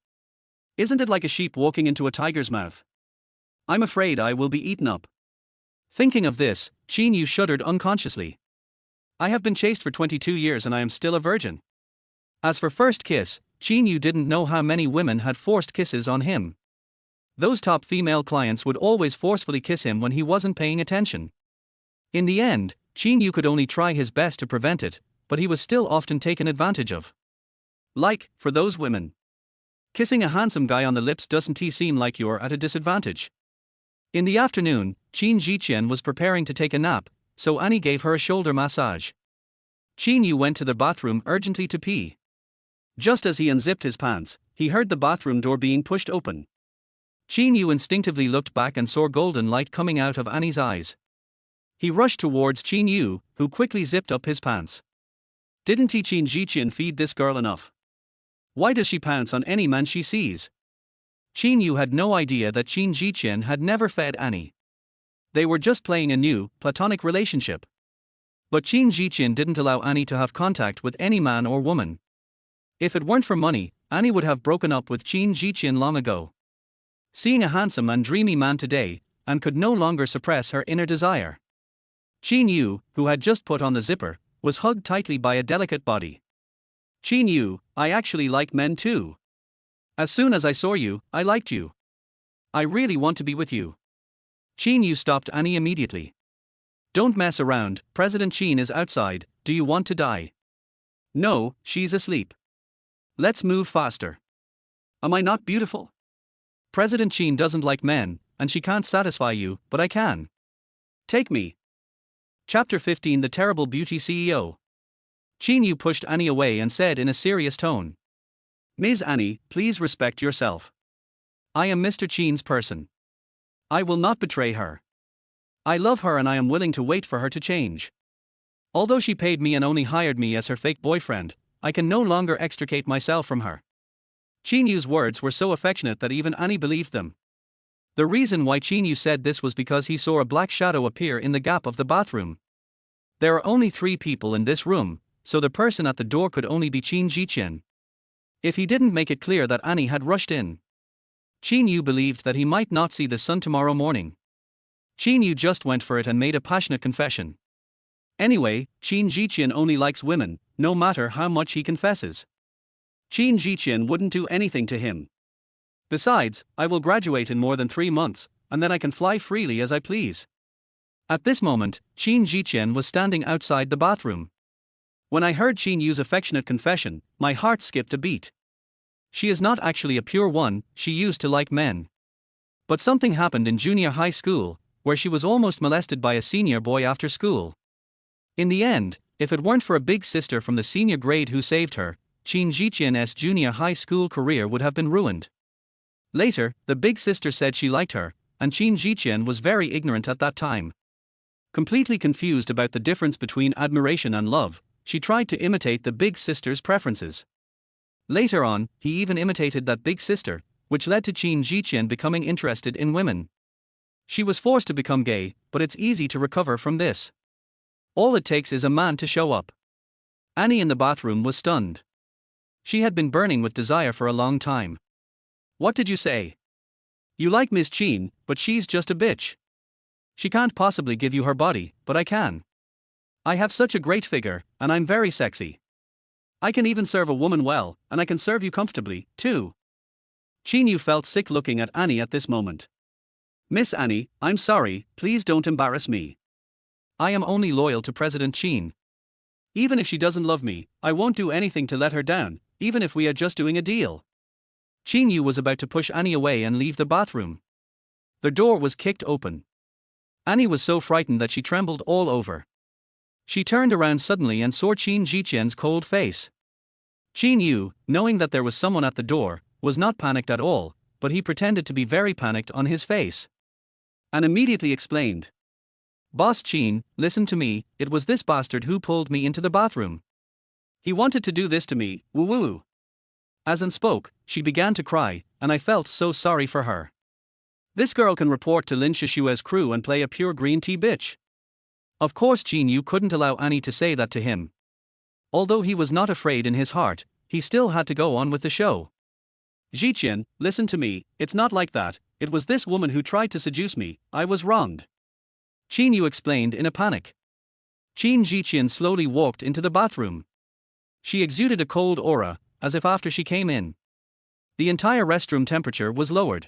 Speaker 1: Isn't it like a sheep walking into a tiger's mouth? I'm afraid I will be eaten up. Thinking of this, Qin Yu shuddered unconsciously. I have been chaste for 22 years and I am still a virgin. As for first kiss, Qin Yu didn't know how many women had forced kisses on him. Those top female clients would always forcefully kiss him when he wasn't paying attention. In the end, Qin Yu could only try his best to prevent it, but he was still often taken advantage of. Like, for those women. Kissing a handsome guy on the lips doesn't seem like you're at a disadvantage. In the afternoon, Qin Jiqian was preparing to take a nap, so Annie gave her a shoulder massage. Qin Yu went to the bathroom urgently to pee. Just as he unzipped his pants, he heard the bathroom door being pushed open. Qin Yu instinctively looked back and saw golden light coming out of Annie's eyes. He rushed towards Qin Yu, who quickly zipped up his pants. Didn't Qin Jiqian feed this girl enough? Why does she pounce on any man she sees? Qin Yu had no idea that Qin Jiqian had never fed Annie. They were just playing a new, platonic relationship. But Qin Jiqian didn't allow Annie to have contact with any man or woman. If it weren't for money, Annie would have broken up with Qin Jiqian long ago. Seeing a handsome and dreamy man today, Anne could no longer suppress her inner desire. Qin Yu, who had just put on the zipper, was hugged tightly by a delicate body. Qin Yu, I actually like men too. As soon as I saw you, I liked you. I really want to be with you. Qin Yu stopped Annie immediately. Don't mess around, President Qin is outside, do you want to die? No, she's asleep. Let's move faster. Am I not beautiful? President Qin doesn't like men, and she can't satisfy you, but I can. Take me. Chapter 15 The Terrible Beauty CEO. Qin Yu pushed Annie away and said in a serious tone. Ms. Annie, please respect yourself. I am Mr. Qin's person. I will not betray her. I love her and I am willing to wait for her to change. Although she paid me and only hired me as her fake boyfriend, I can no longer extricate myself from her. Qin Yu's words were so affectionate that even Annie believed them. The reason why Qin Yu said this was because he saw a black shadow appear in the gap of the bathroom. There are only 3 people in this room, so the person at the door could only be Qin Jiqian. If he didn't make it clear that Annie had rushed in, Qin Yu believed that he might not see the sun tomorrow morning. Qin Yu just went for it and made a passionate confession. Anyway, Qin Jiqian only likes women, no matter how much he confesses. Qin Jiqian wouldn't do anything to him. Besides, I will graduate in more than 3 months, and then I can fly freely as I please. At this moment, Qin Jiqian was standing outside the bathroom. When I heard Qin Yu's affectionate confession, my heart skipped a beat. She is not actually a pure one, she used to like men. But something happened in junior high school, where she was almost molested by a senior boy after school. In the end, if it weren't for a big sister from the senior grade who saved her, Qin Jiqian's junior high school career would have been ruined. Later, the big sister said she liked her, and Qin Jiqian was very ignorant at that time. Completely confused about the difference between admiration and love, she tried to imitate the big sister's preferences. Later on, he even imitated that big sister, which led to Qin Jiqian becoming interested in women. She was forced to become gay, but it's easy to recover from this. All it takes is a man to show up. Annie in the bathroom was stunned. She had been burning with desire for a long time. What did you say? You like Miss Qin, but she's just a bitch. She can't possibly give you her body, but I can. I have such a great figure, and I'm very sexy. I can even serve a woman well, and I can serve you comfortably, too. Qin Yu felt sick looking at Annie at this moment. Miss Annie, I'm sorry, please don't embarrass me. I am only loyal to President Qin. Even if she doesn't love me, I won't do anything to let her down, even if we are just doing a deal. Qin Yu was about to push Annie away and leave the bathroom. The door was kicked open. Annie was so frightened that she trembled all over. She turned around suddenly and saw Qin Jiqian's cold face. Qin Yu, knowing that there was someone at the door, was not panicked at all, but he pretended to be very panicked on his face. And immediately explained. Boss Qin, listen to me, it was this bastard who pulled me into the bathroom. He wanted to do this to me, woo-woo. As Anne spoke, she began to cry, and I felt so sorry for her. This girl can report to Lin Shishue's crew and play a pure green tea bitch. Of course Qin Yu couldn't allow Annie to say that to him. Although he was not afraid in his heart, he still had to go on with the show. Jiqian, listen to me, it's not like that, it was this woman who tried to seduce me, I was wronged. Qin Yu explained in a panic. Qin Jiqian slowly walked into the bathroom. She exuded a cold aura, as if after she came in. The entire restroom temperature was lowered.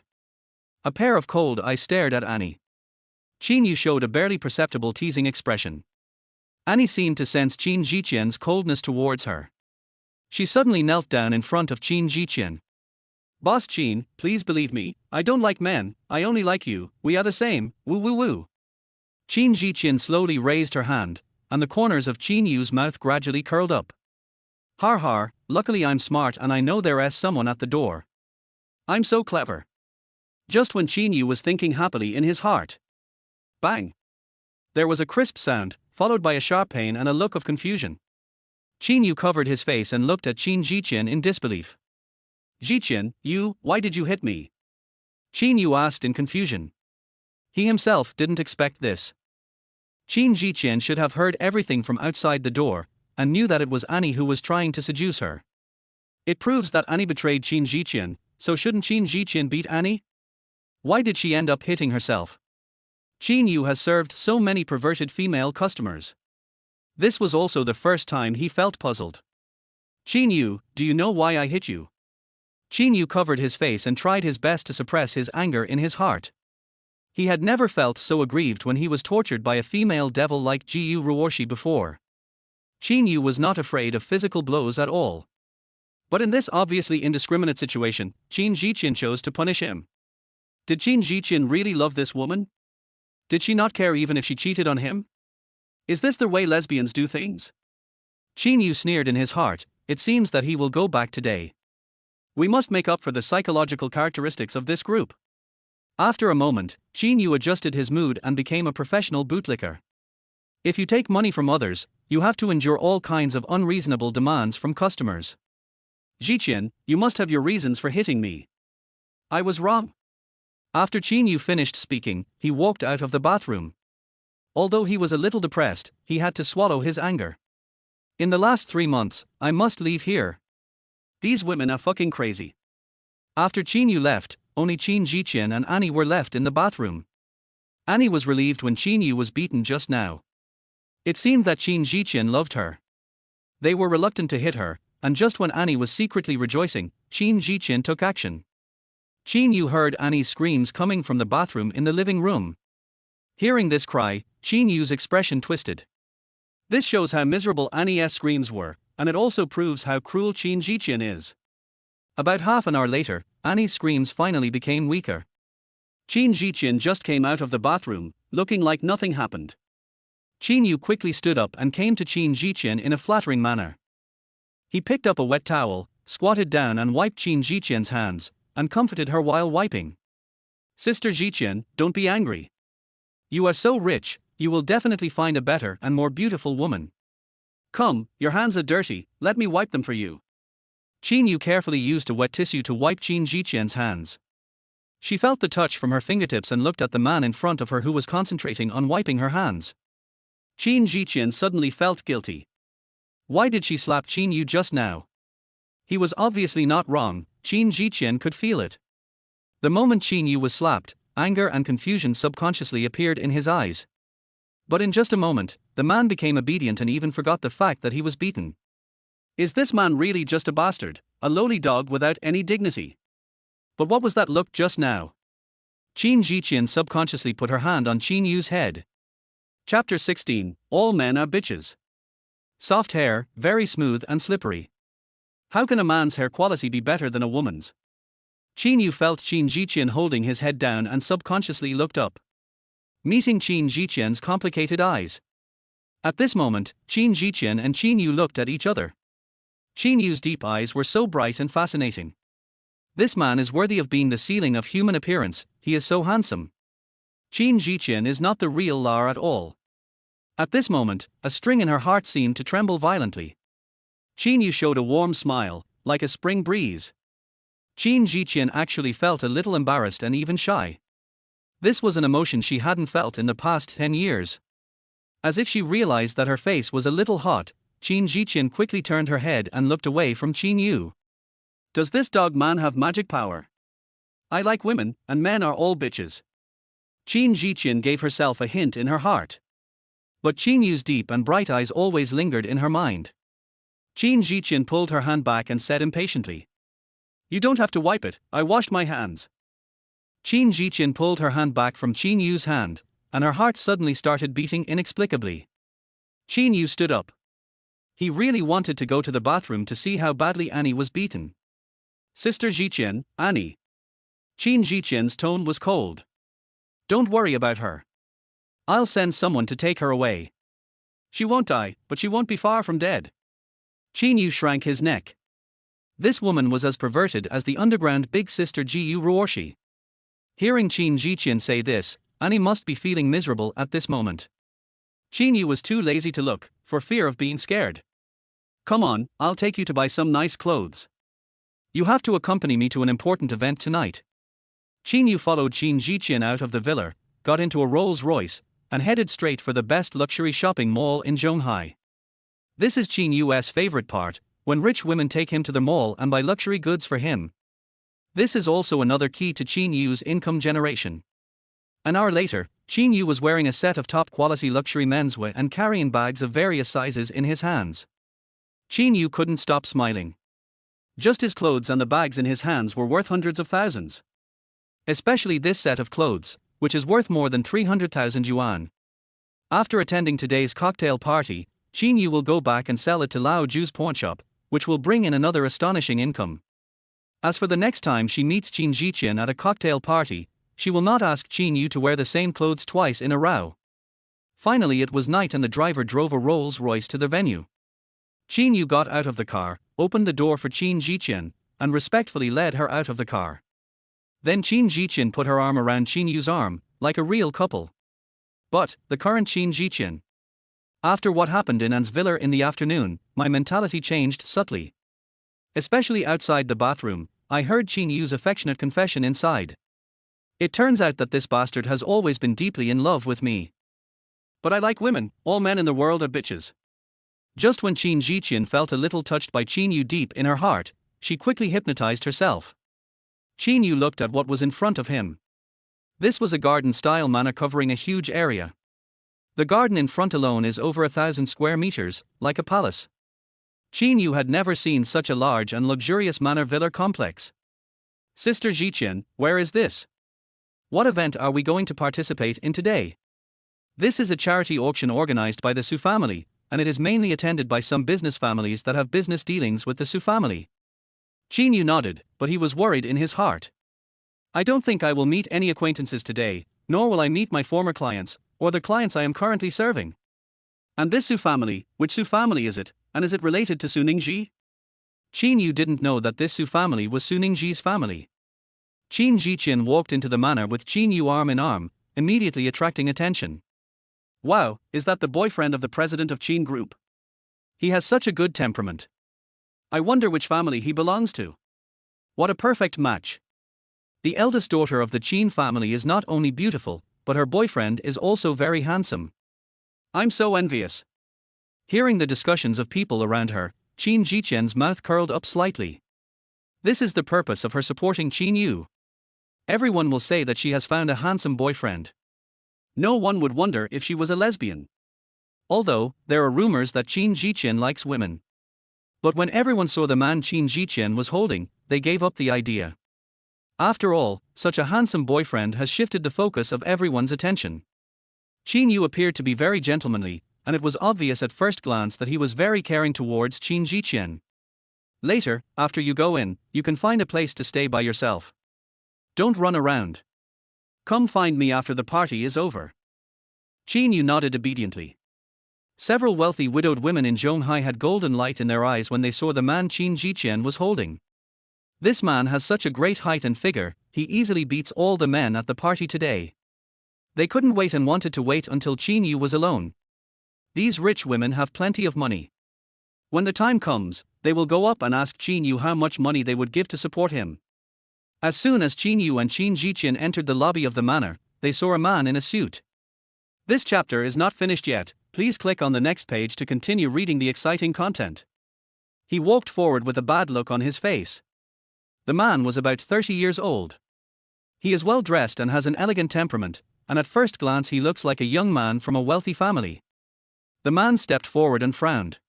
Speaker 1: A pair of cold eyes stared at Annie. Qin Yu showed a barely perceptible teasing expression. Annie seemed to sense Qin Jiqian's coldness towards her. She suddenly knelt down in front of Qin Jiqian. Boss Qin, please believe me, I don't like men, I only like you, we are the same, woo-woo-woo. Qin Jiqian slowly raised her hand, and the corners of Qin Yu's mouth gradually curled up. Har har, luckily I'm smart and I know there's someone at the door. I'm so clever. Just when Qin Yu was thinking happily in his heart. Bang! There was a crisp sound, followed by a sharp pain and a look of confusion. Qin Yu covered his face and looked at Qin Jiqian in disbelief. Jiqian, why did you hit me? Qin Yu asked in confusion. He himself didn't expect this. Qin Jiqian should have heard everything from outside the door, and knew that it was Annie who was trying to seduce her. It proves that Annie betrayed Qin Jiqian, so shouldn't Qin Jiqian beat Annie? Why did she end up hitting herself? Qin Yu has served so many perverted female customers. This was also the first time he felt puzzled. Qin Yu, do you know why I hit you? Qin Yu covered his face and tried his best to suppress his anger in his heart. He had never felt so aggrieved when he was tortured by a female devil like Ji Yu Ruoshi before. Qin Yu was not afraid of physical blows at all. But in this obviously indiscriminate situation, Qin Jiqian chose to punish him. Did Qin Jiqian really love this woman? Did she not care even if she cheated on him? Is this the way lesbians do things? Qin Yu sneered in his heart, it seems that he will go back today. We must make up for the psychological characteristics of this group. After a moment, Qin Yu adjusted his mood and became a professional bootlicker. If you take money from others, you have to endure all kinds of unreasonable demands from customers. Jiqian, you must have your reasons for hitting me. I was wrong. After Qin Yu finished speaking, he walked out of the bathroom. Although he was a little depressed, he had to swallow his anger. In the last 3 months, I must leave here. These women are fucking crazy. After Qin Yu left, only Qin Jiqian and Annie were left in the bathroom. Annie was relieved when Qin Yu was beaten just now. It seemed that Qin Jiqian loved her. They were reluctant to hit her, and just when Annie was secretly rejoicing, Qin Jiqian took action. Qin Yu heard Annie's screams coming from the bathroom in the living room. Hearing this cry, Qin Yu's expression twisted. This shows how miserable Annie's screams were, and it also proves how cruel Qin Jiqian is. About half an hour later, Annie's screams finally became weaker. Qin Jiqian just came out of the bathroom, looking like nothing happened. Qin Yu quickly stood up and came to Qin Jiqian in a flattering manner. He picked up a wet towel, squatted down and wiped Qin Jiqian's hands, and comforted her while wiping. Sister Jiqian, don't be angry. You are so rich, you will definitely find a better and more beautiful woman. Come, your hands are dirty, let me wipe them for you. Qin Yu carefully used a wet tissue to wipe Qin Jiqian's hands. She felt the touch from her fingertips and looked at the man in front of her who was concentrating on wiping her hands. Qin Jiqian suddenly felt guilty. Why did she slap Qin Yu just now? He was obviously not wrong, Qin Jiqian could feel it. The moment Qin Yu was slapped, anger and confusion subconsciously appeared in his eyes. But in just a moment, the man became obedient and even forgot the fact that he was beaten. Is this man really just a bastard, a lowly dog without any dignity? But what was that look just now? Qin Jiqian subconsciously put her hand on Qin Yu's head. Chapter 16, All Men Are Bitches. Soft hair, very smooth and slippery. How can a man's hair quality be better than a woman's? Qin Yu felt Qin Jiqian holding his head down and subconsciously looked up, meeting Qin Jiqian's complicated eyes. At this moment, Qin Jiqian and Qin Yu looked at each other. Qin Yu's deep eyes were so bright and fascinating. This man is worthy of being the ceiling of human appearance, he is so handsome. Qin Jiqian is not the real Lar at all. At this moment, a string in her heart seemed to tremble violently. Qin Yu showed a warm smile, like a spring breeze. Qin Jiqian actually felt a little embarrassed and even shy. This was an emotion she hadn't felt in the past 10 years. As if she realized that her face was a little hot, Qin Jiqian quickly turned her head and looked away from Qin Yu. Does this dog man have magic power? I like women, and men are all bitches. Qin Jiqian gave herself a hint in her heart. But Qin Yu's deep and bright eyes always lingered in her mind. Qin Jiqian pulled her hand back and said impatiently, "You don't have to wipe it, I washed my hands." Qin Jiqian pulled her hand back from Qin Yu's hand, and her heart suddenly started beating inexplicably. Qin Yu stood up. He really wanted to go to the bathroom to see how badly Annie was beaten. Sister Jiqian, Annie. Qin Jiqian's tone was cold. Don't worry about her. I'll send someone to take her away. She won't die, but she won't be far from dead. Qin Yu shrank his neck. This woman was as perverted as the underground big sister Ji Yu Ruoshi. Hearing Qin Jiqian say this, Annie must be feeling miserable at this moment. Qin Yu was too lazy to look, for fear of being scared. Come on, I'll take you to buy some nice clothes. You have to accompany me to an important event tonight. Qin Yu followed Qin Jiqian out of the villa, got into a Rolls Royce, and headed straight for the best luxury shopping mall in Zhonghai. This is Qin Yu's favorite part, when rich women take him to the mall and buy luxury goods for him. This is also another key to Qin Yu's income generation. An hour later, Qin Yu was wearing a set of top-quality luxury menswear and carrying bags of various sizes in his hands. Qin Yu couldn't stop smiling. Just his clothes and the bags in his hands were worth hundreds of thousands. Especially this set of clothes, which is worth more than 300,000 yuan. After attending today's cocktail party, Qin Yu will go back and sell it to Lao Ju's pawnshop, which will bring in another astonishing income. As for the next time she meets Qin Ziqian at a cocktail party, she will not ask Qin Yu to wear the same clothes twice in a row. Finally it was night and the driver drove a Rolls-Royce to the venue. Qin Yu got out of the car, opened the door for Qin Ziqian, and respectfully led her out of the car. Then Qin Ziqian put her arm around Qin Yu's arm, like a real couple. But, the current Qin Ziqian. After what happened in An's villa in the afternoon, my mentality changed subtly. Especially outside the bathroom, I heard Qin Yu's affectionate confession inside. It turns out that this bastard has always been deeply in love with me. But I like women, all men in the world are bitches. Just when Qin Ziqian felt a little touched by Qin Yu deep in her heart, she quickly hypnotized herself. Qin Yu looked at what was in front of him. This was a garden-style manor covering a huge area. The garden in front alone is over 1,000 square meters, like a palace. Qin Yu had never seen such a large and luxurious manor villa complex. Sister Ziqian, where is this? What event are we going to participate in today? This is a charity auction organized by the Su family, and it is mainly attended by some business families that have business dealings with the Su family. Qin Yu nodded, but he was worried in his heart. I don't think I will meet any acquaintances today, nor will I meet my former clients, or the clients I am currently serving. And this Su family, which Su family is it, and is it related to Su Ningji? Qin Yu didn't know that this Su family was Su Ningji's family. Qin Ziqian walked into the manor with Qin Yu arm in arm, immediately attracting attention. Wow, is that the boyfriend of the president of Qin Group? He has such a good temperament. I wonder which family he belongs to. What a perfect match. The eldest daughter of the Qin family is not only beautiful, but her boyfriend is also very handsome. I'm so envious. Hearing the discussions of people around her, Qin Ziqian's mouth curled up slightly. This is the purpose of her supporting Qin Yu. Everyone will say that she has found a handsome boyfriend. No one would wonder if she was a lesbian. Although, there are rumors that Qin Ziqian likes women. But when everyone saw the man Qin Ziqian was holding, they gave up the idea. After all, such a handsome boyfriend has shifted the focus of everyone's attention. Qin Yu appeared to be very gentlemanly, and it was obvious at first glance that he was very caring towards Qin Ziqian. Later, after you go in, you can find a place to stay by yourself. Don't run around. Come find me after the party is over. Qin Yu nodded obediently. Several wealthy widowed women in Zhonghai had golden light in their eyes when they saw the man Qin Ziqian was holding. This man has such a great height and figure, he easily beats all the men at the party today. They couldn't wait and wanted to wait until Qin Yu was alone. These rich women have plenty of money. When the time comes, they will go up and ask Qin Yu how much money they would give to support him. As soon as Qin Yu and Qin Ziqian entered the lobby of the manor, they saw a man in a suit. This chapter is not finished yet, please click on the next page to continue reading the exciting content. He walked forward with a bad look on his face. The man was about 30 years old. He is well dressed and has an elegant temperament, and at first glance he looks like a young man from a wealthy family. The man stepped forward and frowned.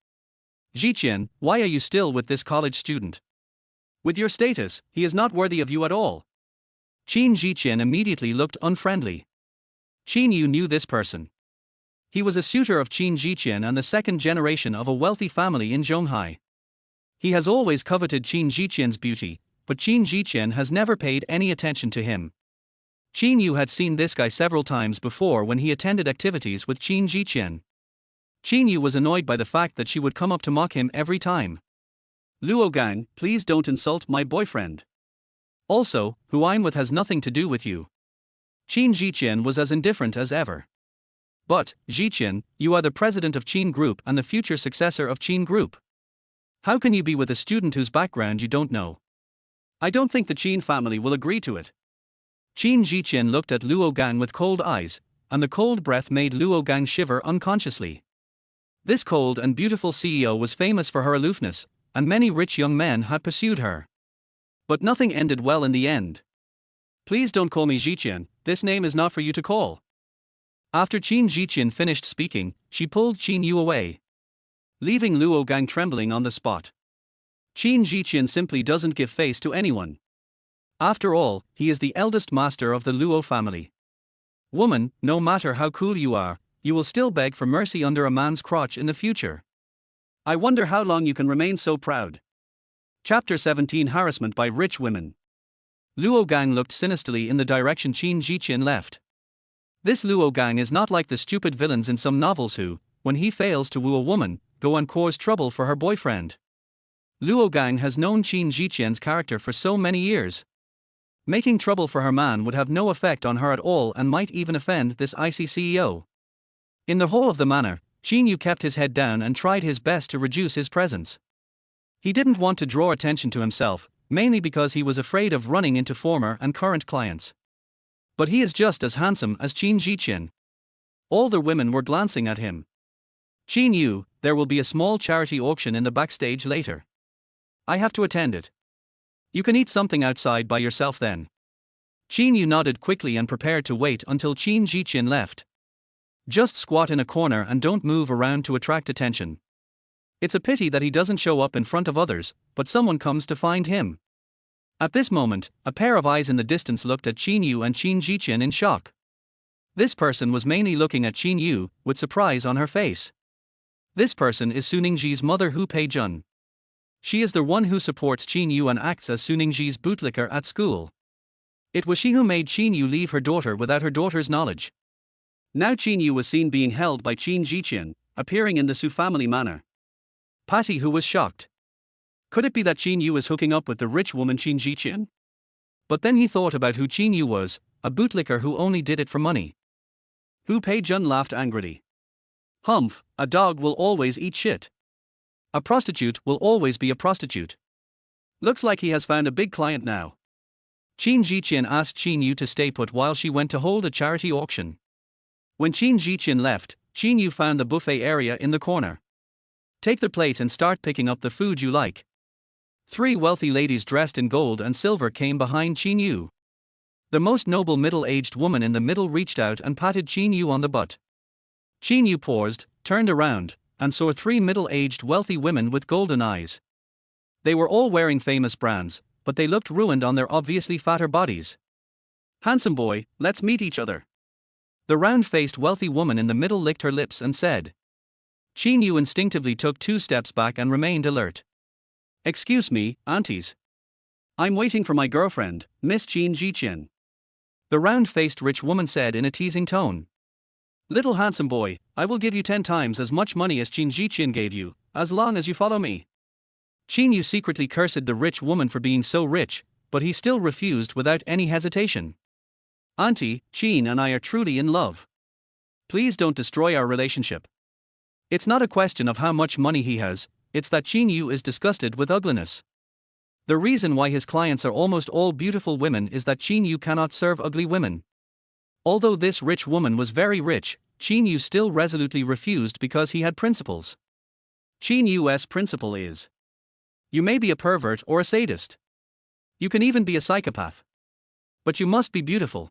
Speaker 1: Ziqian, why are you still with this college student? With your status, he is not worthy of you at all. Qin Ziqian immediately looked unfriendly. Qin Yu knew this person. He was a suitor of Qin Ziqian and the second generation of a wealthy family in Zhonghai. He has always coveted Qin Ziqian's beauty, but Qin Ziqian has never paid any attention to him. Qin Yu had seen this guy several times before when he attended activities with Qin Ziqian. Qin Yu was annoyed by the fact that she would come up to mock him every time. Luo Gang, please don't insult my boyfriend. Also, who I'm with has nothing to do with you. Qin Ziqian was as indifferent as ever. But, Ziqian, you are the president of Qin Group and the future successor of Qin Group. How can you be with a student whose background you don't know? I don't think the Qin family will agree to it. Qin Ziqian looked at Luo Gang with cold eyes, and the cold breath made Luo Gang shiver unconsciously. This cold and beautiful CEO was famous for her aloofness, and many rich young men had pursued her. But nothing ended well in the end. Please don't call me Ziqian, this name is not for you to call. After Qin Jiqian finished speaking, she pulled Qin Yu away, leaving Luo Gang trembling on the spot. Qin Jiqian simply doesn't give face to anyone. After all, he is the eldest master of the Luo family. Woman, no matter how cool you are, you will still beg for mercy under a man's crotch in the future. I wonder how long you can remain so proud. Chapter 17 Harassment by Rich Women. Luo Gang looked sinisterly in the direction Qin Jiqian left. This Luo Gang is not like the stupid villains in some novels who, when he fails to woo a woman, go and cause trouble for her boyfriend. Luo Gang has known Qin Jiqian's character for so many years. Making trouble for her man would have no effect on her at all and might even offend this icy CEO. In the whole of the manor, Qin Yu kept his head down and tried his best to reduce his presence. He didn't want to draw attention to himself, mainly because he was afraid of running into former and current clients. But he is just as handsome as Qin Jiqian. All the women were glancing at him. Qin Yu, there will be a small charity auction in the backstage later. I have to attend it. You can eat something outside by yourself then. Qin Yu nodded quickly and prepared to wait until Qin Jiqian left. Just squat in a corner and don't move around to attract attention. It's a pity that he doesn't show up in front of others, but someone comes to find him. At this moment, a pair of eyes in the distance looked at Qin Yu and Qin Jiqian in shock. This person was mainly looking at Qin Yu, with surprise on her face. This person is Suningji's mother Hu Peijun. She is the one who supports Qin Yu and acts as Suningji's bootlicker at school. It was she who made Qin Yu leave her daughter without her daughter's knowledge. Now Qin Yu was seen being held by Qin Jiqian, appearing in the Su family manor. Patty who was shocked. Could it be that Qin Yu is hooking up with the rich woman Qin Jiqian? But then he thought about who Qin Yu was, a bootlicker who only did it for money. Hu Peijun laughed angrily. Humph, a dog will always eat shit. A prostitute will always be a prostitute. Looks like he has found a big client now. Qin Jiqian asked Qin Yu to stay put while she went to hold a charity auction. When Qin Jiqian left, Qin Yu found the buffet area in the corner. Take the plate and start picking up the food you like. 3 wealthy ladies dressed in gold and silver came behind Qin Yu. The most noble middle-aged woman in the middle reached out and patted Qin Yu on the butt. Qin Yu paused, turned around, and saw 3 middle-aged wealthy women with golden eyes. They were all wearing famous brands, but they looked ruined on their obviously fatter bodies. Handsome boy, let's meet each other. The round-faced wealthy woman in the middle licked her lips and said. Qin Yu instinctively took 2 steps back and remained alert. Excuse me, aunties. I'm waiting for my girlfriend, Miss Qin Jiqian. The round-faced rich woman said in a teasing tone. Little handsome boy, I will give you 10 times as much money as Qin Jiqian gave you, as long as you follow me. Qin Yu secretly cursed the rich woman for being so rich, but he still refused without any hesitation. Auntie, Qin and I are truly in love. Please don't destroy our relationship. It's not a question of how much money he has, it's that Qin Yu is disgusted with ugliness. The reason why his clients are almost all beautiful women is that Qin Yu cannot serve ugly women. Although this rich woman was very rich, Qin Yu still resolutely refused because he had principles. Qin Yu's principle is: you may be a pervert or a sadist. You can even be a psychopath. But you must be beautiful.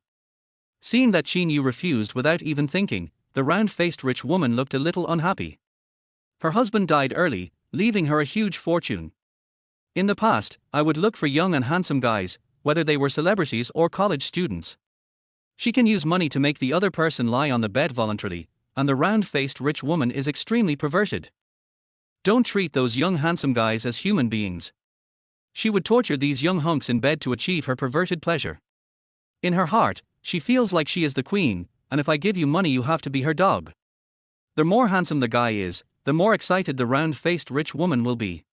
Speaker 1: Seeing that Qin Yu refused without even thinking, the round-faced rich woman looked a little unhappy. Her husband died early, leaving her a huge fortune. In the past, I would look for young and handsome guys, whether they were celebrities or college students. She can use money to make the other person lie on the bed voluntarily, and the round-faced rich woman is extremely perverted. Don't treat those young handsome guys as human beings. She would torture these young hunks in bed to achieve her perverted pleasure. In her heart, she feels like she is the queen, and if I give you money you have to be her dog. The more handsome the guy is, the more excited the round-faced rich woman will be.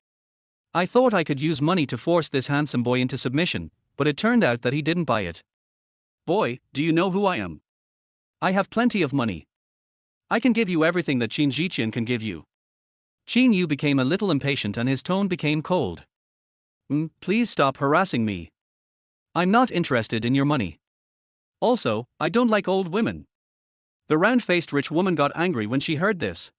Speaker 1: I thought I could use money to force this handsome boy into submission, but it turned out that he didn't buy it. Boy, do you know who I am? I have plenty of money. I can give you everything that Qin Jiqian can give you. Qin Yu became a little impatient and his tone became cold. Please stop harassing me. I'm not interested in your money. Also, I don't like old women. The round-faced rich woman got angry when she heard this.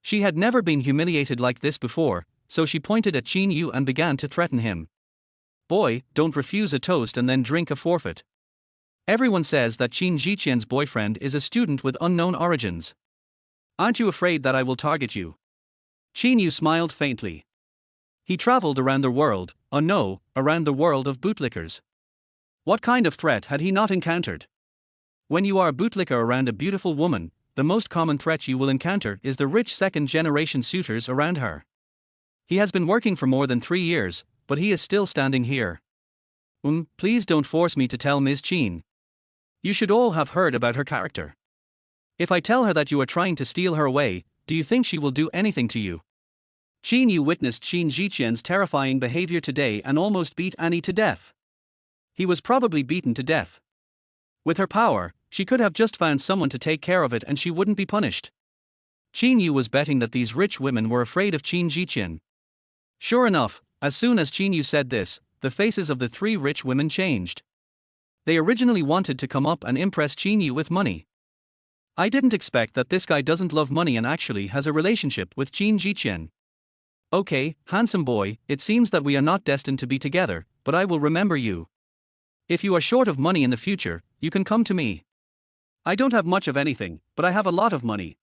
Speaker 1: She had never been humiliated like this before, so she pointed at Qin Yu and began to threaten him. Boy, don't refuse a toast and then drink a forfeit. Everyone says that Qin Jiqian's boyfriend is a student with unknown origins. Aren't you afraid that I will target you? Qin Yu smiled faintly. He traveled around the world, oh no, around the world of bootlickers. What kind of threat had he not encountered? When you are a bootlicker around a beautiful woman, the most common threat you will encounter is the rich second-generation suitors around her. He has been working for more than 3 years, but he is still standing here. Please don't force me to tell Ms. Qin. You should all have heard about her character. If I tell her that you are trying to steal her away, do you think she will do anything to you? Qin Yu witnessed Qin Jiqian's terrifying behavior today and almost beat Annie to death. He was probably beaten to death. With her power, she could have just found someone to take care of it and she wouldn't be punished. Qin Yu was betting that these rich women were afraid of Qin Jiqian. Sure enough, as soon as Qin Yu said this, the faces of the 3 rich women changed. They originally wanted to come up and impress Qin Yu with money. I didn't expect that this guy doesn't love money and actually has a relationship with Qin Jiqian. Okay, handsome boy, it seems that we are not destined to be together, but I will remember you. If you are short of money in the future, you can come to me. I don't have much of anything, but I have a lot of money.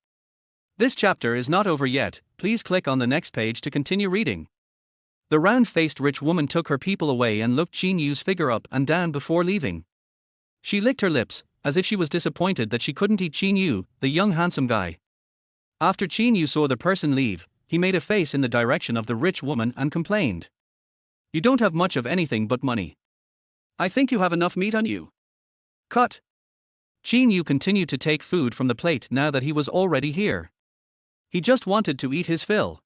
Speaker 1: This chapter is not over yet, please click on the next page to continue reading. The round-faced rich woman took her people away and looked Qin Yu's figure up and down before leaving. She licked her lips, as if she was disappointed that she couldn't eat Qin Yu, the young handsome guy. After Qin Yu saw the person leave, he made a face in the direction of the rich woman and complained. You don't have much of anything but money. I think you have enough meat on you. Cut. Qin Yu continued to take food from the plate now that he was already here. He just wanted to eat his fill.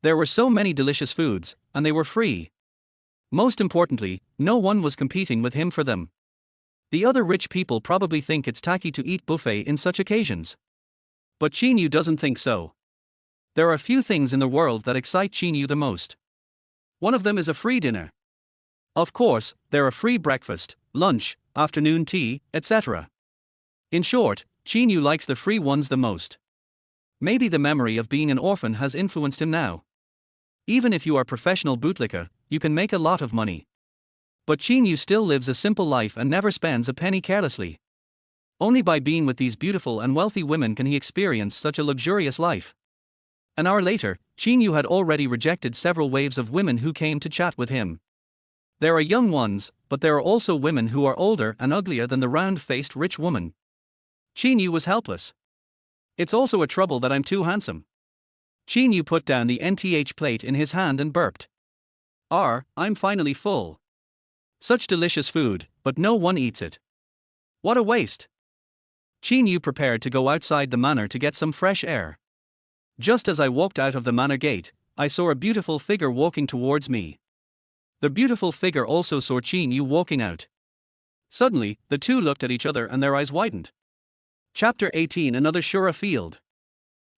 Speaker 1: There were so many delicious foods, and they were free. Most importantly, no one was competing with him for them. The other rich people probably think it's tacky to eat buffet in such occasions. But Qin Yu doesn't think so. There are few things in the world that excite Qin Yu the most. One of them is a free dinner. Of course, there are free breakfast, lunch, afternoon tea, etc. In short, Qin Yu likes the free ones the most. Maybe the memory of being an orphan has influenced him now. Even if you are a professional bootlicker, you can make a lot of money. But Qin Yu still lives a simple life and never spends a penny carelessly. Only by being with these beautiful and wealthy women can he experience such a luxurious life. An hour later, Qin Yu had already rejected several waves of women who came to chat with him. There are young ones, but there are also women who are older and uglier than the round-faced rich woman. Qin Yu was helpless. It's also a trouble that I'm too handsome. Qin Yu put down the NTH plate in his hand and burped. I'm finally full. Such delicious food, but no one eats it. What a waste. Qin Yu prepared to go outside the manor to get some fresh air. Just as I walked out of the manor gate, I saw a beautiful figure walking towards me. The beautiful figure also saw Qin Yu walking out. Suddenly, the two looked at each other and their eyes widened. Chapter 18 Another Shura Field.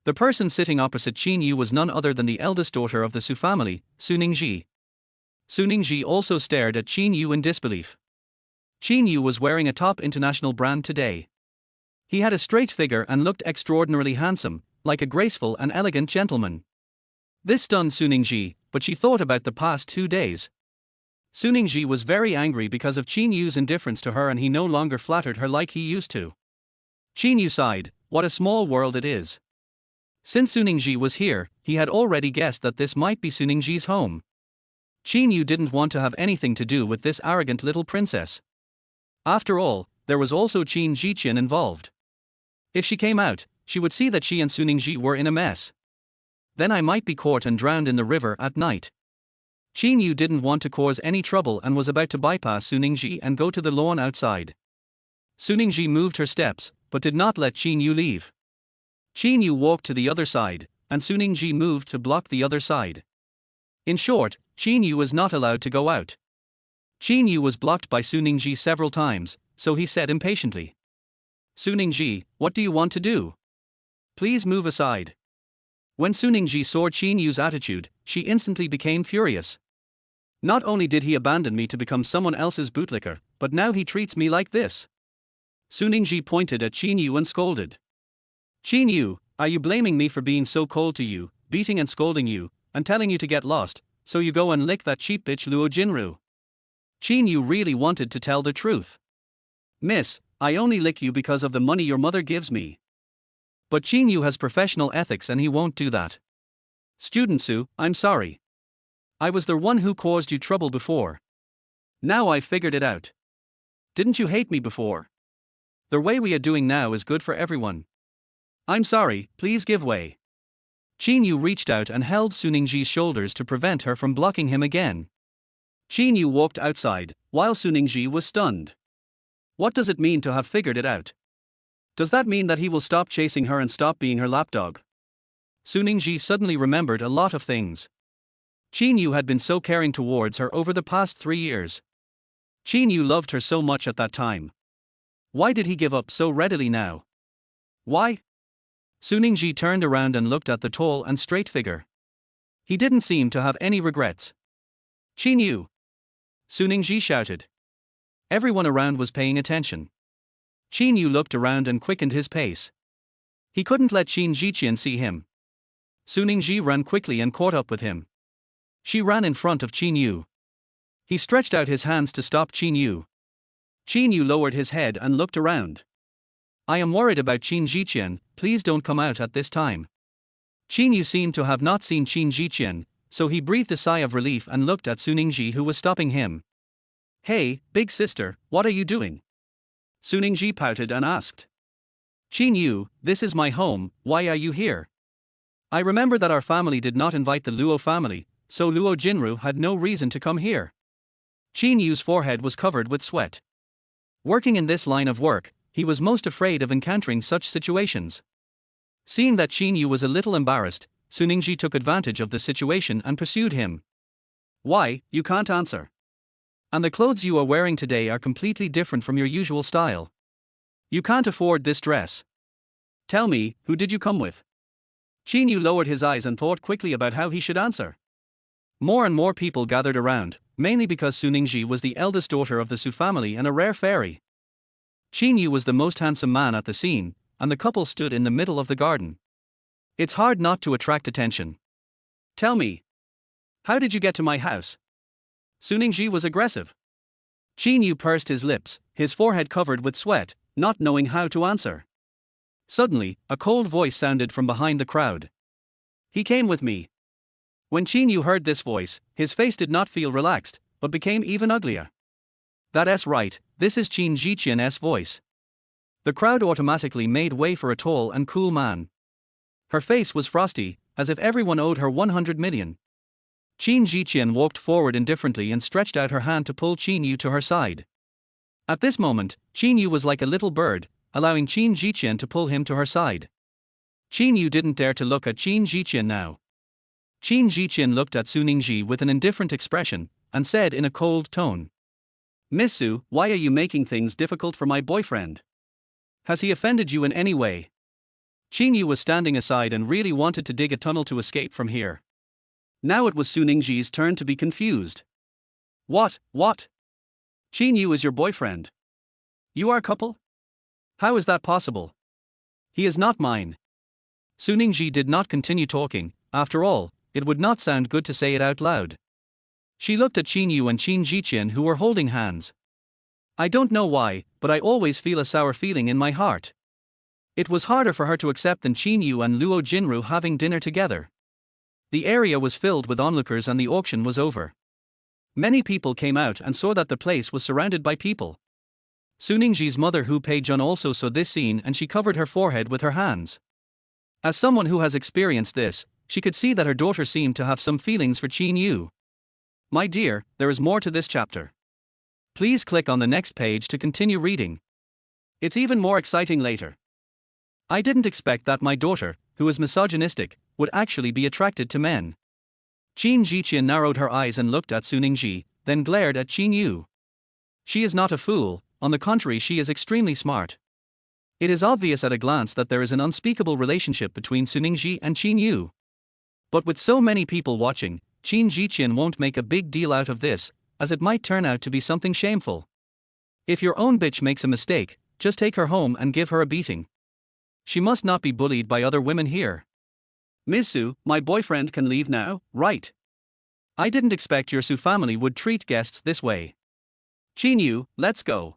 Speaker 1: The person sitting opposite Qin Yu was none other than the eldest daughter of the Su family, Su Ningji. Su Ningji also stared at Qin Yu in disbelief. Qin Yu was wearing a top international brand today. He had a straight figure and looked extraordinarily handsome, like a graceful and elegant gentleman. This stunned Su Ningji, but she thought about the past 2 days. Su Ningji was very angry because of Qin Yu's indifference to her and he no longer flattered her like he used to. Qin Yu sighed, what a small world it is. Since Su Ningji was here, he had already guessed that this might be Su Ningji's home. Qin Yu didn't want to have anything to do with this arrogant little princess. After all, there was also Qin Jiqian involved. If she came out, she would see that she and Su Ningji were in a mess. Then I might be caught and drowned in the river at night. Qin Yu didn't want to cause any trouble and was about to bypass Su Ningji and go to the lawn outside. Su Ningji moved her steps, but did not let Qin Yu leave. Qin Yu walked to the other side, and Su Ningji moved to block the other side. In short, Qin Yu was not allowed to go out. Qin Yu was blocked by Su Ningji several times, so he said impatiently. Su Ningji, what do you want to do? Please move aside. When Su Ningji saw Qin Yu's attitude, she instantly became furious. Not only did he abandon me to become someone else's bootlicker, but now he treats me like this. Su Ningji pointed at Qin Yu and scolded. Qin Yu, are you blaming me for being so cold to you, beating and scolding you, and telling you to get lost, so you go and lick that cheap bitch Luo Jinru? Qin Yu really wanted to tell the truth. Miss, I only lick you because of the money your mother gives me. But Qin Yu has professional ethics and he won't do that. Student Su, I'm sorry. I was the one who caused you trouble before. Now I've figured it out. Didn't you hate me before? The way we are doing now is good for everyone. I'm sorry, please give way. Qin Yu reached out and held Suningji's shoulders to prevent her from blocking him again. Qin Yu walked outside, while Suningji was stunned. What does it mean to have figured it out? Does that mean that he will stop chasing her and stop being her lapdog? Suningji suddenly remembered a lot of things. Qin Yu had been so caring towards her over the past 3 years. Qin Yu loved her so much at that time. Why did he give up so readily now? Why? Suningji turned around and looked at the tall and straight figure. He didn't seem to have any regrets. Qin Yu! Suningji shouted. Everyone around was paying attention. Qin Yu looked around and quickened his pace. He couldn't let Qin Jiqian see him. Suningji ran quickly and caught up with him. She ran in front of Qin Yu. He stretched out his hands to stop Qin Yu. Qin Yu lowered his head and looked around. I am worried about Qin Jiqian, please don't come out at this time. Qin Yu seemed to have not seen Qin Jiqian, so he breathed a sigh of relief and looked at Suningji who was stopping him. Hey, big sister, what are you doing? Suningji pouted and asked. Qin Yu, this is my home, why are you here? I remember that our family did not invite the Luo family, so Luo Jinru had no reason to come here. Qin Yu's forehead was covered with sweat. Working in this line of work, he was most afraid of encountering such situations. Seeing that Qin Yu was a little embarrassed, Suningji took advantage of the situation and pursued him. Why, you can't answer. And the clothes you are wearing today are completely different from your usual style. You can't afford this dress. Tell me, who did you come with? Qin Yu lowered his eyes and thought quickly about how he should answer. More and more people gathered around, mainly because Suningji was the eldest daughter of the Su family and a rare fairy. Qin Yu was the most handsome man at the scene, and the couple stood in the middle of the garden. It's hard not to attract attention. Tell me. How did you get to my house? Suningji was aggressive. Qin Yu pursed his lips, his forehead covered with sweat, not knowing how to answer. Suddenly, a cold voice sounded from behind the crowd. He came with me. When Qin Yu heard this voice, his face did not feel relaxed, but became even uglier. That's right, this is Qin Jiqian's voice. The crowd automatically made way for a tall and cool man. Her face was frosty, as if everyone owed her 100 million. Qin Jiqian walked forward indifferently and stretched out her hand to pull Qin Yu to her side. At this moment, Qin Yu was like a little bird, allowing Qin Jiqian to pull him to her side. Qin Yu didn't dare to look at Qin Jiqian now. Qin Jiqian looked at Suningji with an indifferent expression, and said in a cold tone. Miss Su, why are you making things difficult for my boyfriend? Has he offended you in any way? Qin Yu was standing aside and really wanted to dig a tunnel to escape from here. Now it was Suningji's turn to be confused. What? Qin Yu is your boyfriend? You are a couple? How is that possible? He is not mine. Suningji did not continue talking, after all, it would not sound good to say it out loud. She looked at Qin Yu and Qin Jiqian who were holding hands. I don't know why, but I always feel a sour feeling in my heart. It was harder for her to accept than Qin Yu and Luo Jinru having dinner together. The area was filled with onlookers and the auction was over. Many people came out and saw that the place was surrounded by people. Suningji's mother Hu Peijun also saw this scene and she covered her forehead with her hands. As someone who has experienced this, she could see that her daughter seemed to have some feelings for Qin Yu. My dear, there is more to this chapter. Please click on the next page to continue reading. It's even more exciting later. I didn't expect that my daughter, who is misogynistic, would actually be attracted to men. Qin Jiqian narrowed her eyes and looked at Suningji, then glared at Qin Yu. She is not a fool, on the contrary she is extremely smart. It is obvious at a glance that there is an unspeakable relationship between Suningji and Qin Yu. But with so many people watching, Qin Jiqian won't make a big deal out of this, as it might turn out to be something shameful. If your own bitch makes a mistake, just take her home and give her a beating. She must not be bullied by other women here. Ms. Su, my boyfriend can leave now, right? I didn't expect your Su family would treat guests this way. Qin Yu, let's go.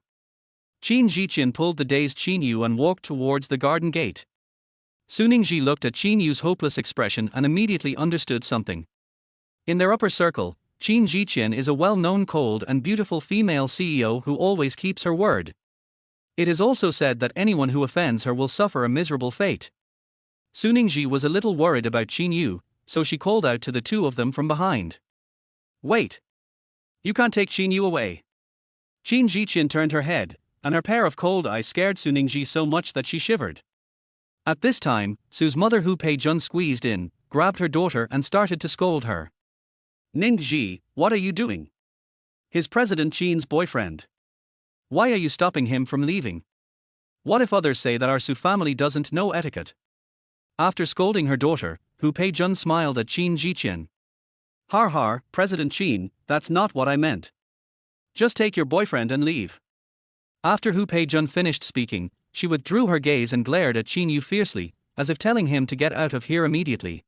Speaker 1: Qin Jiqian pulled the dazed Qin Yu and walked towards the garden gate. Suningji looked at Qin Yu's hopeless expression and immediately understood something. In their upper circle, Qin Jiqian is a well-known cold and beautiful female CEO who always keeps her word. It is also said that anyone who offends her will suffer a miserable fate. Suningji was a little worried about Qin Yu, so she called out to the two of them from behind. "Wait! You can't take Qin Yu away." Qin Jiqian turned her head, and her pair of cold eyes scared Suningji so much that she shivered. At this time, Su's mother Hu Pei-jun squeezed in, grabbed her daughter and started to scold her. "Ningji, what are you doing? His President Qin's boyfriend. Why are you stopping him from leaving? What if others say that our Su family doesn't know etiquette?" After scolding her daughter, Hu Pei-jun smiled at Qin Jiqian. "Har har, President Qin, that's not what I meant. Just take your boyfriend and leave." After Hu Pei-jun finished speaking, she withdrew her gaze and glared at Qin Yu fiercely, as if telling him to get out of here immediately.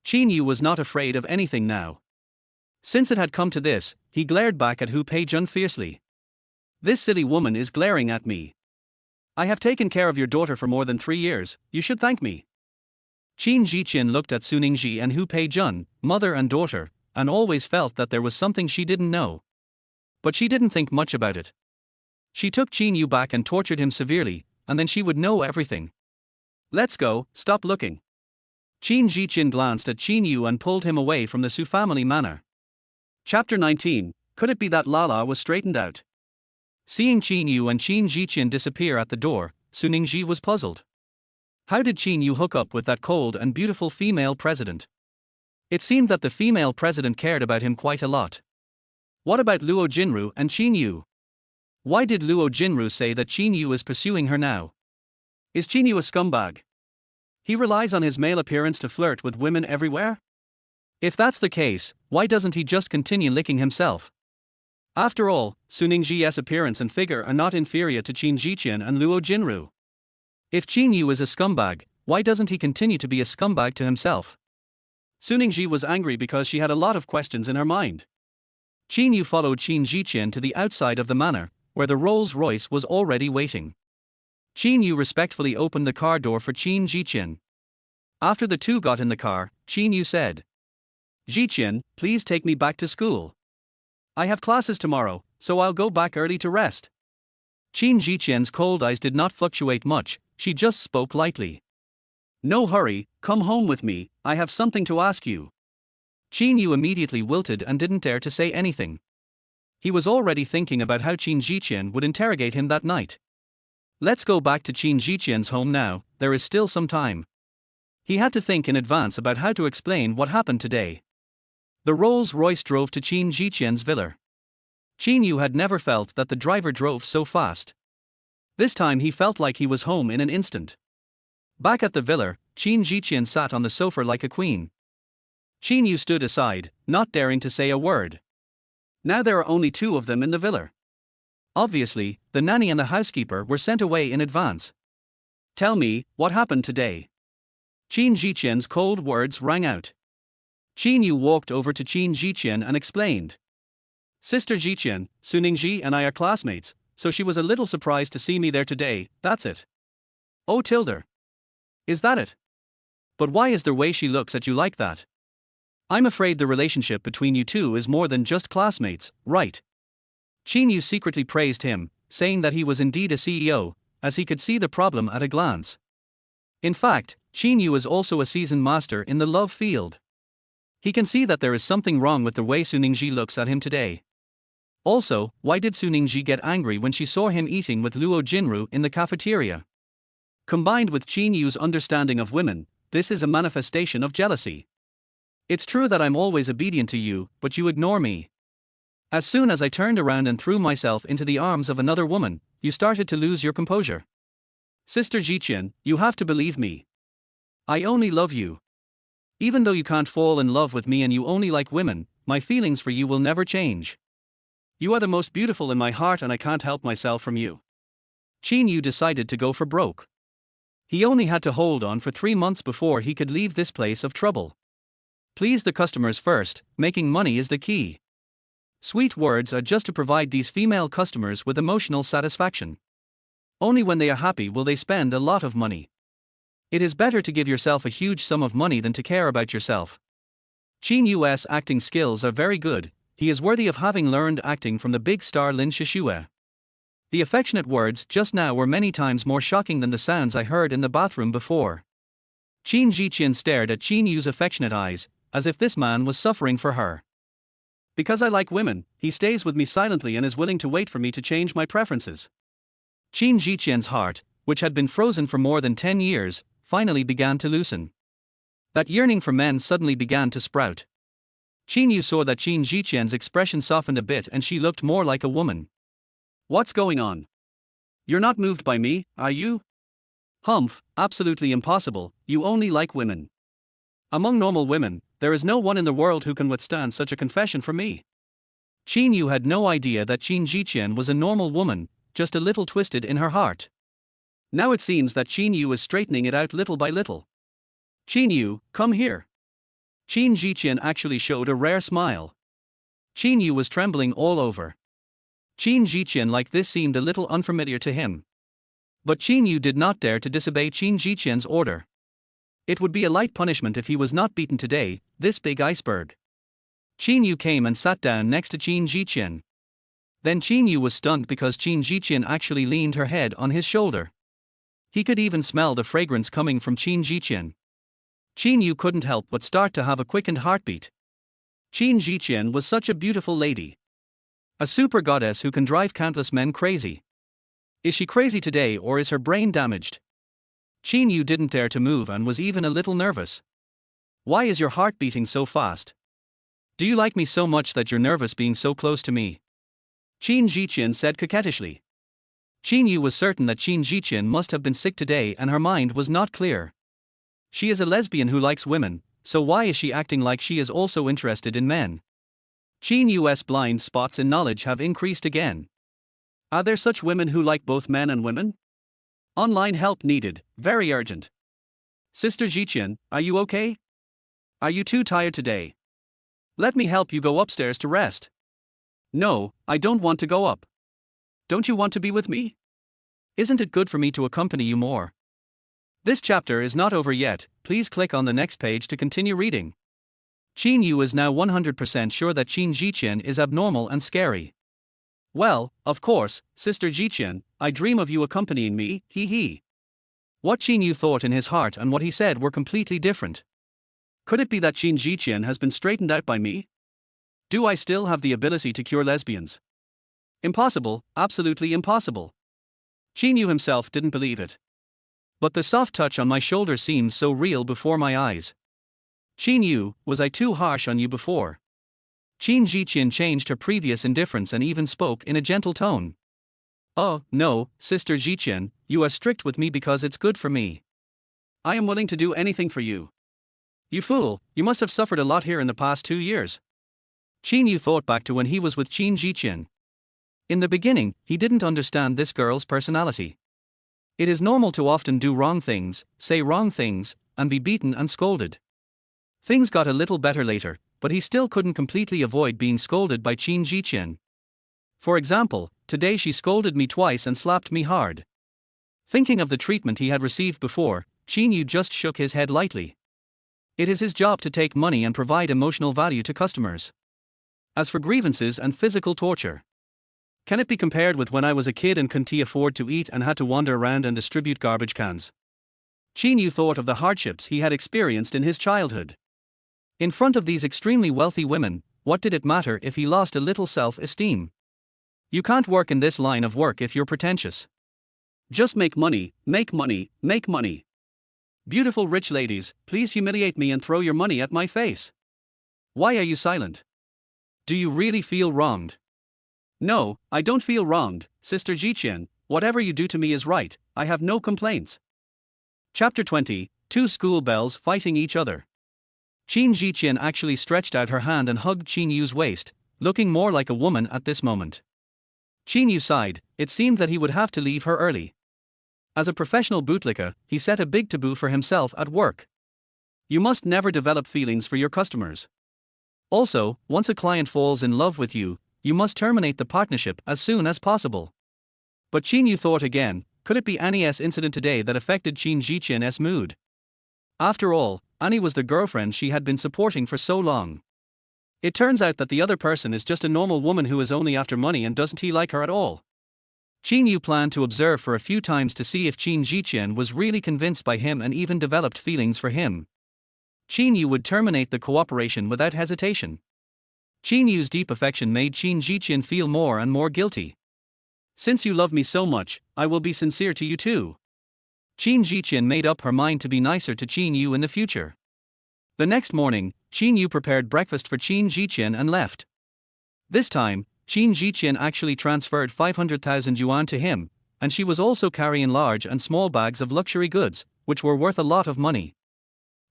Speaker 1: Qin Yu was not afraid of anything now. Since it had come to this, he glared back at Hu Pei-jun fiercely. "This silly woman is glaring at me. I have taken care of your daughter for more than 3 years, you should thank me." Qin Jiqian looked at Suningji and Hu Pei-jun, mother and daughter, and always felt that there was something she didn't know. But she didn't think much about it. She took Qin Yu back and tortured him severely, and then she would know everything. "Let's go, stop looking." Qin Jiqian glanced at Qin Yu and pulled him away from the Su family manor. Chapter 19, Could it be that Lala was straightened out? Seeing Qin Yu and Qin Jiqian disappear at the door, Suningji was puzzled. How did Qin Yu hook up with that cold and beautiful female president? It seemed that the female president cared about him quite a lot. What about Luo Jinru and Qin Yu? Why did Luo Jinru say that Qin Yu is pursuing her now? Is Qin Yu a scumbag? He relies on his male appearance to flirt with women everywhere? If that's the case, why doesn't he just continue licking himself? After all, Suningji's appearance and figure are not inferior to Qin Jiqian and Luo Jinru. If Qin Yu is a scumbag, why doesn't he continue to be a scumbag to himself? Suningji was angry because she had a lot of questions in her mind. Qin Yu followed Qin Jiqian to the outside of the manor, where the Rolls-Royce was already waiting. Qin Yu respectfully opened the car door for Qin Jiqian. After the two got in the car, Qin Yu said, "Jiqian, please take me back to school. I have classes tomorrow, so I'll go back early to rest." Qin Jiqian's cold eyes did not fluctuate much, she just spoke lightly. "No hurry, come home with me, I have something to ask you." Qin Yu immediately wilted and didn't dare to say anything. He was already thinking about how Qin Jiqian would interrogate him that night. Let's go back to Qin Jiqian's home now, there is still some time. He had to think in advance about how to explain what happened today. The Rolls-Royce drove to Qin Jiqian's villa. Qin Yu had never felt that the driver drove so fast. This time he felt like he was home in an instant. Back at the villa, Qin Jiqian sat on the sofa like a queen. Qin Yu stood aside, not daring to say a word. Now there are only 2 of them in the villa. Obviously, the nanny and the housekeeper were sent away in advance. "Tell me, what happened today?" Qin Jiqian's cold words rang out. Qin Yu walked over to Qin Jiqian and explained. "Sister Jiqian, Suningji and I are classmates, so she was a little surprised to see me there today, that's it." "Oh Tilda. Is that it? But why is the way she looks at you like that? I'm afraid the relationship between you two is more than just classmates, right?" Qin Yu secretly praised him, saying that he was indeed a CEO, as he could see the problem at a glance. In fact, Qin Yu is also a seasoned master in the love field. He can see that there is something wrong with the way Suningji looks at him today. Also, why did Suningji get angry when she saw him eating with Luo Jinru in the cafeteria? Combined with Qin Yu's understanding of women, this is a manifestation of jealousy. "It's true that I'm always obedient to you, but you ignore me. As soon as I turned around and threw myself into the arms of another woman, you started to lose your composure. Sister Jiqian, you have to believe me. I only love you. Even though you can't fall in love with me and you only like women, my feelings for you will never change. You are the most beautiful in my heart and I can't help myself from you." Qin Yu decided to go for broke. He only had to hold on for 3 months before he could leave this place of trouble. Please the customers first, making money is the key. Sweet words are just to provide these female customers with emotional satisfaction. Only when they are happy will they spend a lot of money. It is better to give yourself a huge sum of money than to care about yourself. Qin Yu's acting skills are very good. He is worthy of having learned acting from the big star Lin Shishue. The affectionate words just now were many times more shocking than the sounds I heard in the bathroom before. Qin Jiqian stared at Qin Yu's affectionate eyes, as if this man was suffering for her. Because I like women, he stays with me silently and is willing to wait for me to change my preferences. Qin Jiqian's heart, which had been frozen for more than 10 years, finally began to loosen. That yearning for men suddenly began to sprout. Qin Yu saw that Qin Jiqian's expression softened a bit and she looked more like a woman. What's going on? You're not moved by me, are you? Humph, absolutely impossible, you only like women. Among normal women, there is no one in the world who can withstand such a confession from me. Qin Yu had no idea that Qin Jiqian was a normal woman, just a little twisted in her heart. Now it seems that Qin Yu is straightening it out little by little. Qin Yu, come here. Qin Jiqian actually showed a rare smile. Qin Yu was trembling all over. Qin Jiqian like this seemed a little unfamiliar to him. But Qin Yu did not dare to disobey Qin Jiqian's order. It would be a light punishment if he was not beaten today, this big iceberg. Qin Yu came and sat down next to Qin Jiqian. Then Qin Yu was stunned because Qin Jiqian actually leaned her head on his shoulder. He could even smell the fragrance coming from Qin Jiqian. Qin Yu couldn't help but start to have a quickened heartbeat. Qin Jiqian was such a beautiful lady. A super goddess who can drive countless men crazy. Is she crazy today or is her brain damaged? Qin Yu didn't dare to move and was even a little nervous. Why is your heart beating so fast? Do you like me so much that you're nervous being so close to me? Qin Jiqian said coquettishly. Qin Yu was certain that Qin Jiqian must have been sick today and her mind was not clear. She is a lesbian who likes women, so why is she acting like she is also interested in men? Qin Yu's blind spots in knowledge have increased again. Are there such women who like both men and women? Online help needed, very urgent. Sister Jiqian, are you okay? Are you too tired today? Let me help you go upstairs to rest. No, I don't want to go up. Don't you want to be with me? Isn't it good for me to accompany you more? This chapter is not over yet, please click on the next page to continue reading. Qin Yu is now 100% sure that Qin Jiqian is abnormal and scary. Well, of course, Sister Jiqian, I dream of you accompanying me, hee hee. What Qin Yu thought in his heart and what he said were completely different. Could it be that Qin Jiqian has been straightened out by me? Do I still have the ability to cure lesbians? Impossible, absolutely impossible. Qin Yu himself didn't believe it. But the soft touch on my shoulder seems so real before my eyes. Qin Yu, was I too harsh on you before? Qin Jiqian changed her previous indifference and even spoke in a gentle tone. Oh, no, Sister Jiqian, you are strict with me because it's good for me. I am willing to do anything for you. You fool, you must have suffered a lot here in the past 2 years. Qin Yu thought back to when he was with Qin Jiqian. In the beginning, he didn't understand this girl's personality. It is normal to often do wrong things, say wrong things, and be beaten and scolded. Things got a little better later, but he still couldn't completely avoid being scolded by Qin Jiqian. For example, today she scolded me twice and slapped me hard. Thinking of the treatment he had received before, Qin Yu just shook his head lightly. It is his job to take money and provide emotional value to customers. As for grievances and physical torture, can it be compared with when I was a kid and couldn't afford to eat and had to wander around and distribute garbage cans? Qin Yu thought of the hardships he had experienced in his childhood. In front of these extremely wealthy women, what did it matter if he lost a little self-esteem? You can't work in this line of work if you're pretentious. Just make money, make money, make money. Beautiful rich ladies, please humiliate me and throw your money at my face. Why are you silent? Do you really feel wronged? No, I don't feel wronged, Sister Jiqian, whatever you do to me is right, I have no complaints. Chapter 20, Two School Bells Fighting Each Other. Qin Jiqian actually stretched out her hand and hugged Qin Yu's waist, looking more like a woman at this moment. Qin Yu sighed, it seemed that he would have to leave her early. As a professional bootlicker, he set a big taboo for himself at work. You must never develop feelings for your customers. Also, once a client falls in love with you, you must terminate the partnership as soon as possible. But Qin Yu thought again, Could it be Annie's incident today that affected Qin Jiqian's mood? After all, Annie was the girlfriend she had been supporting for so long. It turns out that the other person is just a normal woman who is only after money, and doesn't he like her at all? Qin Yu planned to observe for a few times to see if Qin Jiqian was really convinced by him and even developed feelings for him. Qin Yu would terminate the cooperation without hesitation. Qin Yu's deep affection made Qin Jiqian feel more and more guilty. Since you love me so much, I will be sincere to you too. Qin Jiqian made up her mind to be nicer to Qin Yu in the future. The next morning, Qin Yu prepared breakfast for Qin Jiqian and left. This time, Qin Jiqian actually transferred 500,000 yuan to him, and she was also carrying large and small bags of luxury goods, which were worth a lot of money.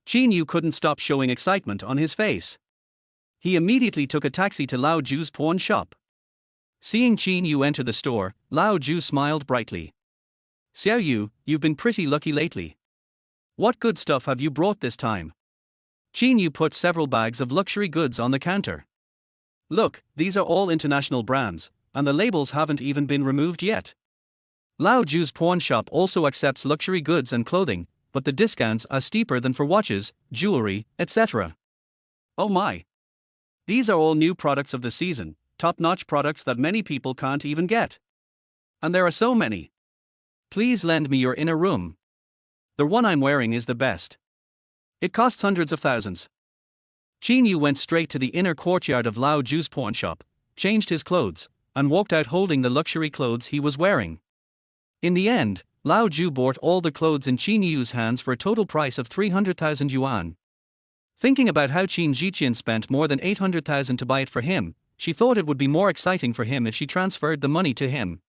Speaker 1: Qin Yu couldn't stop showing excitement on his face. He immediately took a taxi to Lao Ju's pawn shop. Seeing Qin Yu enter the store, Lao Ju smiled brightly. "Xiao Yu, you've been pretty lucky lately. What good stuff have you brought this time?" Qin Yu put several bags of luxury goods on the counter. "Look, these are all international brands, and the labels haven't even been removed yet." Lao Ju's pawn shop also accepts luxury goods and clothing, but the discounts are steeper than for watches, jewelry, etc. "Oh my! These are all new products of the season, top-notch products that many people can't even get. And there are so many. Please lend me your inner room. The one I'm wearing is the best. It costs hundreds of thousands." Qin Yu went straight to the inner courtyard of Lao Ju's pawn shop, changed his clothes, and walked out holding the luxury clothes he was wearing. In the end, Lao Ju bought all the clothes in Qin Yu's hands for a total price of 300,000 yuan. Thinking about how Qin Jiqian spent more than 800,000 to buy it for him, she thought it would be more exciting for him if she transferred the money to him.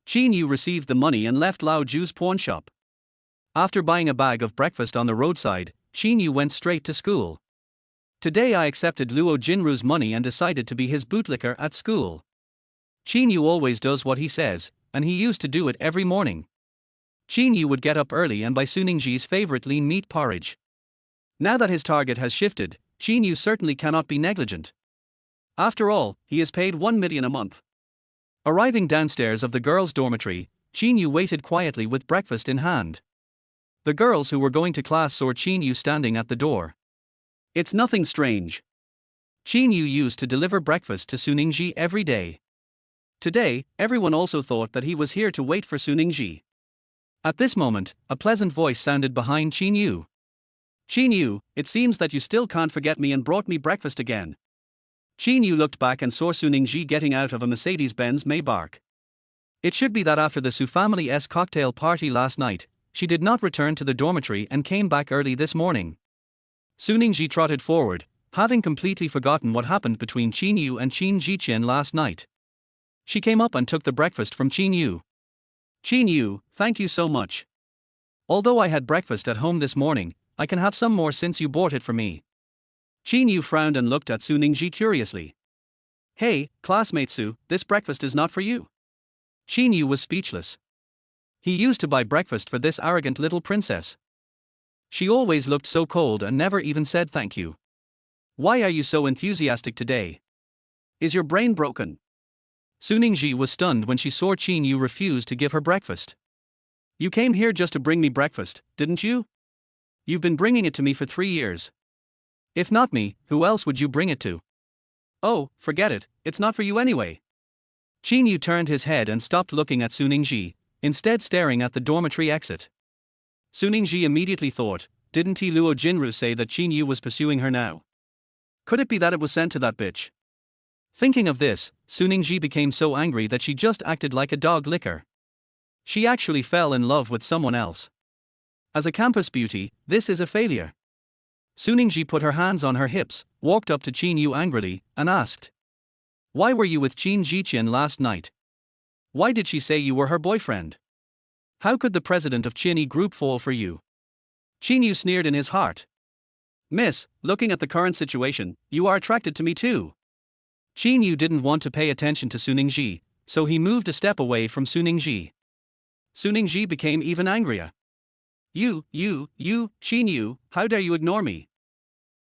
Speaker 1: Qin Yu received the money and left Lao Ju's pawn shop. After buying a bag of breakfast on the roadside, Qin Yu went straight to school. Today I accepted Luo Jinru's money and decided to be his bootlicker at school. Qin Yu always does what he says, and he used to do it every morning. Qin Yu would get up early and buy Suningji's favorite lean meat porridge. Now that his target has shifted, Qin Yu certainly cannot be negligent. After all, he is paid 1 million a month. Arriving downstairs of the girls' dormitory, Qin Yu waited quietly with breakfast in hand. The girls who were going to class saw Qin Yu standing at the door. It's nothing strange. Qin Yu used to deliver breakfast to Suningji every day. Today, everyone also thought that he was here to wait for Suningji. At this moment, a pleasant voice sounded behind Qin Yu. "Qin Yu, it seems that you still can't forget me and brought me breakfast again." Qin Yu looked back and saw Suningji getting out of a Mercedes-Benz Maybach. It should be that after the Su family's cocktail party last night, she did not return to the dormitory and came back early this morning. Suningji trotted forward, having completely forgotten what happened between Qin Yu and Qin Jiqian last night. She came up and took the breakfast from Qin Yu. "Qin Yu, thank you so much. Although I had breakfast at home this morning, I can have some more since you bought it for me." Qin Yu frowned and looked at Suningji curiously. "Hey, classmate Su, this breakfast is not for you." Qin Yu was speechless. He used to buy breakfast for this arrogant little princess. She always looked so cold and never even said thank you. "Why are you so enthusiastic today? Is your brain broken?" Suningji was stunned when she saw Qin Yu refuse to give her breakfast. "You came here just to bring me breakfast, didn't you? You've been bringing it to me for 3 years. If not me, who else would you bring it to?" "Oh, forget it, it's not for you anyway." Qin Yu turned his head and stopped looking at Suningji, instead staring at the dormitory exit. Suningji immediately thought, didn't he Luo Jinru say that Qin Yu was pursuing her now? Could it be that it was sent to that bitch? Thinking of this, Suningji became so angry that she just acted like a dog licker. She actually fell in love with someone else. As a campus beauty, this is a failure. Suningji put her hands on her hips, walked up to Qin Yu angrily, and asked, "Why were you with Qin Jiqian last night? Why did she say you were her boyfriend? How could the president of Qin Group fall for you?" Qin Yu sneered in his heart. "Miss, looking at the current situation, you are attracted to me too." Qin Yu didn't want to pay attention to Suningji, so he moved a step away from Suningji. Suningji became even angrier. You, Qin Yu, how dare you ignore me?"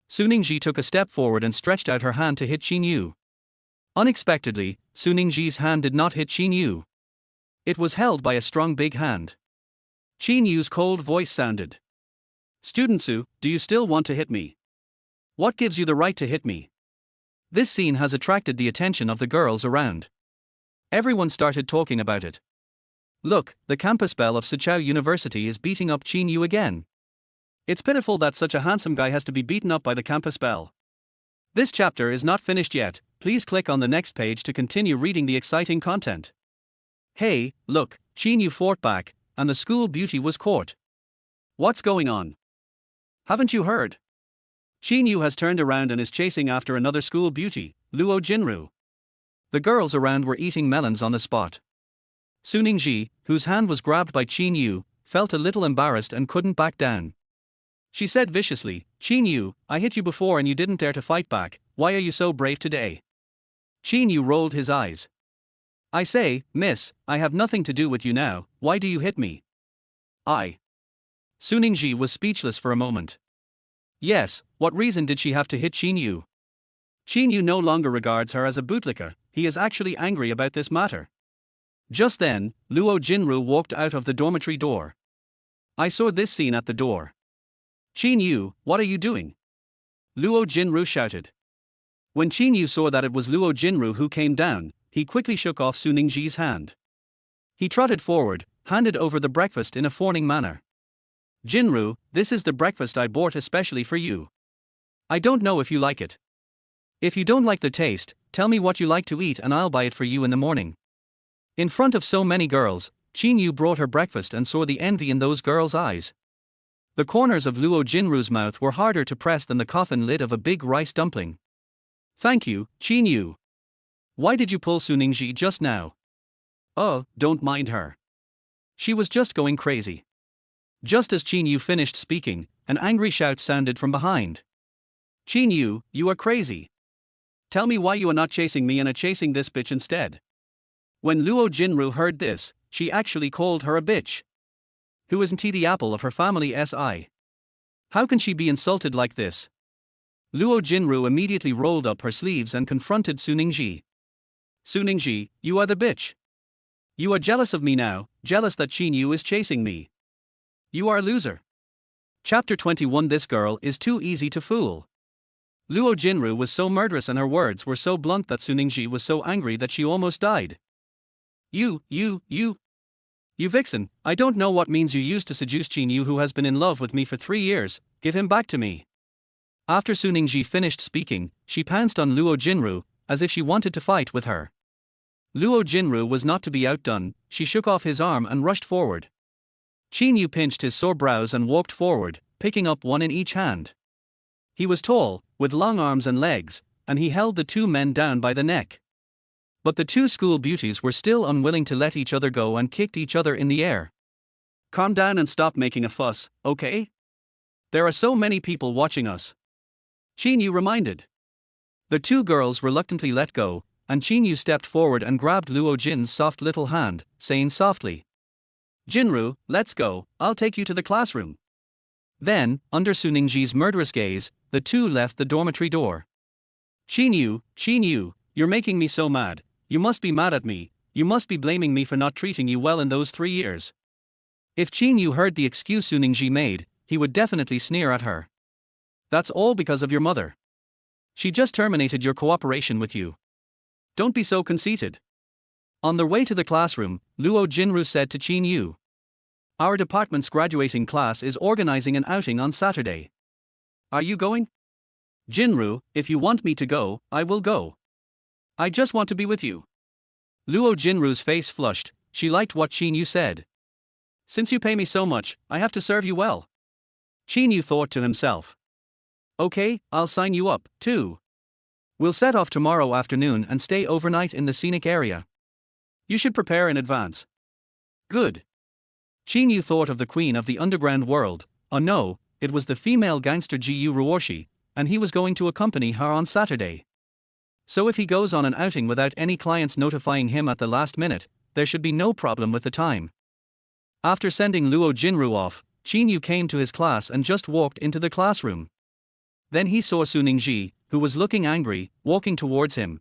Speaker 1: Suningji took a step forward and stretched out her hand to hit Qin Yu. Unexpectedly, Suningji's hand did not hit Qin Yu. It was held by a strong big hand. Qin Yu's cold voice sounded. Student Su, do you still want to hit me? What gives you the right to hit me? This scene has attracted the attention of the girls around. Everyone started talking about it. Look, the campus belle of Suchao University is beating up Qin Yu again. It's pitiful that such a handsome guy has to be beaten up by the campus belle. This chapter is not finished yet, please click on the next page to continue reading the exciting content. Hey, look, Qin Yu fought back, and the school beauty was caught. What's going on? Haven't you heard? Qin Yu has turned around and is chasing after another school beauty, Luo Jinru. The girls around were eating melons on the spot. Su Ningji, whose hand was grabbed by Qin Yu, felt a little embarrassed and couldn't back down. She said viciously, Qin Yu, I hit you before and you didn't dare to fight back, why are you so brave today? Qin Yu rolled his eyes. I say, miss, I have nothing to do with you now, why do you hit me? Su Ningji was speechless for a moment. Yes, what reason did she have to hit Qin Yu? Qin Yu no longer regards her as a bootlicker, he is actually angry about this matter. Just then, Luo Jinru walked out of the dormitory door. I saw this scene at the door. Qin Yu, what are you doing? Luo Jinru shouted. When Qin Yu saw that it was Luo Jinru who came down, he quickly shook off Su Ningji's hand. He trotted forward, handed over the breakfast in a fawning manner. Jinru, this is the breakfast I bought especially for you. I don't know if you like it. If you don't like the taste, tell me what you like to eat and I'll buy it for you in the morning. In front of so many girls, Qin Yu brought her breakfast and saw the envy in those girls' eyes. The corners of Luo Jinru's mouth were harder to press than the coffin lid of a big rice dumpling. Thank you, Qin Yu. Why did you pull Su Ningji just now? Oh, don't mind her. She was just going crazy. Just as Qin Yu finished speaking, an angry shout sounded from behind. Qin Yu, you are crazy. Tell me why you are not chasing me and are chasing this bitch instead. When Luo Jinru heard this, she actually called her a bitch. Who isn't he the apple of her family's eye? How can she be insulted like this? Luo Jinru immediately rolled up her sleeves and confronted Su Ningji. Su Ningji, you are the bitch. You are jealous of me now, jealous that Qin Yu is chasing me. You are a loser. Chapter 21. This girl is too easy to fool. Luo Jinru was so murderous and her words were so blunt that Su Ningji was so angry that she almost died. You vixen, I don't know what means you used to seduce Qin Yu who has been in love with me for 3 years, give him back to me. After Su Ningji finished speaking, she pounced on Luo Jinru, as if she wanted to fight with her. Luo Jinru was not to be outdone, she shook off his arm and rushed forward. Qin Yu pinched his sore brows and walked forward, picking up one in each hand. He was tall, with long arms and legs, and he held the two men down by the neck. But the two school beauties were still unwilling to let each other go and kicked each other in the air. Calm down and stop making a fuss, okay? There are so many people watching us. Qin Yu reminded. The two girls reluctantly let go, and Qin Yu stepped forward and grabbed Luo Jin's soft little hand, saying softly, Jinru, let's go, I'll take you to the classroom. Then, under Su Ningji's murderous gaze, the two left the dormitory door. Qin Yu, you're making me so mad. You must be mad at me, you must be blaming me for not treating you well in those 3 years. If Qin Yu heard the excuse Su Ningji made, he would definitely sneer at her. That's all because of your mother. She just terminated your cooperation with you. Don't be so conceited. On their way to the classroom, Luo Jinru said to Qin Yu. Our department's graduating class is organizing an outing on Saturday. Are you going? Jinru, if you want me to go, I will go. I just want to be with you. Luo Jinru's face flushed, she liked what Qin Yu said. Since you pay me so much, I have to serve you well. Qin Yu thought to himself. Okay, I'll sign you up, too. We'll set off tomorrow afternoon and stay overnight in the scenic area. You should prepare in advance. Good. Qin Yu thought of the queen of the underground world. Oh no, it was the female gangster Jiyu Ruoshi, and he was going to accompany her on Saturday. So if he goes on an outing without any clients notifying him at the last minute, there should be no problem with the time. After sending Luo Jinru off, Qin Yu came to his class and just walked into the classroom. Then he saw Su Ningji, who was looking angry, walking towards him.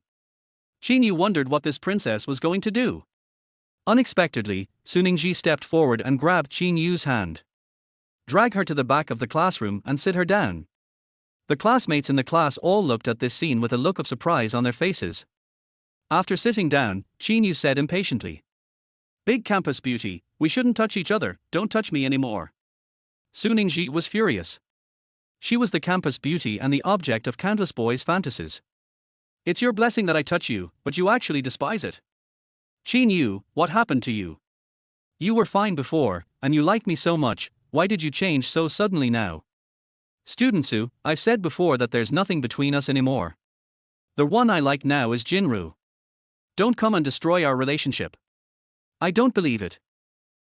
Speaker 1: Qin Yu wondered what this princess was going to do. Unexpectedly, Suningji stepped forward and grabbed Qin Yu's hand. Drag her to the back of the classroom and sit her down. The classmates in the class all looked at this scene with a look of surprise on their faces. After sitting down, Qin Yu said impatiently, "Big campus beauty, we shouldn't touch each other, don't touch me anymore." Suningji was furious. She was the campus beauty and the object of countless boys' fantasies. "It's your blessing that I touch you, but you actually despise it. Qin Yu, what happened to you? You were fine before, and you liked me so much, why did you change so suddenly now?" "Studentsu, I've said before that there's nothing between us anymore. The one I like now is Jinru. Don't come and destroy our relationship." "I don't believe it.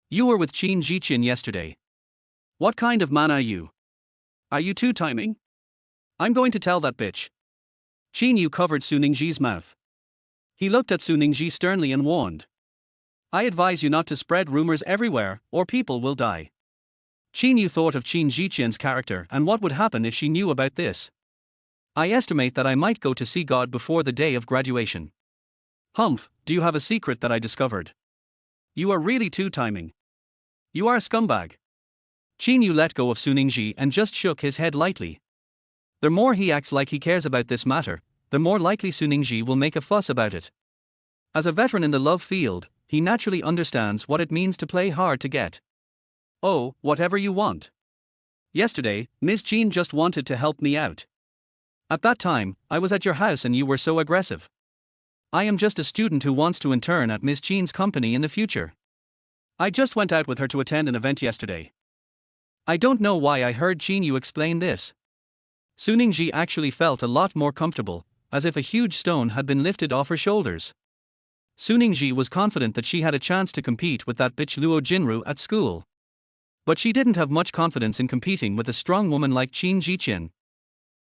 Speaker 1: You were with Qin Jichin yesterday. What kind of man are you? Are you two-timing? I'm going to tell that bitch." Qin Yu covered Suningji's mouth. He looked at Suningji sternly and warned, "I advise you not to spread rumors everywhere, or people will die." Qin Yu thought of Qin Jichin's character and what would happen if she knew about this. "I estimate that I might go to see God before the day of graduation." "Humph, do you have a secret that I discovered? You are really two-timing. You are a scumbag." Qin Yu let go of Suningji and just shook his head lightly. The more he acts like he cares about this matter, the more likely Suningji will make a fuss about it. As a veteran in the love field, he naturally understands what it means to play hard to get. "Oh, whatever you want. Yesterday, Ms. Qin just wanted to help me out. At that time, I was at your house and you were so aggressive. I am just a student who wants to intern at Ms. Qin's company in the future. I just went out with her to attend an event yesterday." I don't know why I heard Qin Yu explain this. Suningji actually felt a lot more comfortable, as if a huge stone had been lifted off her shoulders. Suningji was confident that she had a chance to compete with that bitch Luo Jinru at school. But she didn't have much confidence in competing with a strong woman like Qin Jichin.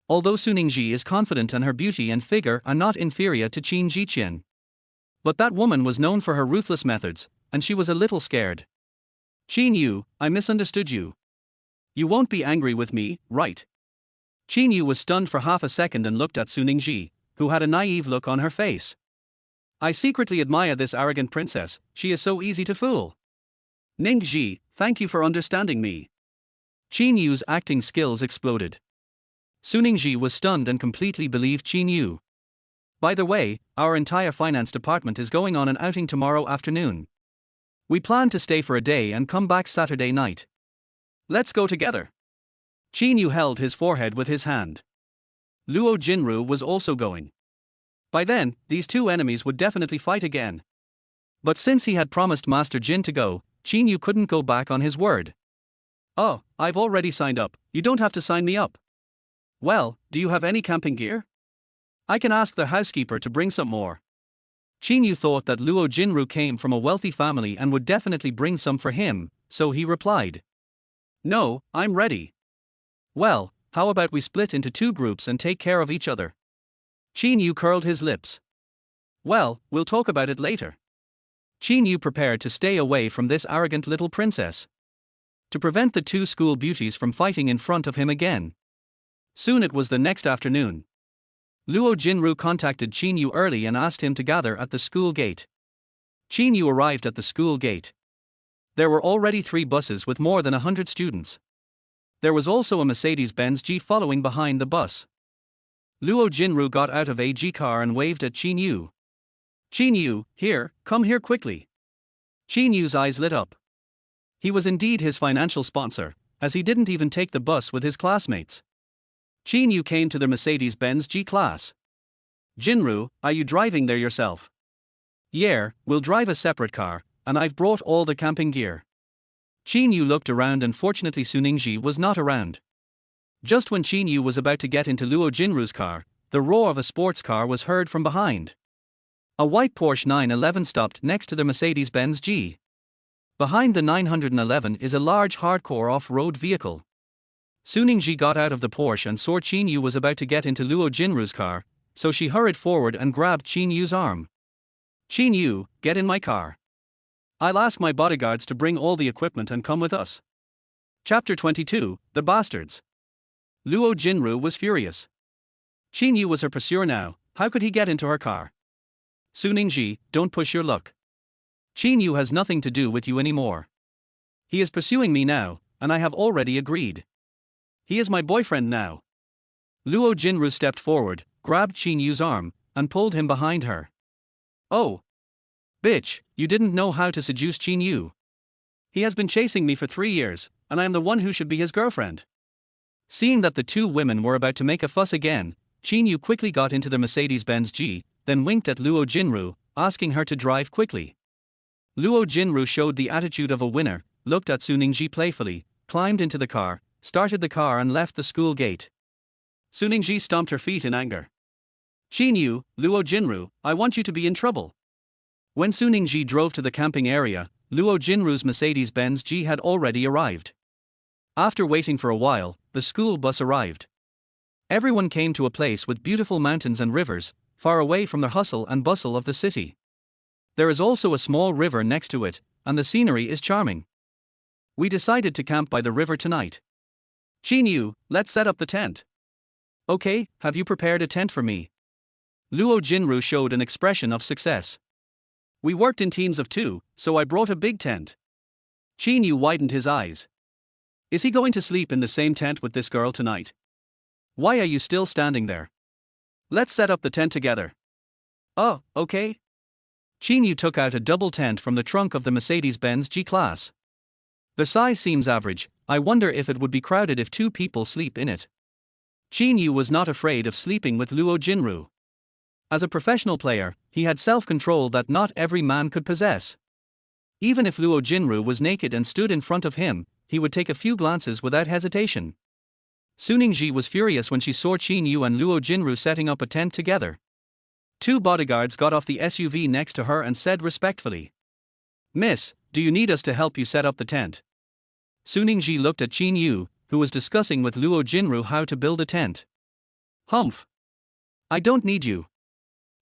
Speaker 1: Although Suningji is confident and her beauty and figure are not inferior to Qin Jichin. But that woman was known for her ruthless methods, and she was a little scared. "Qin Yu, I misunderstood you. You won't be angry with me, right?" Qin Yu was stunned for half a second and looked at Suningji, who had a naive look on her face. "I secretly admire this arrogant princess, she is so easy to fool." "Ningji, thank you for understanding me." Qin Yu's acting skills exploded. Suningji was stunned and completely believed Qin Yu. "By the way, our entire finance department is going on an outing tomorrow afternoon. We plan to stay for a day and come back Saturday night. Let's go together." Qin Yu held his forehead with his hand. Luo Jinru was also going. By then, these two enemies would definitely fight again. But since he had promised Master Jin to go, Qin Yu couldn't go back on his word. "Oh, I've already signed up, you don't have to sign me up." "Well, do you have any camping gear? I can ask the housekeeper to bring some more." Qin Yu thought that Luo Jinru came from a wealthy family and would definitely bring some for him, so he replied, "No, I'm ready." "Well, how about we split into two groups and take care of each other?" Qin Yu curled his lips. "Well, we'll talk about it later." Qin Yu prepared to stay away from this arrogant little princess, to prevent the two school beauties from fighting in front of him again. Soon it was the next afternoon. Luo Jinru contacted Qin Yu early and asked him to gather at the school gate. Qin Yu arrived at the school gate. There were already 3 buses with more than 100 students. There was also a Mercedes-Benz G following behind the bus. Luo Jinru got out of a G car and waved at Qin Yu. "Qin Yu, here, come here quickly." Qin Yu's eyes lit up. He was indeed his financial sponsor, as he didn't even take the bus with his classmates. Qin Yu came to the Mercedes-Benz G class. "Jinru, are you driving there yourself?" "Yeah, we'll drive a separate car, and I've brought all the camping gear." Qin Yu looked around and fortunately Suningji was not around. Just when Qin Yu was about to get into Luo Jinru's car, the roar of a sports car was heard from behind. A white Porsche 911 stopped next to the Mercedes-Benz G. Behind the 911 is a large hardcore off-road vehicle. Suningji got out of the Porsche and saw Qin Yu was about to get into Luo Jinru's car, so she hurried forward and grabbed Qin Yu's arm. "Qin Yu, get in my car. I'll ask my bodyguards to bring all the equipment and come with us." Chapter 22, The Bastards. Luo Jinru was furious. Qin Yu was her pursuer now, how could he get into her car? "Suningji, don't push your luck. Qin Yu has nothing to do with you anymore. He is pursuing me now, and I have already agreed. He is my boyfriend now. Luo Jinru stepped forward, grabbed Qin Yu's arm, and pulled him behind her. Oh. Bitch, you didn't know how to seduce Qin Yu. He has been chasing me for 3 years, and I am the one who should be his girlfriend. Seeing that the two women were about to make a fuss again, Qin Yu quickly got into the Mercedes-Benz G, then winked at Luo Jinru, asking her to drive quickly. Luo Jinru showed the attitude of a winner, looked at Suningji playfully, climbed into the car, started the car and left the school gate. Suningji stomped her feet in anger. Qin Yu, Luo Jinru, I want you to be in trouble. When Suningji drove to the camping area, Luo Jinru's Mercedes-Benz G had already arrived. After waiting for a while, the school bus arrived. Everyone came to a place with beautiful mountains and rivers, far away from the hustle and bustle of the city. There is also a small river next to it, and the scenery is charming. We decided to camp by the river tonight. Qin Yu, let's set up the tent. Okay, have you prepared a tent for me? Luo Jinru showed an expression of success. We worked in teams of 2, so I brought a big tent. Qin Yu widened his eyes. Is he going to sleep in the same tent with this girl tonight? Why are you still standing there? Let's set up the tent together. Oh, okay. Qin Yu took out a double tent from the trunk of the Mercedes-Benz G-Class. The size seems average, I wonder if it would be crowded if 2 people sleep in it. Qin Yu was not afraid of sleeping with Luo Jinru. As a professional player, he had self-control that not every man could possess. Even if Luo Jinru was naked and stood in front of him, he would take a few glances without hesitation. Suningji was furious when she saw Qin Yu and Luo Jinru setting up a tent together. 2 bodyguards got off the SUV next to her and said respectfully, Miss, do you need us to help you set up the tent? Suningji looked at Qin Yu, who was discussing with Luo Jinru how to build a tent. Humph. I don't need you.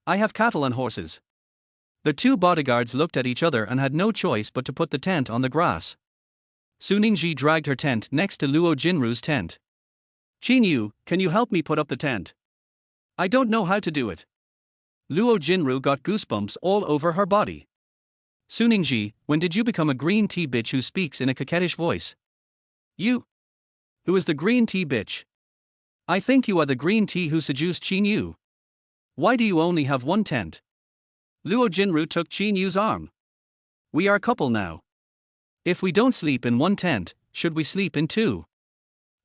Speaker 1: I have cattle and horses. The 2 bodyguards looked at each other and had no choice but to put the tent on the grass. Suningji dragged her tent next to Luo Jinru's tent. Qin Yu, can you help me put up the tent? I don't know how to do it. Luo Jinru got goosebumps all over her body. Suningji, when did you become a green tea bitch who speaks in a coquettish voice? You? Who is the green tea bitch? I think you are the green tea who seduced Qin Yu. Why do you only have 1 tent? Luo Jinru took Qin Yu's arm. We are a couple now. If we don't sleep in 1 tent, should we sleep in 2?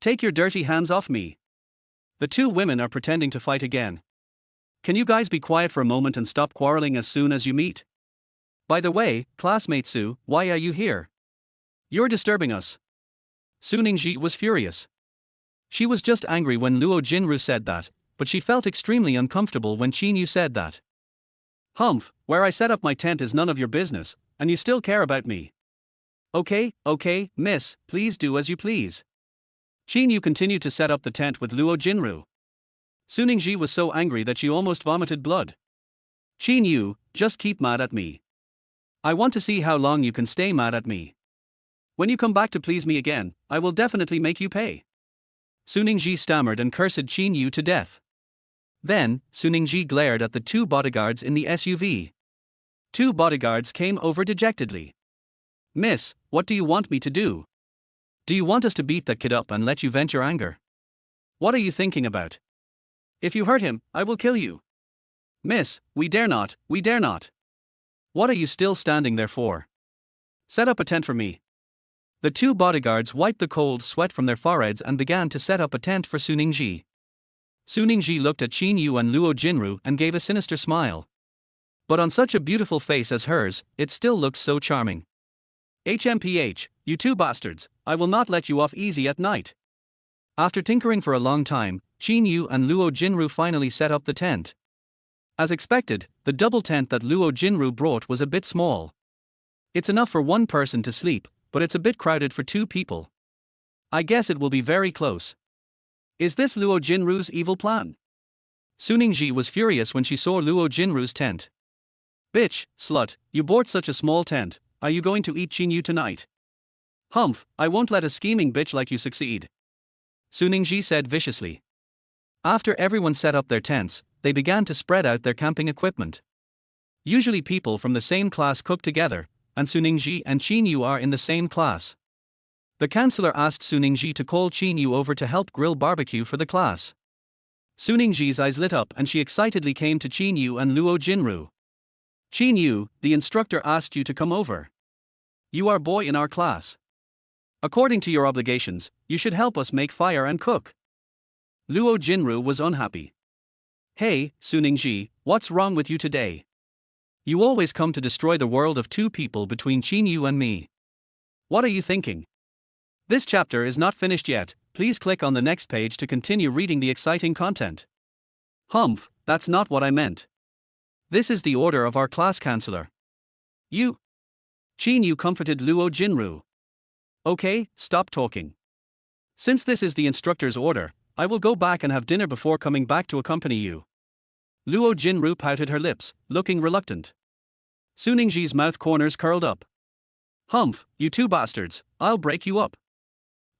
Speaker 1: Take your dirty hands off me. The 2 women are pretending to fight again. Can you guys be quiet for a moment and stop quarreling as soon as you meet? By the way, classmate Su, why are you here? You're disturbing us. Suningji was furious. She was just angry when Luo Jinru said that, but she felt extremely uncomfortable when Qin Yu said that. Humph, where I set up my tent is none of your business, and you still care about me. Okay, miss, please do as you please. Qin Yu continued to set up the tent with Luo Jinru. Suningji was so angry that she almost vomited blood. Qin Yu, just keep mad at me. I want to see how long you can stay mad at me. When you come back to please me again, I will definitely make you pay. Suningji stammered and cursed Qin Yu to death. Then, Suningji glared at the 2 bodyguards in the SUV. 2 bodyguards came over dejectedly. Miss, what do you want me to do? Do you want us to beat that kid up and let you vent your anger? What are you thinking about? If you hurt him, I will kill you. Miss, we dare not, we dare not. What are you still standing there for? Set up a tent for me. The 2 bodyguards wiped the cold sweat from their foreheads and began to set up a tent for Suningji. Suningji looked at Qin Yu and Luo Jinru and gave a sinister smile. But on such a beautiful face as hers, it still looked so charming. HMPH, you 2 bastards, I will not let you off easy at night. After tinkering for a long time, Qin Yu and Luo Jinru finally set up the tent. As expected, the double tent that Luo Jinru brought was a bit small. It's enough for 1 person to sleep, but it's a bit crowded for 2 people. I guess it will be very close. Is this Luo Jinru's evil plan? Suningji was furious when she saw Luo Jinru's tent. Bitch, slut, you bought such a small tent, are you going to eat Qin Yu tonight? Humph, I won't let a scheming bitch like you succeed. Suningji said viciously. After everyone set up their tents, they began to spread out their camping equipment. Usually people from the same class cook together, and Suningji and Qin Yu are in the same class. The counselor asked Suningji to call Qin Yu over to help grill barbecue for the class. Suningji's eyes lit up and she excitedly came to Qin Yu and Luo Jinru. Qin Yu, the instructor asked you to come over. You are boy in our class. According to your obligations, you should help us make fire and cook. Luo Jinru was unhappy. Hey, Suningji, what's wrong with you today? You always come to destroy the world of two people between Qin Yu and me. What are you thinking? This chapter is not finished yet, please click on the next page to continue reading the exciting content. Humph, that's not what I meant. This is the order of our class counselor. You. Qin Yu comforted Luo Jinru. Okay, stop talking. Since this is the instructor's order, I will go back and have dinner before coming back to accompany you. Luo Jinru pouted her lips, looking reluctant. Suningji's mouth corners curled up. Humph, you two bastards, I'll break you up.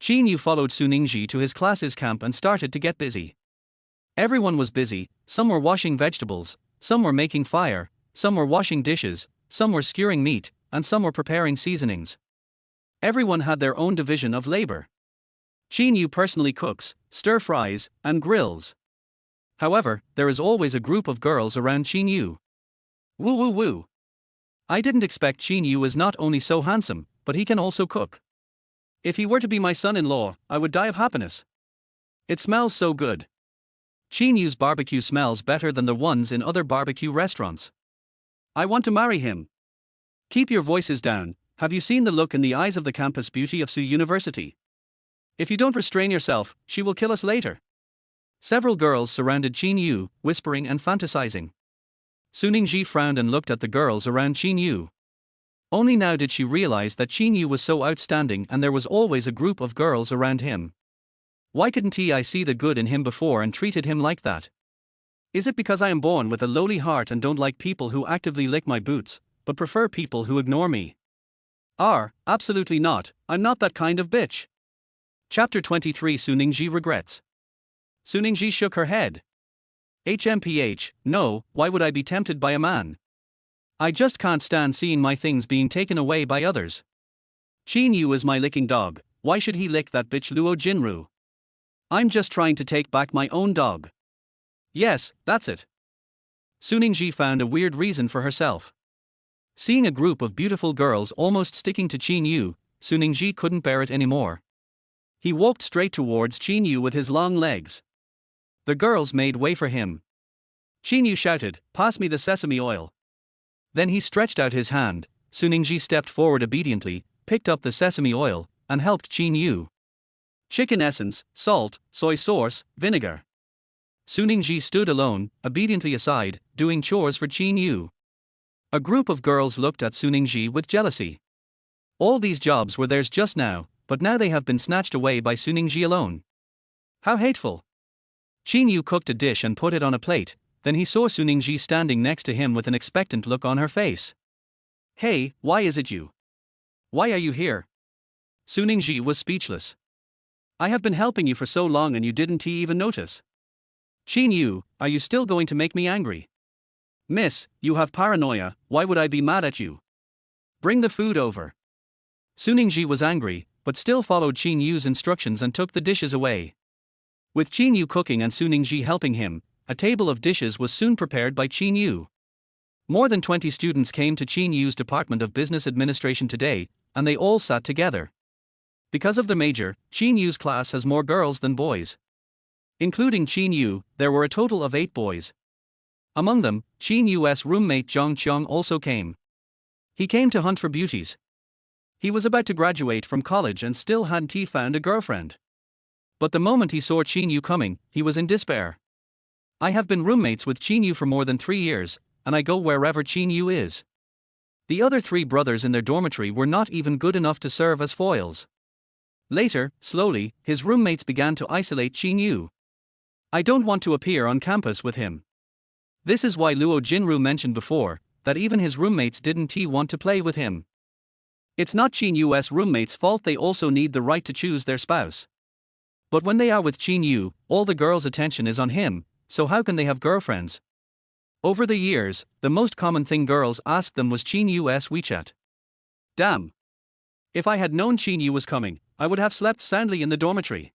Speaker 1: Qin Yu followed Suningji to his class's camp and started to get busy. Everyone was busy, some were washing vegetables, some were making fire, some were washing dishes, some were skewering meat, and some were preparing seasonings. Everyone had their own division of labor. Qin Yu personally cooks, stir-fries, and grills. However, there is always a group of girls around Qin Yu. Woo woo woo. I didn't expect Qin Yu is not only so handsome, but he can also cook. If he were to be my son-in-law, I would die of happiness. It smells so good. Qin Yu's barbecue smells better than the ones in other barbecue restaurants. I want to marry him. Keep your voices down, have you seen the look in the eyes of the campus beauty of Su University? If you don't restrain yourself, she will kill us later. Several girls surrounded Qin Yu, whispering and fantasizing. Suningji frowned and looked at the girls around Qin Yu. Only now did she realize that Qin Yu was so outstanding and there was always a group of girls around him. Why couldn't I see the good in him before and treated him like that? Is it because I am born with a lowly heart and don't like people who actively lick my boots, but prefer people who ignore me? Absolutely not, I'm not that kind of bitch. Chapter 23 Suningji regrets. Suningji shook her head. HMPH, no, why would I be tempted by a man? I just can't stand seeing my things being taken away by others. Qin Yu is my licking dog, why should he lick that bitch Luo Jinru? I'm just trying to take back my own dog. Yes, that's it. Suningji found a weird reason for herself. Seeing a group of beautiful girls almost sticking to Qin Yu, Suningji couldn't bear it anymore. He walked straight towards Qin Yu with his long legs. The girls made way for him. Qin Yu shouted, "Pass me the sesame oil." Then he stretched out his hand, Suningji stepped forward obediently, picked up the sesame oil, and helped Qin Yu. Chicken essence, salt, soy sauce, vinegar. Suningji stood alone, obediently aside, doing chores for Qin Yu. A group of girls looked at Suningji with jealousy. All these jobs were theirs just now, but now they have been snatched away by Suningji alone. How hateful. Qin Yu cooked a dish and put it on a plate, then he saw Suningji standing next to him with an expectant look on her face. Hey, why is it you? Why are you here? Suningji was speechless. I have been helping you for so long and you didn't even notice. Qin Yu, are you still going to make me angry? Miss, you have paranoia, why would I be mad at you? Bring the food over. Suningji was angry, but still followed Qin Yu's instructions and took the dishes away. With Qin Yu cooking and Suningji helping him, a table of dishes was soon prepared by Qin Yu. More than 20 students came to Qin Yu's Department of Business Administration today, and they all sat together. Because of the major, Qin Yu's class has more girls than boys. Including Qin Yu, there were a total of 8 boys. Among them, Qin Yu's roommate Zhang Qiang also came. He came to hunt for beauties. He was about to graduate from college and still hadn't found a girlfriend. But the moment he saw Qin Yu coming, he was in despair. I have been roommates with Qin Yu for more than 3 years, and I go wherever Qin Yu is. The other 3 brothers in their dormitory were not even good enough to serve as foils. Later, slowly, his roommates began to isolate Qin Yu. I don't want to appear on campus with him. This is why Luo Jinru mentioned before, that even his roommates didn't want to play with him. It's not Qin Yu's roommates' fault, they also need the right to choose their spouse. But when they are with Qin Yu, all the girls' attention is on him, so how can they have girlfriends? Over the years, the most common thing girls asked them was Qin Yu's WeChat. Damn. If I had known Qin Yu was coming, I would have slept soundly in the dormitory.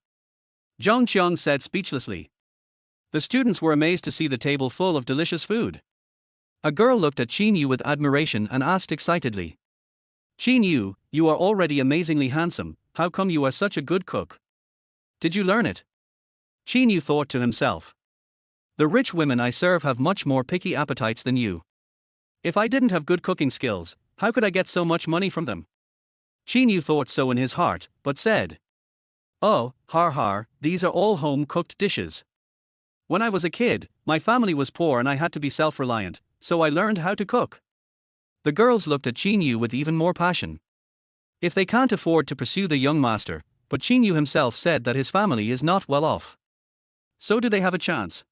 Speaker 1: Zhang Qiang said speechlessly. The students were amazed to see the table full of delicious food. A girl looked at Qin Yu with admiration and asked excitedly. Qin Yu, you are already amazingly handsome, how come you are such a good cook? Did you learn it? Qin Yu thought to himself. The rich women I serve have much more picky appetites than you. If I didn't have good cooking skills, how could I get so much money from them? Qin Yu thought so in his heart, but said. Oh, har, these are all home-cooked dishes. When I was a kid, my family was poor and I had to be self-reliant, so I learned how to cook. The girls looked at Qin Yu with even more passion. If they can't afford to pursue the young master, but Qin Yu himself said that his family is not well off. So do they have a chance?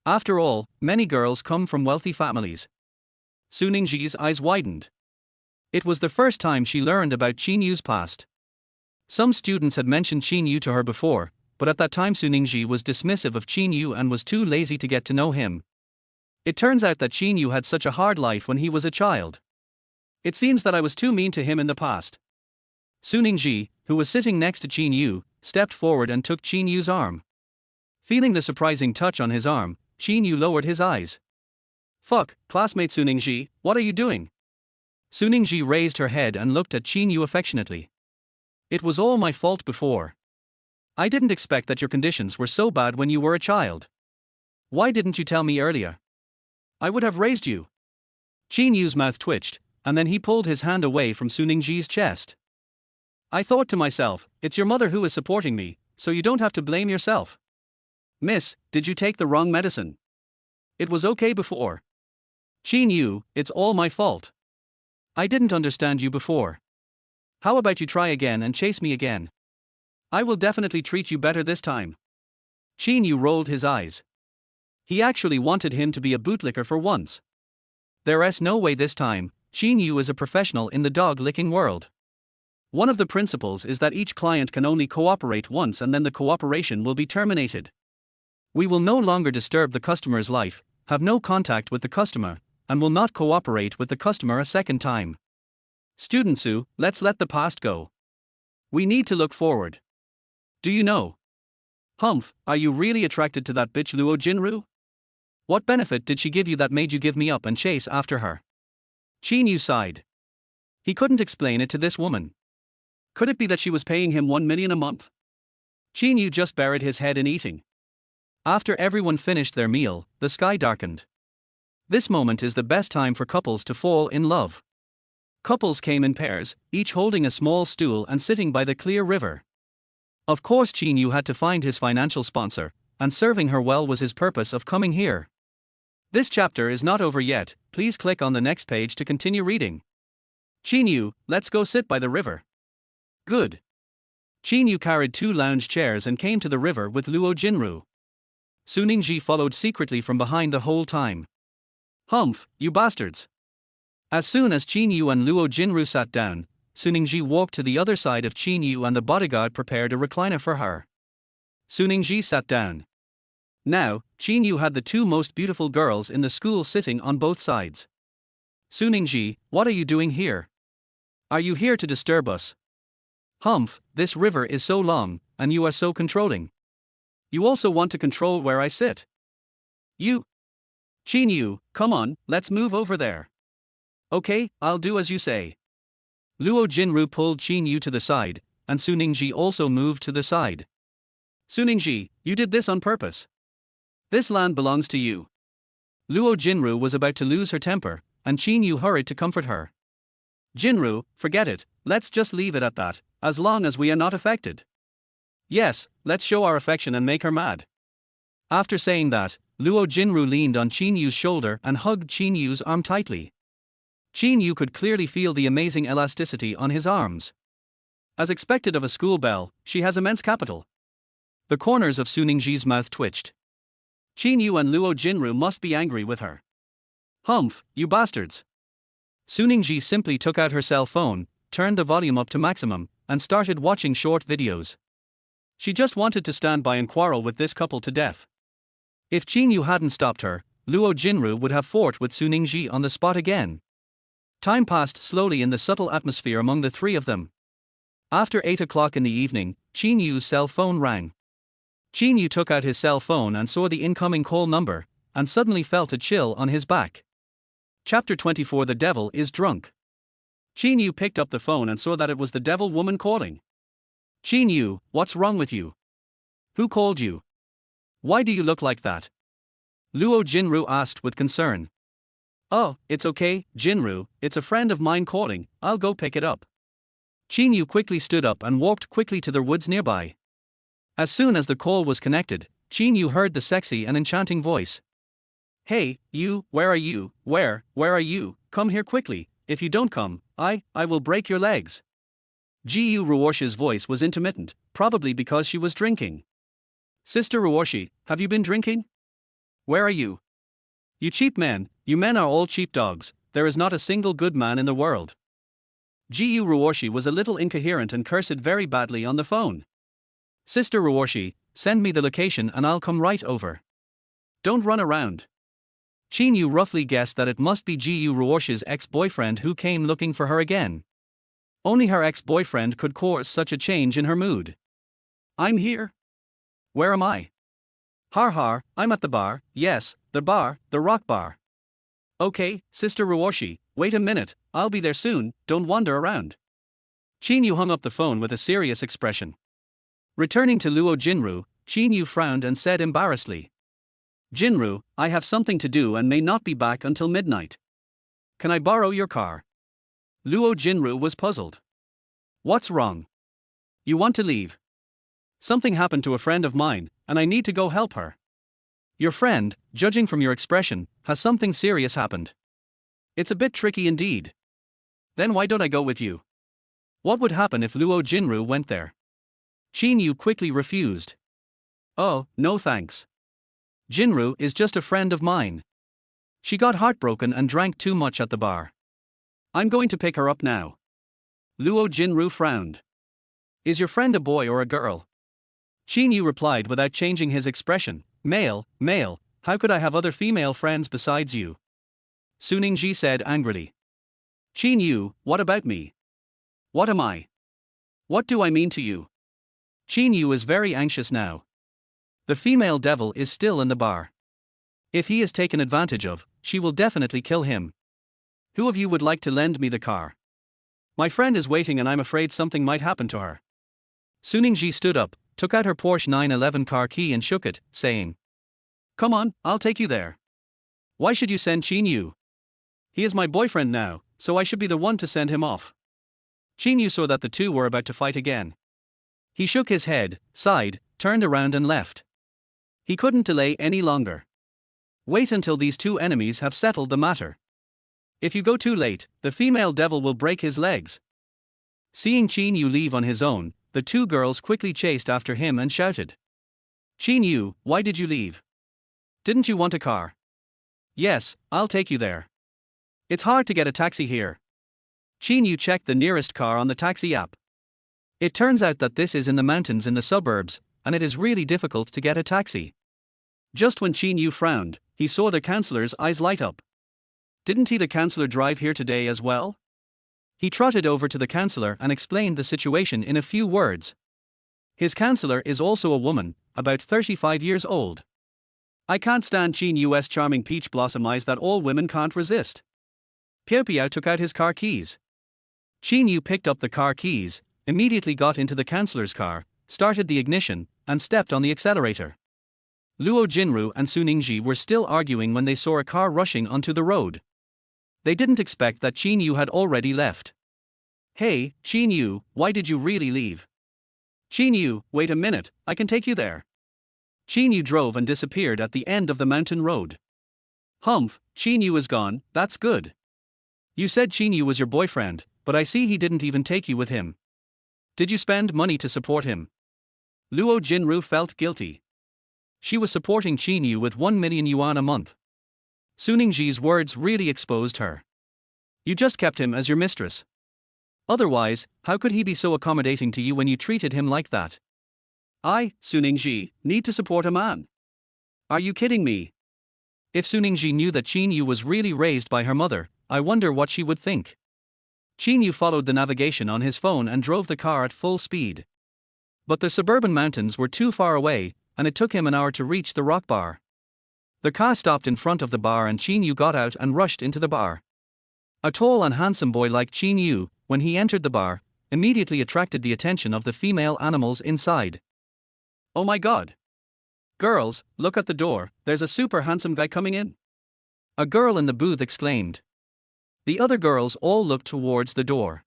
Speaker 1: After all, many girls come from wealthy families. Su Ningxi's eyes widened. It was the first time she learned about Qin Yu's past. Some students had mentioned Qin Yu to her before, but at that time Su Ningxi was dismissive of Qin Yu and was too lazy to get to know him. It turns out that Qin Yu had such a hard life when he was a child. It seems that I was too mean to him in the past. Su Ningxi, who was sitting next to Qin Yu, stepped forward and took Qin Yu's arm. Feeling the surprising touch on his arm, Qin Yu lowered his eyes. Fuck, classmate Su Ningxi, what are you doing? Su Ningxi raised her head and looked at Qin Yu affectionately. It was all my fault before. I didn't expect that your conditions were so bad when you were a child. Why didn't you tell me earlier? I would have raised you. Qin Yu's mouth twitched, and then he pulled his hand away from Su Ningxi's chest. I thought to myself, it's your mother who is supporting me, so you don't have to blame yourself. Miss, did you take the wrong medicine? It was okay before. Qin Yu, it's all my fault. I didn't understand you before. How about you try again and chase me again? I will definitely treat you better this time. Qin Yu rolled his eyes. He actually wanted him to be a bootlicker for once. There's no way this time. Qin Yu is a professional in the dog-licking world. One of the principles is that each client can only cooperate once and then the cooperation will be terminated. We will no longer disturb the customer's life, have no contact with the customer, and will not cooperate with the customer a second time. Student Su, let's let the past go. We need to look forward. Do you know? Humph, are you really attracted to that bitch Luo Jinru? What benefit did she give you that made you give me up and chase after her? Qin Yu sighed. He couldn't explain it to this woman. Could it be that she was paying him 1 million a month? Qin Yu just buried his head in eating. After everyone finished their meal, the sky darkened. This moment is the best time for couples to fall in love. Couples came in pairs, each holding a small stool and sitting by the clear river. Of course Qin Yu had to find his financial sponsor, and serving her well was his purpose of coming here. This chapter is not over yet, please click on the next page to continue reading. Qin Yu, let's go sit by the river. Good. Qin Yu carried 2 lounge chairs and came to the river with Luo Jinru. Su Ningxi followed secretly from behind the whole time. Humph, you bastards. As soon as Qin Yu and Luo Jinru sat down, Su Ningxi walked to the other side of Qin Yu and the bodyguard prepared a recliner for her. Su Ningxi sat down. Now, Qin Yu had the 2 most beautiful girls in the school sitting on both sides. Su Ningxi, what are you doing here? Are you here to disturb us? Humph, this river is so long, and you are so controlling. You also want to control where I sit. You. Qin Yu, come on, let's move over there. Okay, I'll do as you say. Luo Jinru pulled Qin Yu to the side, and Su Ningxi also moved to the side. Su Ningxi, you did this on purpose. This land belongs to you. Luo Jinru was about to lose her temper, and Qin Yu hurried to comfort her. Jinru, forget it, let's just leave it at that, as long as we are not affected. Yes, let's show our affection and make her mad. After saying that, Luo Jinru leaned on Qin Yu's shoulder and hugged Qin Yu's arm tightly. Qin Yu could clearly feel the amazing elasticity on his arms. As expected of a school belle, she has immense capital. The corners of Su Ningxi's mouth twitched. Qin Yu and Luo Jinru must be angry with her. Humph, you bastards. Su Ningxi simply took out her cell phone, turned the volume up to maximum, and started watching short videos. She just wanted to stand by and quarrel with this couple to death. If Qin Yu hadn't stopped her, Luo Jinru would have fought with Su Ningxi on the spot again. Time passed slowly in the subtle atmosphere among the three of them. After 8 o'clock in the evening, Qin Yu's cell phone rang. Qin Yu took out his cell phone and saw the incoming call number, and suddenly felt a chill on his back. Chapter 24. The Devil is Drunk. Qin Yu picked up the phone and saw that it was the devil woman calling. Qin Yu, what's wrong with you? Who called you? Why do you look like that? Luo Jinru asked with concern. Oh, it's okay, Jinru, it's a friend of mine calling, I'll go pick it up. Qin Yu quickly stood up and walked quickly to the woods nearby. As soon as the call was connected, Qin Yu heard the sexy and enchanting voice. Hey, you, where are you, where are you, come here quickly, if you don't come, I will break your legs. Ji Ruorshi's voice was intermittent, probably because she was drinking. Sister Ruorshi, have you been drinking? Where are you? You cheap men, you men are all cheap dogs, there is not a single good man in the world. Ji Ruorshi was a little incoherent and cursed very badly on the phone. Sister Ruorshi, send me the location and I'll come right over. Don't run around. Qin Yu roughly guessed that it must be Ji Ruorshi's ex-boyfriend who came looking for her again. Only her ex-boyfriend could cause such a change in her mood. I'm here. Where am I? Har, I'm at the bar, yes, the bar, the rock bar. Okay, Sister Ruorshi, wait a minute, I'll be there soon, don't wander around. Qin Yu hung up the phone with a serious expression. Returning to Luo Jinru, Qin Yu frowned and said embarrassedly. Jinru, I have something to do and may not be back until midnight. Can I borrow your car? Luo Jinru was puzzled. What's wrong? You want to leave? Something happened to a friend of mine, and I need to go help her. Your friend, judging from your expression, has something serious happened. It's a bit tricky indeed. Then why don't I go with you? What would happen if Luo Jinru went there? Qin Yu quickly refused. Oh, no thanks. Jinru is just a friend of mine. She got heartbroken and drank too much at the bar. I'm going to pick her up now. Luo Jinru frowned. Is your friend a boy or a girl? Qin Yu replied without changing his expression, male, how could I have other female friends besides you? Su Ningji said angrily. Qin Yu, what about me? What am I? What do I mean to you? Qin Yu is very anxious now. The female devil is still in the bar. If he is taken advantage of, she will definitely kill him. Who of you would like to lend me the car? My friend is waiting and I'm afraid something might happen to her. Su Ningji stood up, took out her Porsche 911 car key and shook it, saying. Come on, I'll take you there. Why should you send Qin Yu? He is my boyfriend now, so I should be the one to send him off. Qin Yu saw that the two were about to fight again. He shook his head, sighed, turned around and left. He couldn't delay any longer. Wait until these two enemies have settled the matter. If you go too late, the female devil will break his legs. Seeing Qin Yu leave on his own, the two girls quickly chased after him and shouted. Qin Yu, why did you leave? Didn't you want a car? Yes, I'll take you there. It's hard to get a taxi here. Qin Yu checked the nearest car on the taxi app. It turns out that this is in the mountains in the suburbs, and it is really difficult to get a taxi. Just when Qin Yu frowned, he saw the counselor's eyes light up. Didn't the counselor drive here today as well? He trotted over to the counselor and explained the situation in a few words. His counselor is also a woman, about 35 years old. I can't stand Qin Yu's charming peach blossom eyes that all women can't resist. Piao Piao took out his car keys. Qin Yu picked up the car keys, immediately got into the counselor's car, started the ignition, and stepped on the accelerator. Luo Jinru and Su Ningji were still arguing when they saw a car rushing onto the road. They didn't expect that Qin Yu had already left. Hey, Qin Yu, why did you really leave? Qin Yu, wait a minute, I can take you there. Qin Yu drove and disappeared at the end of the mountain road. Humph, Qin Yu is gone, that's good. You said Qin Yu was your boyfriend, but I see he didn't even take you with him. Did you spend money to support him? Luo Jinru felt guilty. She was supporting Qin Yu with 1 million yuan a month. Su Ningji's words really exposed her. You just kept him as your mistress. Otherwise, how could he be so accommodating to you when you treated him like that? I, Su Ningji, need to support a man. Are you kidding me? If Su Ningji knew that Qin Yu was really raised by her mother, I wonder what she would think. Qin Yu followed the navigation on his phone and drove the car at full speed. But the suburban mountains were too far away, and it took him an hour to reach the rock bar. The car stopped in front of the bar and Qin Yu got out and rushed into the bar. A tall and handsome boy like Qin Yu, when he entered the bar, immediately attracted the attention of the female animals inside. Oh my god! Girls, look at the door, there's a super handsome guy coming in. A girl in the booth exclaimed. The other girls all looked towards the door.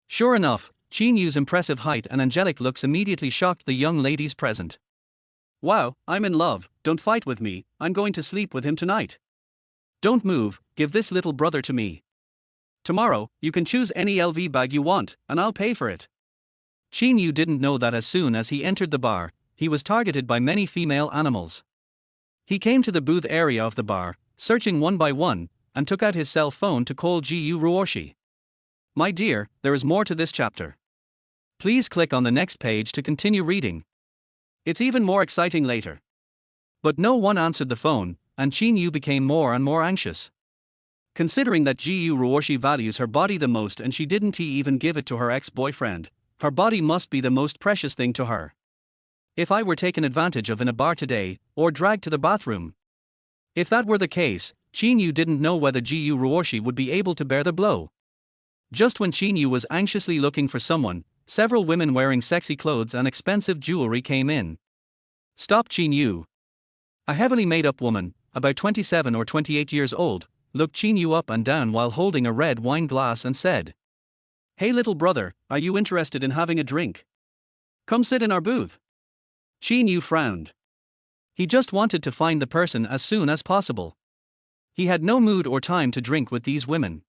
Speaker 1: Sure enough, Qin Yu's impressive height and angelic looks immediately shocked the young ladies present. Wow, I'm in love, don't fight with me, I'm going to sleep with him tonight. Don't move, give this little brother to me. Tomorrow, you can choose any LV bag you want, and I'll pay for it. Qin Yu didn't know that as soon as he entered the bar, he was targeted by many female animals. He came to the booth area of the bar, searching one by one, and took out his cell phone to call Ji-Yu Ruoshi. My dear, there is more to this chapter. Please click on the next page to continue reading. It's even more exciting later. But no one answered the phone, and Qin Yu became more and more anxious. Considering that Ji-Yu Ruoshi values her body the most and she didn't even give it to her ex-boyfriend, her body must be the most precious thing to her. If I were taken advantage of in a bar today, or dragged to the bathroom. If that were the case, Qin Yu didn't know whether Ji-Yu Ruoshi would be able to bear the blow. Just when Qin Yu was anxiously looking for someone, several women wearing sexy clothes and expensive jewelry came in. Stop, Qin Yu. A heavily made-up woman, about 27 or 28 years old, looked Qin Yu up and down while holding a red wine glass and said, Hey little brother, are you interested in having a drink? Come sit in our booth. Qin Yu frowned. He just wanted to find the person as soon as possible. He had no mood or time to drink with these women.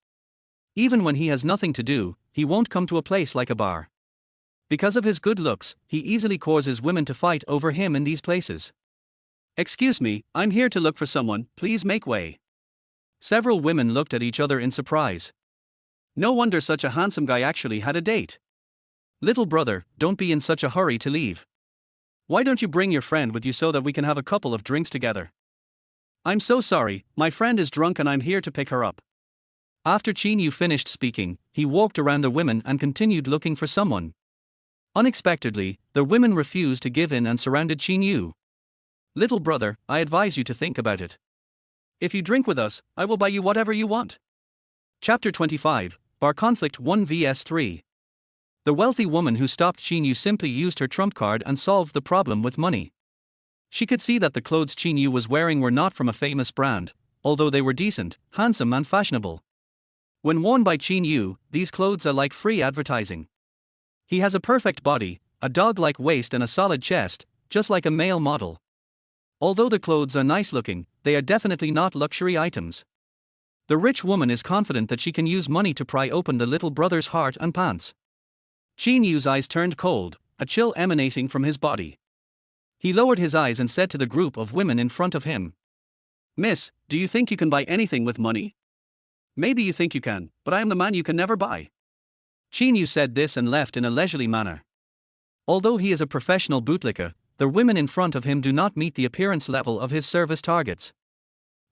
Speaker 1: Even when he has nothing to do, he won't come to a place like a bar. Because of his good looks, he easily causes women to fight over him in these places. Excuse me, I'm here to look for someone, please make way. Several women looked at each other in surprise. No wonder such a handsome guy actually had a date. Little brother, don't be in such a hurry to leave. Why don't you bring your friend with you so that we can have a couple of drinks together? I'm so sorry, my friend is drunk and I'm here to pick her up. After Qin Yu finished speaking, he walked around the women and continued looking for someone. Unexpectedly, the women refused to give in and surrounded Qin Yu. Little brother, I advise you to think about it. If you drink with us, I will buy you whatever you want. Chapter 25, Bar Conflict 1 vs 3. The wealthy woman who stopped Qin Yu simply used her trump card and solved the problem with money. She could see that the clothes Qin Yu was wearing were not from a famous brand, although they were decent, handsome and fashionable. When worn by Qin Yu, these clothes are like free advertising. He has a perfect body, a dog-like waist and a solid chest, just like a male model. Although the clothes are nice looking, they are definitely not luxury items. The rich woman is confident that she can use money to pry open the little brother's heart and pants. Qin Yu's eyes turned cold, a chill emanating from his body. He lowered his eyes and said to the group of women in front of him. Miss, do you think you can buy anything with money? Maybe you think you can, but I am the man you can never buy. Qin Yu said this and left in a leisurely manner. Although he is a professional bootlicker, the women in front of him do not meet the appearance level of his service targets.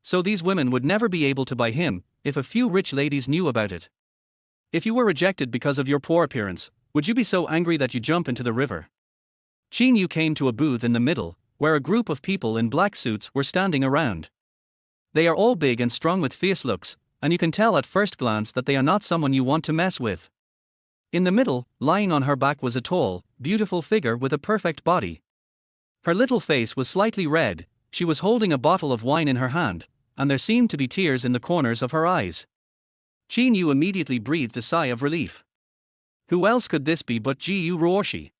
Speaker 1: So these women would never be able to buy him, if a few rich ladies knew about it. If you were rejected because of your poor appearance, would you be so angry that you jump into the river? Qin Yu came to a booth in the middle, where a group of people in black suits were standing around. They are all big and strong with fierce looks, and you can tell at first glance that they are not someone you want to mess with. In the middle, lying on her back was a tall, beautiful figure with a perfect body. Her little face was slightly red, she was holding a bottle of wine in her hand, and there seemed to be tears in the corners of her eyes. Qin Yu immediately breathed a sigh of relief. Who else could this be but Ji-Yu Ruoshi?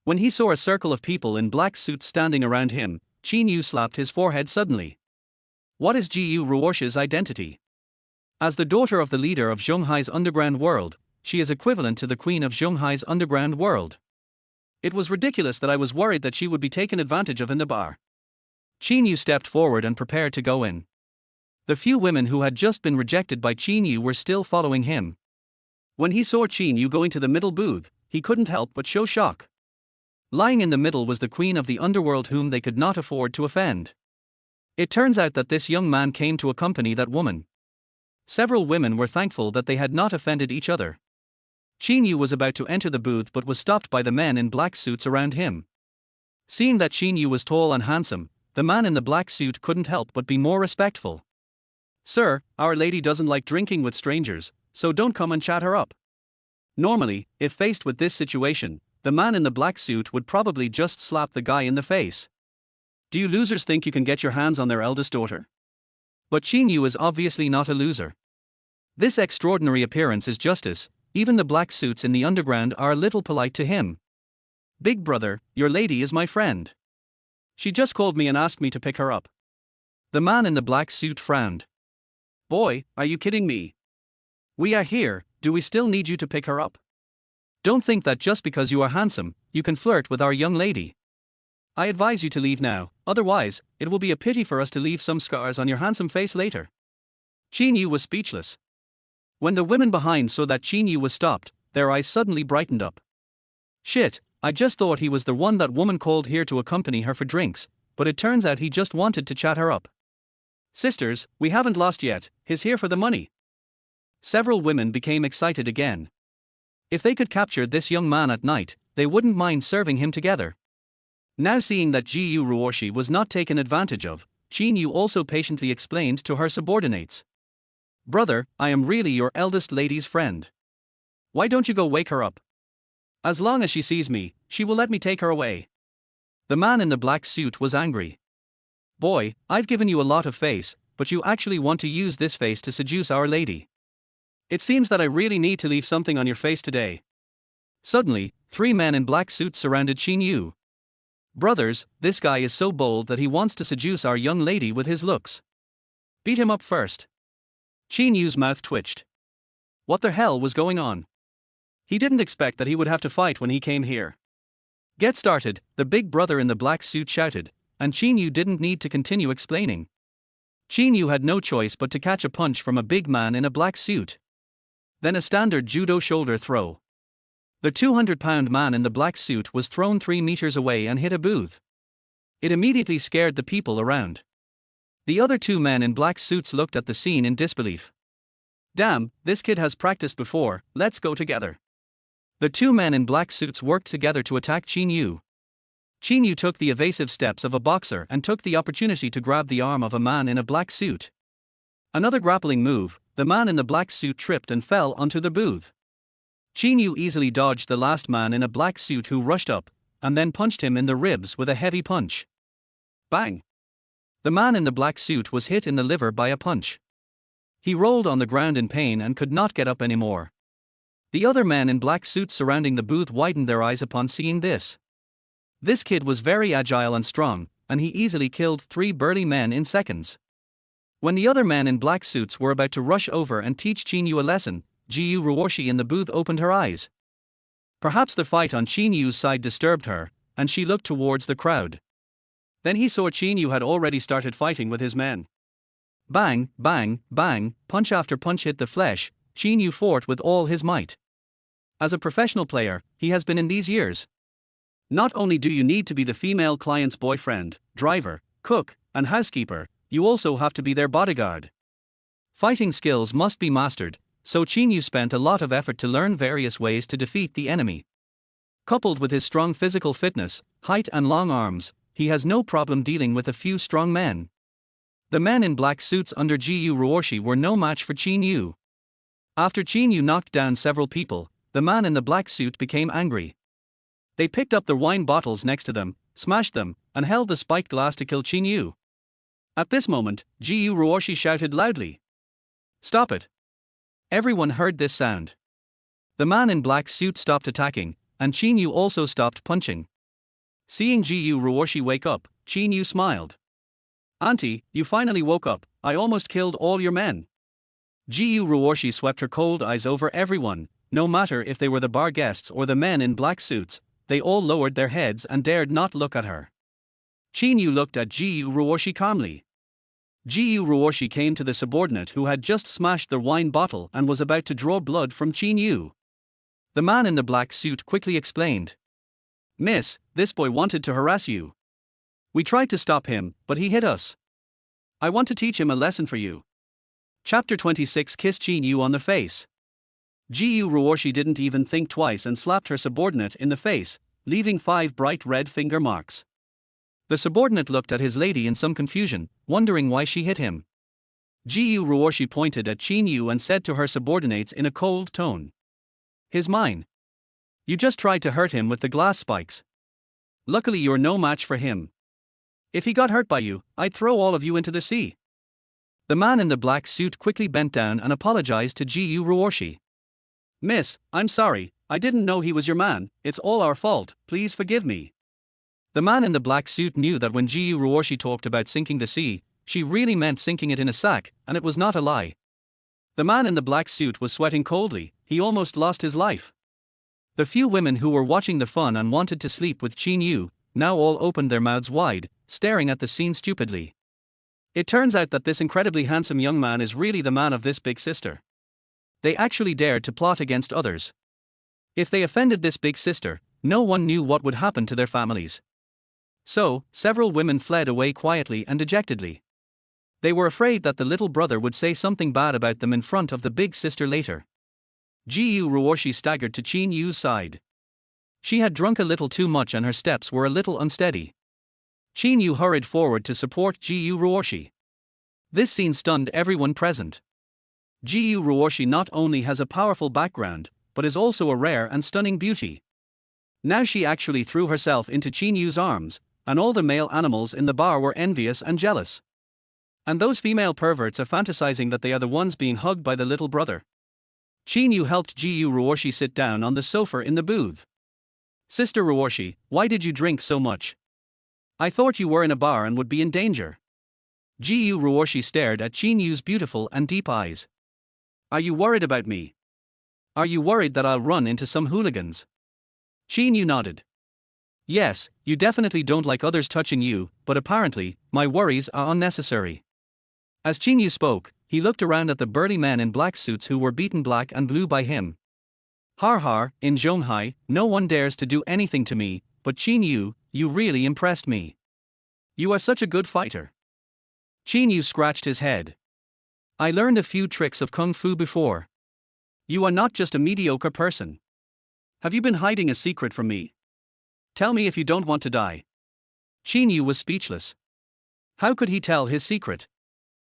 Speaker 1: When he saw a circle of people in black suits standing around him, Qin Yu slapped his forehead suddenly. What is Ji-Yu Ruoshi's identity? As the daughter of the leader of Zhonghai's underground world, she is equivalent to the queen of Zhonghai's underground world. It was ridiculous that I was worried that she would be taken advantage of in the bar. Qin Yu stepped forward and prepared to go in. The few women who had just been rejected by Qin Yu were still following him. When he saw Qin Yu going to the middle booth, he couldn't help but show shock. Lying in the middle was the queen of the underworld whom they could not afford to offend. It turns out that this young man came to accompany that woman. Several women were thankful that they had not offended each other. Qin Yu was about to enter the booth but was stopped by the men in black suits around him. Seeing that Qin Yu was tall and handsome, the man in the black suit couldn't help but be more respectful. "Sir, our lady doesn't like drinking with strangers, so don't come and chat her up." Normally, if faced with this situation, the man in the black suit would probably just slap the guy in the face. "Do you losers think you can get your hands on their eldest daughter?" But Qin Yu is obviously not a loser. This extraordinary appearance is justice. Even the black suits in the underground are a little polite to him. "Big brother, your lady is my friend. She just called me and asked me to pick her up." The man in the black suit frowned. "Boy, are you kidding me? We are here, do we still need you to pick her up? Don't think that just because you are handsome, you can flirt with our young lady. I advise you to leave now, otherwise, it will be a pity for us to leave some scars on your handsome face later." Qin Yu was speechless. When the women behind saw that Qin Yu was stopped, their eyes suddenly brightened up. "Shit, I just thought he was the one that woman called here to accompany her for drinks, but it turns out he just wanted to chat her up. Sisters, we haven't lost yet, he's here for the money." Several women became excited again. If they could capture this young man at night, they wouldn't mind serving him together. Now seeing that Ji Yu Ruoshi was not taken advantage of, Qin Yu also patiently explained to her subordinates. "Brother, I am really your eldest lady's friend. Why don't you go wake her up? As long as she sees me, she will let me take her away." The man in the black suit was angry. "Boy, I've given you a lot of face, but you actually want to use this face to seduce our lady. It seems that I really need to leave something on your face today." Suddenly, 3 men in black suits surrounded Qin Yu. "Brothers, this guy is so bold that he wants to seduce our young lady with his looks. Beat him up first." Qin Yu's mouth twitched. What the hell was going on? He didn't expect that he would have to fight when he came here. "Get started," the big brother in the black suit shouted, and Qin Yu didn't need to continue explaining. Qin Yu had no choice but to catch a punch from a big man in a black suit. Then a standard judo shoulder throw. The 200-pound man in the black suit was thrown 3 meters away and hit a booth. It immediately scared the people around. The other 2 men in black suits looked at the scene in disbelief. "Damn, this kid has practiced before, let's go together." The 2 men in black suits worked together to attack Qin Yu. Qin Yu took the evasive steps of a boxer and took the opportunity to grab the arm of a man in a black suit. Another grappling move, the man in the black suit tripped and fell onto the booth. Qin Yu easily dodged the last man in a black suit who rushed up, and then punched him in the ribs with a heavy punch. Bang! The man in the black suit was hit in the liver by a punch. He rolled on the ground in pain and could not get up anymore. The other men in black suits surrounding the booth widened their eyes upon seeing this. This kid was very agile and strong, and he easily killed 3 burly men in seconds. When the other men in black suits were about to rush over and teach Qin Yu a lesson, Ji Yu Ruoshi in the booth opened her eyes. Perhaps the fight on Qin Yu's side disturbed her, and she looked towards the crowd. Then he saw Qin Yu had already started fighting with his men. Bang, bang, bang, punch after punch hit the flesh. Qin Yu fought with all his might. As a professional player, he has been in these years. Not only do you need to be the female client's boyfriend, driver, cook, and housekeeper, you also have to be their bodyguard. Fighting skills must be mastered, so Qin Yu spent a lot of effort to learn various ways to defeat the enemy. Coupled with his strong physical fitness, height and long arms, he has no problem dealing with a few strong men. The men in black suits under Ji Yu Ruoshi were no match for Qin Yu. After Qin Yu knocked down several people, the man in the black suit became angry. They picked up the wine bottles next to them, smashed them, and held the spiked glass to kill Qin Yu. At this moment, Ji Yu Ruoshi shouted loudly, "Stop it!" Everyone heard this sound. The man in black suit stopped attacking, and Qin Yu also stopped punching. Seeing Ji Yu Ruoshi wake up, Qin Yu smiled. "Auntie, you finally woke up, I almost killed all your men." Ji Yu Ruoshi swept her cold eyes over everyone, no matter if they were the bar guests or the men in black suits, they all lowered their heads and dared not look at her. Qin Yu looked at Ji Yu Ruoshi calmly. Ji Yu Ruoshi came to the subordinate who had just smashed the wine bottle and was about to draw blood from Qin Yu. The man in the black suit quickly explained. "Miss, this boy wanted to harass you. We tried to stop him, but he hit us. I want to teach him a lesson for you." Chapter 26 Kissed Qin Yu on the face. Yu Ruoshi didn't even think twice and slapped her subordinate in the face, leaving 5 bright red finger marks. The subordinate looked at his lady in some confusion, wondering why she hit him. Yu Ruoshi pointed at Qin Yu and said to her subordinates in a cold tone. "He's mine. You just tried to hurt him with the glass spikes. Luckily you're no match for him. If he got hurt by you, I'd throw all of you into the sea." The man in the black suit quickly bent down and apologized to Yu Ruoshi. "Miss, I'm sorry, I didn't know he was your man, it's all our fault, please forgive me." The man in the black suit knew that when Yu Ruoshi talked about sinking the sea, she really meant sinking it in a sack, and it was not a lie. The man in the black suit was sweating coldly, he almost lost his life. The few women who were watching the fun and wanted to sleep with Qin Yu, now all opened their mouths wide, staring at the scene stupidly. It turns out that this incredibly handsome young man is really the man of this big sister. They actually dared to plot against others. If they offended this big sister, no one knew what would happen to their families. So, several women fled away quietly and dejectedly. They were afraid that the little brother would say something bad about them in front of the big sister later. Yu Ruoshi staggered to Qin Yu's side. She had drunk a little too much and her steps were a little unsteady. Qin Yu hurried forward to support Yu Ruoshi. This scene stunned everyone present. Yu Ruoshi not only has a powerful background, but is also a rare and stunning beauty. Now she actually threw herself into Qin Yu's arms, and all the male animals in the bar were envious and jealous. And those female perverts are fantasizing that they are the ones being hugged by the little brother. Qin Yu helped Yu Ruoshi sit down on the sofa in the booth. "Sister Ruoshi, why did you drink so much? I thought you were in a bar and would be in danger." Yu Ruoshi stared at Qin Yu's beautiful and deep eyes. "Are you worried about me? Are you worried that I'll run into some hooligans?" Qin Yu nodded. "Yes, you definitely don't like others touching you, but apparently, my worries are unnecessary." As Qin Yu spoke, he looked around at the burly men in black suits who were beaten black and blue by him. "Har har, in Zhonghai, no one dares to do anything to me, but Qin Yu, you really impressed me. You are such a good fighter." Qin Yu scratched his head. "I learned a few tricks of kung fu before. You are not just a mediocre person. Have you been hiding a secret from me? Tell me if you don't want to die." Qin Yu was speechless. How could he tell his secret?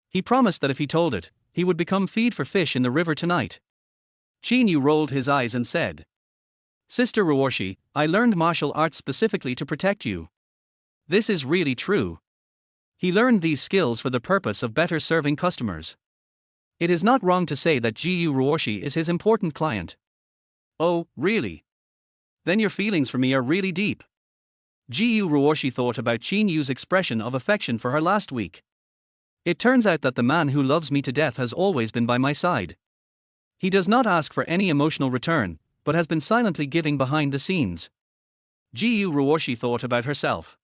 Speaker 1: He promised that if he told it, he would become feed for fish in the river tonight. Qin Yu rolled his eyes and said, "Sister Ruoshi, I learned martial arts specifically to protect you. This is really true." He learned these skills for the purpose of better serving customers. It is not wrong to say that Yu Ruoshi is his important client. "Oh, really? Then your feelings for me are really deep." Yu Ruoshi thought about Qin Yu's expression of affection for her last week. "It turns out that the man who loves me to death has always been by my side. He does not ask for any emotional return, but has been silently giving behind the scenes." Yu Ruoshi thought about herself.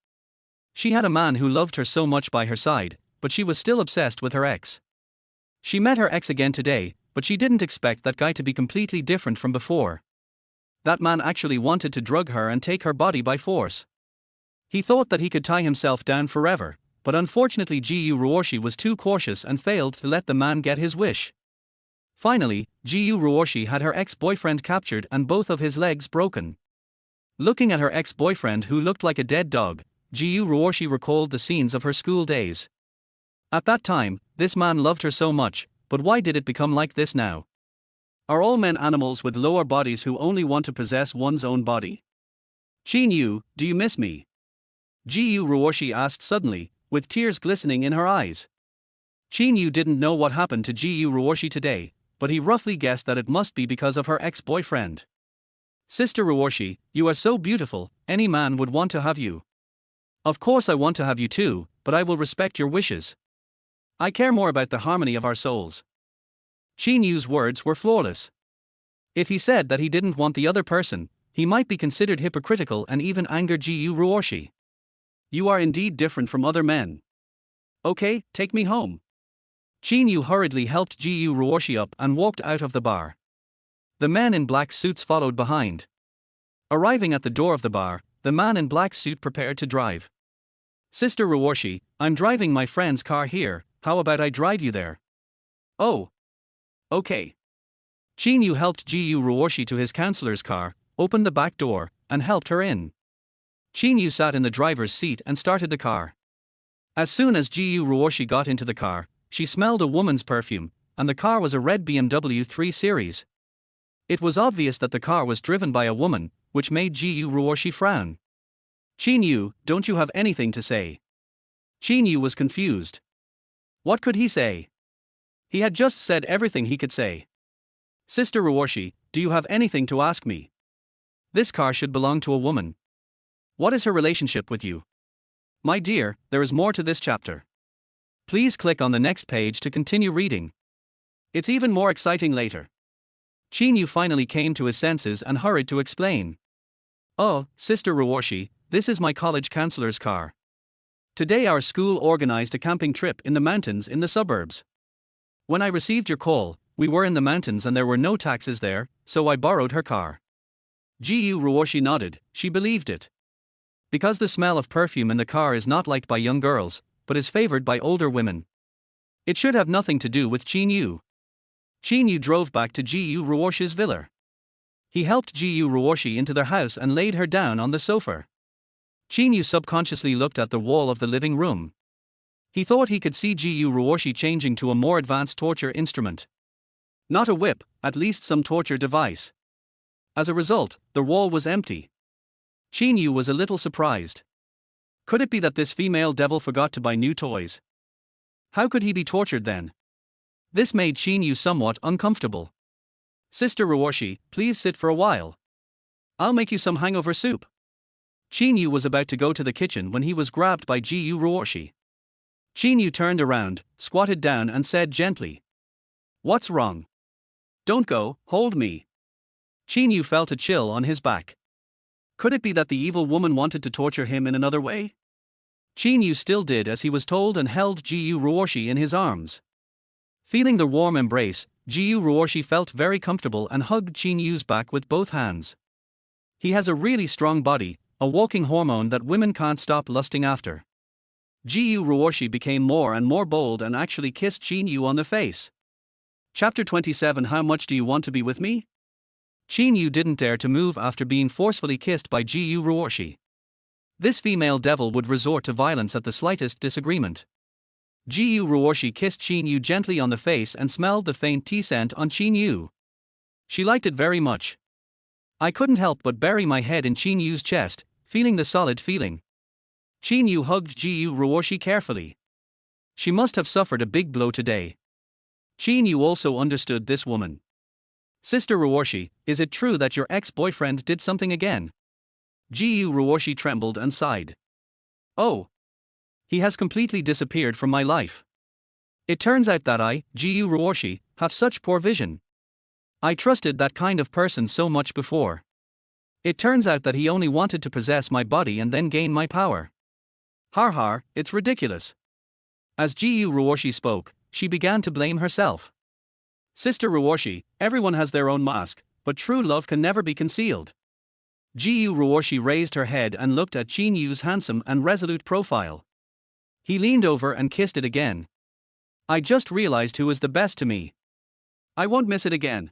Speaker 1: She had a man who loved her so much by her side, but she was still obsessed with her ex. She met her ex again today, but she didn't expect that guy to be completely different from before. That man actually wanted to drug her and take her body by force. He thought that he could tie himself down forever, but unfortunately Yu Ruoshi was too cautious and failed to let the man get his wish. Finally, Yu Ruoshi had her ex-boyfriend captured and both of his legs broken. Looking at her ex-boyfriend who looked like a dead dog, Yu Ruoshi recalled the scenes of her school days. At that time, this man loved her so much, but why did it become like this now? Are all men animals with lower bodies who only want to possess one's own body? "Qin Yu, do you miss me?" Yu Ruoshi asked suddenly, with tears glistening in her eyes. Qin Yu didn't know what happened to Yu Ruoshi today, but he roughly guessed that it must be because of her ex-boyfriend. "Sister Ruoshi, you are so beautiful, any man would want to have you." "Of course I want to have you too, but I will respect your wishes. I care more about the harmony of our souls." Qin Yu's words were flawless. If he said that he didn't want the other person, he might be considered hypocritical and even anger Yu Ruoshi. "You are indeed different from other men. Okay, take me home." Qin Yu hurriedly helped Yu Ruoshi up and walked out of the bar. The men in black suits followed behind. Arriving at the door of the bar, the man in black suit prepared to drive. "Sister Ruoshi, I'm driving my friend's car here, how about I drive you there?" Oh, okay. Qin Yu helped Ji Yu Ruoshi to his counselor's car, opened the back door, and helped her in. Qin Yu sat in the driver's seat and started the car. As soon as Ji Yu Ruoshi got into the car, she smelled a woman's perfume, and the car was a red BMW 3 Series. It was obvious that the car was driven by a woman, which made Ji Yu Ruoshi frown. Qin Yu, don't you have anything to say? Qin Yu was confused. What could he say? He had just said everything he could say. Sister Ruoshi, do you have anything to ask me? This car should belong to a woman. What is her relationship with you? My dear, there is more to this chapter. Please click on the next page to continue reading. It's even more exciting later. Qin Yu finally came to his senses and hurried to explain. Oh, Sister Ruoshi, this is my college counselor's car. Today our school organized a camping trip in the mountains in the suburbs. When I received your call, we were in the mountains and there were no taxis there, so I borrowed her car. Ji Yu Ruoshi nodded, she believed it. Because the smell of perfume in the car is not liked by young girls, but is favored by older women. It should have nothing to do with Qin Yu. Qin Yu drove back to Ji Yu Ruoshi's villa. He helped Ji Yu Ruoshi into their house and laid her down on the sofa. Qin Yu subconsciously looked at the wall of the living room. He thought he could see Ji Yu Ruoshi changing to a more advanced torture instrument. Not a whip, at least some torture device. As a result, the wall was empty. Qin Yu was a little surprised. Could it be that this female devil forgot to buy new toys? How could he be tortured then? This made Qin Yu somewhat uncomfortable. Sister Ruoshi, please sit for a while. I'll make you some hangover soup. Qin Yu was about to go to the kitchen when he was grabbed by Ji Yu Ruoshi. Qin Yu turned around, squatted down and said gently. What's wrong? Don't go, hold me. Qin Yu felt a chill on his back. Could it be that the evil woman wanted to torture him in another way? Qin Yu still did as he was told and held Ji Yu Ruoshi in his arms. Feeling the warm embrace, Ji Yu Ruoshi felt very comfortable and hugged Qin Yu's back with both hands. He has a really strong body, a walking hormone that women can't stop lusting after. Ji Yu Ruoshi became more and more bold and actually kissed Qin Yu on the face. Chapter 27. How much do you want to be with me? Qin Yu didn't dare to move after being forcefully kissed by Ji Yu Ruoshi. This female devil would resort to violence at the slightest disagreement. Ji Yu Ruoshi kissed Qin Yu gently on the face and smelled the faint tea scent on Qin Yu. She liked it very much. I couldn't help but bury my head in Qin Yu's chest, feeling the solid feeling. Qin Yu hugged Ji Yu Ruoshi carefully. She must have suffered a big blow today. Qin Yu also understood this woman. Sister Ruoshi, is it true that your ex-boyfriend did something again? Ji Yu Ruoshi trembled and sighed. Oh. He has completely disappeared from my life. It turns out that I, Ji Yu Ruoshi, have such poor vision. I trusted that kind of person so much before. It turns out that he only wanted to possess my body and then gain my power. Har har, it's ridiculous. As Ji Yu Ruoshi spoke, she began to blame herself. Sister Ruoshi, everyone has their own mask, but true love can never be concealed. Ji Yu Ruoshi raised her head and looked at Qin Yu's handsome and resolute profile. He leaned over and kissed it again. I just realized who is the best to me. I won't miss it again.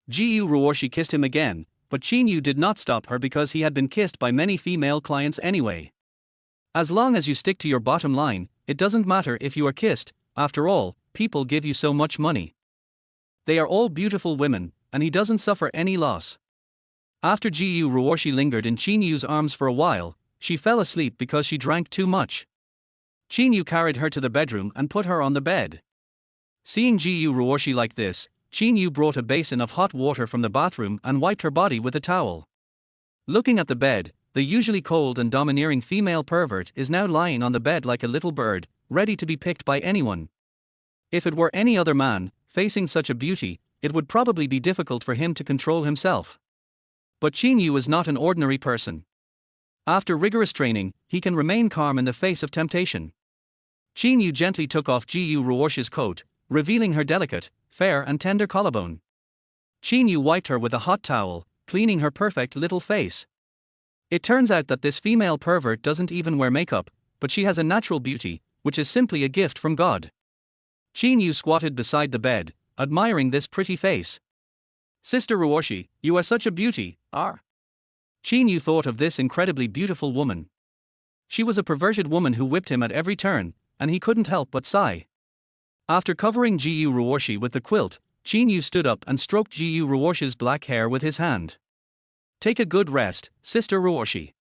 Speaker 1: Ji Yu Ruoshi kissed him again, but Qin Yu did not stop her because he had been kissed by many female clients anyway. As long as you stick to your bottom line, it doesn't matter if you are kissed, after all, people give you so much money. They are all beautiful women, and he doesn't suffer any loss. After Ji Yu Ruoshi lingered in Qin Yu's arms for a while, she fell asleep because she drank too much. Qin Yu carried her to the bedroom and put her on the bed. Seeing Ji Yu Ruoshi like this, Qin Yu brought a basin of hot water from the bathroom and wiped her body with a towel. Looking at the bed, the usually cold and domineering female pervert is now lying on the bed like a little bird, ready to be picked by anyone. If it were any other man, facing such a beauty, it would probably be difficult for him to control himself. But Qin Yu is not an ordinary person. After rigorous training, he can remain calm in the face of temptation. Qin Yu gently took off Ji Yu Ruoshi's coat, revealing her delicate, fair and tender collarbone. Qin Yu wiped her with a hot towel, cleaning her perfect little face. It turns out that this female pervert doesn't even wear makeup, but she has a natural beauty, which is simply a gift from God. Qin Yu squatted beside the bed, admiring this pretty face. Sister Ruoshi, you are such a beauty, Qin Yu thought of this incredibly beautiful woman. She was a perverted woman who whipped him at every turn, and he couldn't help but sigh. After covering Ji Ruoshi with the quilt, Qin Yu stood up and stroked Ji Ruoshi's black hair with his hand. Take a good rest, Sister Ruoshi.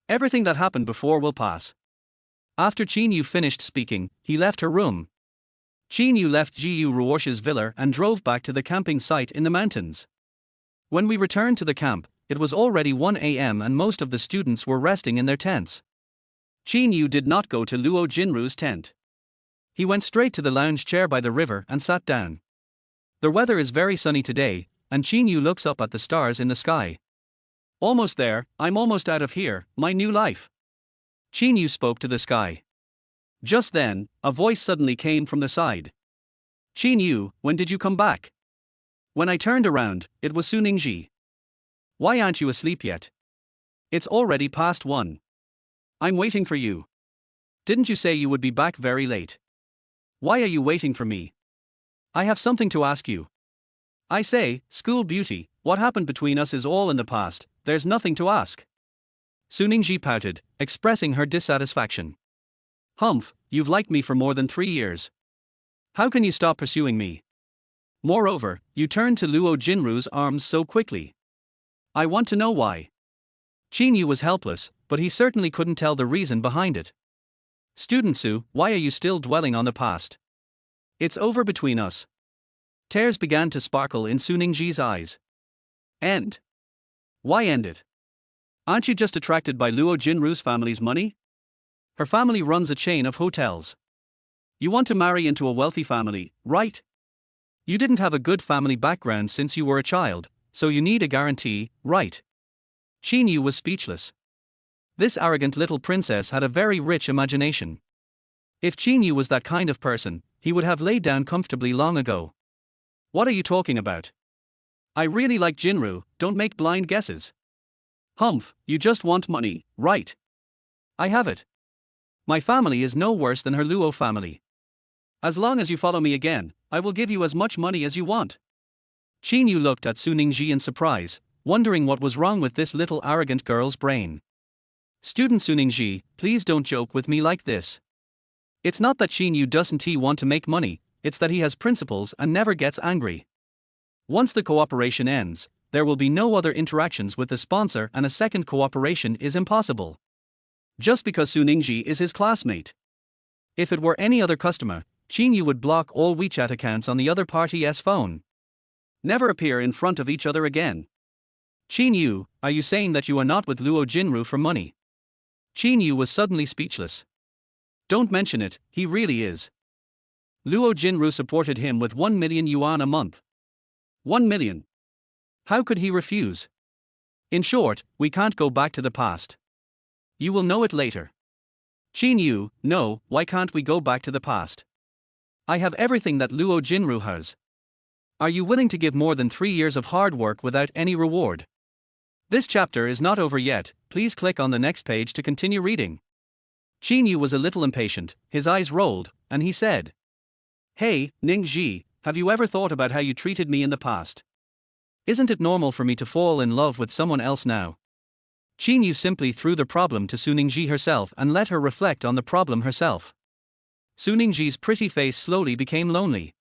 Speaker 1: Everything that happened before will pass. After Qin Yu finished speaking, he left her room. Qin Yu left Ji Ruoshi's villa and drove back to the camping site in the mountains. When we returned to the camp, it was already 1 a.m. and most of the students were resting in their tents. Qin Yu did not go to Luo Jinru's tent. He went straight to the lounge chair by the river and sat down. The weather is very sunny today, and Qin Yu looks up at the stars in the sky. Almost there, I'm almost out of here, my new life. Qin Yu spoke to the sky. Just then, a voice suddenly came from the side. Qin Yu, when did you come back? When I turned around, it was Su Ningji. Why aren't you asleep yet? It's already past 1. I'm waiting for you. Didn't you say you would be back very late? Why are you waiting for me? I have something to ask you. I say, school beauty, what happened between us is all in the past, there's nothing to ask. Su Ningji pouted, expressing her dissatisfaction. Humph, you've liked me for more than 3 years. How can you stop pursuing me? Moreover, you turned to Luo Jinru's arms so quickly. I want to know why. Qin Yu was helpless, but he certainly couldn't tell the reason behind it. Student Su, why are you still dwelling on the past? It's over between us. Tears began to sparkle in Su Ningji's eyes. End. Why end it? Aren't you just attracted by Luo Jinru's family's money? Her family runs a chain of hotels. You want to marry into a wealthy family, right? You didn't have a good family background since you were a child, so you need a guarantee, right? Qin Yu was speechless. This arrogant little princess had a very rich imagination. If Qin Yu was that kind of person, he would have laid down comfortably long ago. What are you talking about? I really like Jinru, don't make blind guesses. Humph, you just want money, right? I have it. My family is no worse than her Luo family. As long as you follow me again, I will give you as much money as you want. Qin Yu looked at Su Ningji in surprise, wondering what was wrong with this little arrogant girl's brain. Student Su Ningji, please don't joke with me like this. It's not that Qin Yu doesn't want to make money, it's that he has principles and never gets angry. Once the cooperation ends, there will be no other interactions with the sponsor and a second cooperation is impossible. Just because Su Ningji is his classmate. If it were any other customer, Qin Yu would block all WeChat accounts on the other party's phone. Never appear in front of each other again. Qin Yu, are you saying that you are not with Luo Jinru for money? Qin Yu was suddenly speechless. Don't mention it, he really is. Luo Jinru supported him with 1 million yuan a month. 1 million. How could he refuse? In short, we can't go back to the past. You will know it later. Qin Yu, no, why can't we go back to the past? I have everything that Luo Jinru has. Are you willing to give more than 3 years of hard work without any reward? This chapter is not over yet, please click on the next page to continue reading. Qin Yu was a little impatient, his eyes rolled, and he said, Hey, Ningji, have you ever thought about how you treated me in the past? Isn't it normal for me to fall in love with someone else now? Qin Yu simply threw the problem to Su Ningji herself and let her reflect on the problem herself. Su Ningji's pretty face slowly became lonely.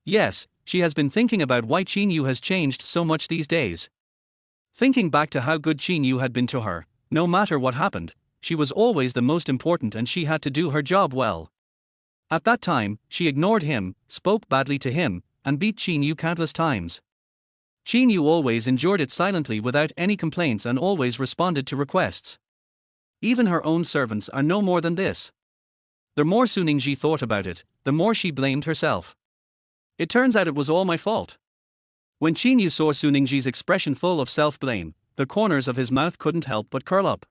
Speaker 1: Yes, she has been thinking about why Qin Yu has changed so much these days. Thinking back to how good Qin Yu had been to her, no matter what happened, she was always the most important and she had to do her job well. At that time, she ignored him, spoke badly to him, and beat Qin Yu countless times. Qin Yu always endured it silently without any complaints and always responded to requests. Even her own servants are no more than this. The more Su Ningji thought about it, the more she blamed herself. It turns out it was all my fault. When Qin Yu saw Su Ningji's expression full of self-blame, the corners of his mouth couldn't help but curl up.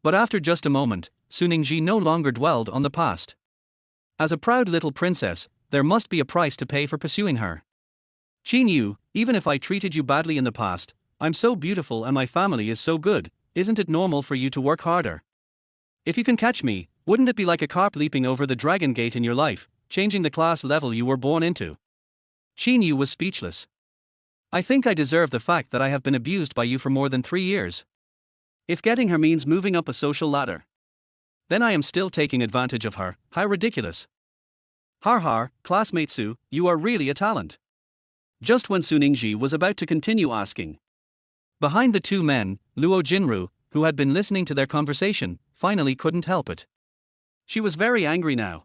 Speaker 1: But after just a moment, Su Ningji no longer dwelled on the past. As a proud little princess, there must be a price to pay for pursuing her. Qin Yu, even if I treated you badly in the past, I'm so beautiful and my family is so good, isn't it normal for you to work harder? If you can catch me, wouldn't it be like a carp leaping over the dragon gate in your life, changing the class level you were born into. Qin Yu was speechless. I think I deserve the fact that I have been abused by you for more than 3 years. If getting her means moving up a social ladder, then I am still taking advantage of her. How ridiculous. Har har, classmate Su, you are really a talent. Just when Su Ningji was about to continue asking. Behind the two men, Luo Jinru, who had been listening to their conversation, finally couldn't help it. She was very angry now.